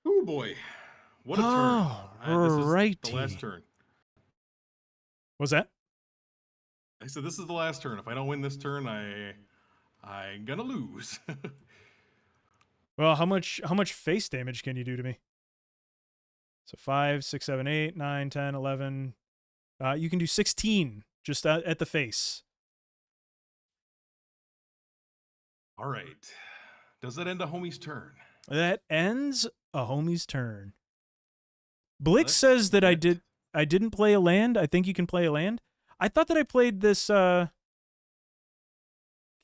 Oh boy, what a turn! This is the last turn. What's that? I said this is the last turn. If I don't win this turn, I'm gonna lose. Well, how much face damage can you do to me? So 5, 6, 7, 8, 9, 10, 11. You can do 16 just at the face. All right. Does that end a homie's turn? That ends a homie's turn. Blix says that I didn't play a land. I think you can play a land. I thought that I played this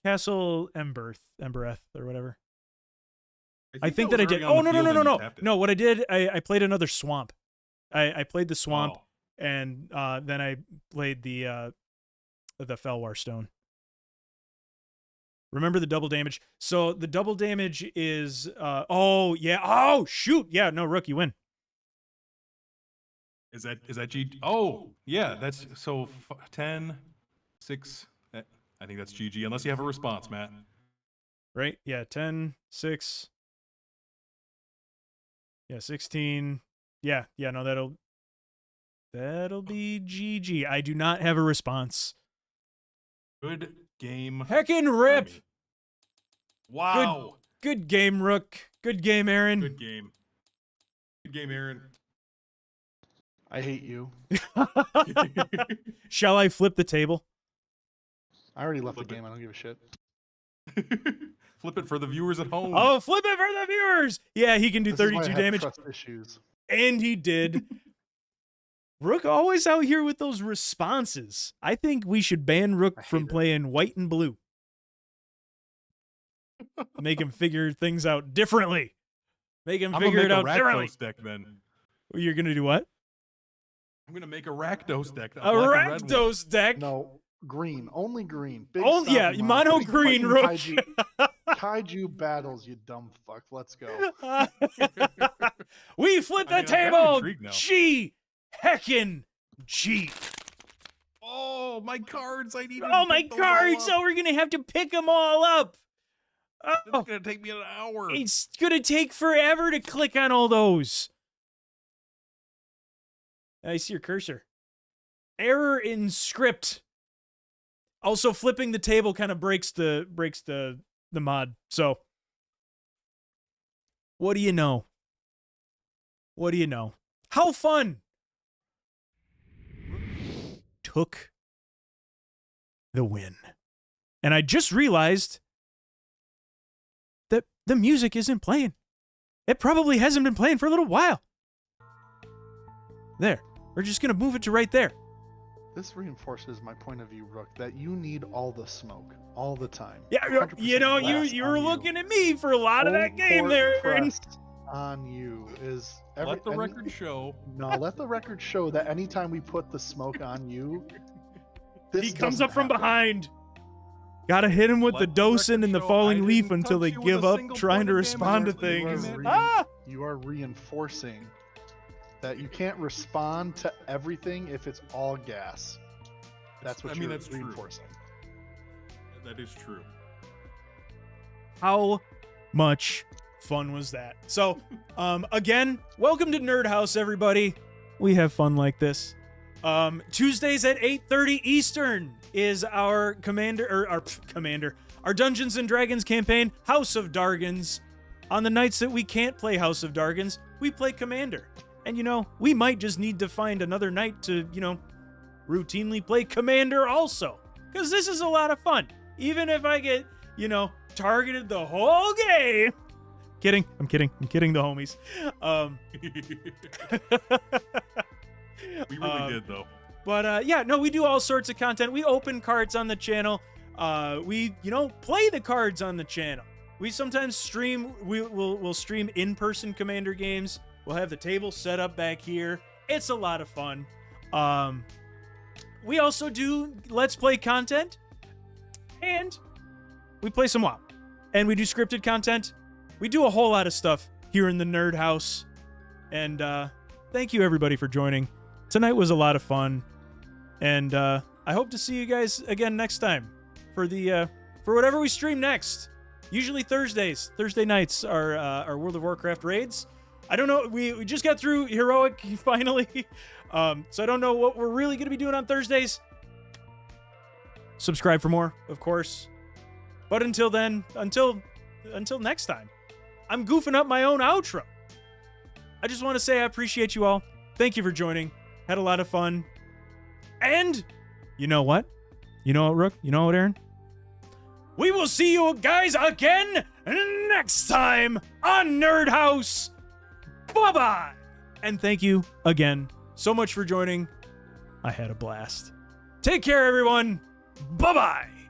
Castle Embereth or whatever. I think that I did. Oh no. No, what I did, I played another swamp. I played the swamp and then I played the Felwar Stone. Remember the double damage? So the double damage is oh yeah. Oh shoot. Yeah, no, Rook, you win. Is that G? Oh, yeah, that's so 10, 6. I think that's GG unless you have a response, Matt. Right? Yeah, 10, 6. Yeah, 16. Yeah, no, that'll be GG. I do not have a response. Good game. Heckin' rip. Wow. Good game, Rook. Good game, Aaron. Good game. Good game, Aaron. I hate you. Shall I flip the table? I already left the Flip it. game. I don't give a shit. Flip it for the viewers at home. Oh, flip it for the viewers. Yeah, he can do This is why I 32 have damage. Trust issues. And he did. Rook always out here with those responses. I think we should ban Rook I hate from it. playing white and blue. Make him figure things out differently. Make him I'm gonna figure make it a out differently. Rakdos deck then. You're going to do what? I'm gonna make a Rakdos deck. A black and red one. Rakdos deck? No, green. Only green. Big Oh, yeah, stomping mono monsters green, fighting Rook. Kaiju battles, you dumb fuck. Let's go. We flip the I mean, I'm kinda table. intrigued now. G. Heckin' G. Oh, my cards! I need. Oh, my cards. So we're going to have to pick them all up. It's Oh, gonna take me an hour. it's going to take forever to click on all those. I see your cursor. Error in script. Also, flipping the table kind of breaks the mod. So, what do you know? What do you know? How fun! Took the win. And I just realized that the music isn't playing. It probably hasn't been playing for a little while. There. We're just going to move it to right there. This reinforces my point of view, Rook, that you need all the smoke all the time. Yeah, 100% you know, blast you on were looking at me for a lot of that game there. Aaron. Press on you is Let the record show. No, let the record show that anytime we put the smoke on you, this He comes doesn't up from happen. behind. Gotta hit him with Let the the record docent and the show falling I leaf didn't until they touch you with give a up single trying point to of respond to damage. You are things. re- Ah! You are reinforcing that you can't respond to everything if it's all gas. That's what I mean, you're that's true. reinforcing. That is true. How much fun was that? So, again, welcome to NerdHaus, everybody. We have fun like this. Tuesdays at 8:30 Eastern is our our Dungeons and Dragons campaign, House of Dargons. On the nights that we can't play House of Dargons, we play Commander. And you know, we might just need to find another night to, you know, routinely play Commander also. Because this is a lot of fun. Even if I get, you know, targeted the whole game. Kidding. I'm kidding the homies. We really did though. But yeah, no, we do all sorts of content. We open cards on the channel. We, you know, play the cards on the channel. We sometimes stream. We'll stream in-person Commander games. We'll have the table set up back here. It's a lot of fun. We also do Let's Play content, and we play some WoW, and we do scripted content. We do a whole lot of stuff here in the Nerd House, and thank you everybody for joining. Tonight was a lot of fun, and I hope to see you guys again next time for the for whatever we stream next. Usually Thursdays. Thursday nights are our World of Warcraft raids. I don't know. We just got through Heroic finally, so I don't know what we're really gonna be doing on Thursdays. Subscribe for more, of course. But until then, until next time, I'm goofing up my own outro. I just want to say I appreciate you all. Thank you for joining. Had a lot of fun. And you know what? You know what, Rook? You know what, Aaron? We will see you guys again next time on NerdHaus. Bye-bye. And thank you again so much for joining. I had a blast. Take care, everyone. Bye-bye.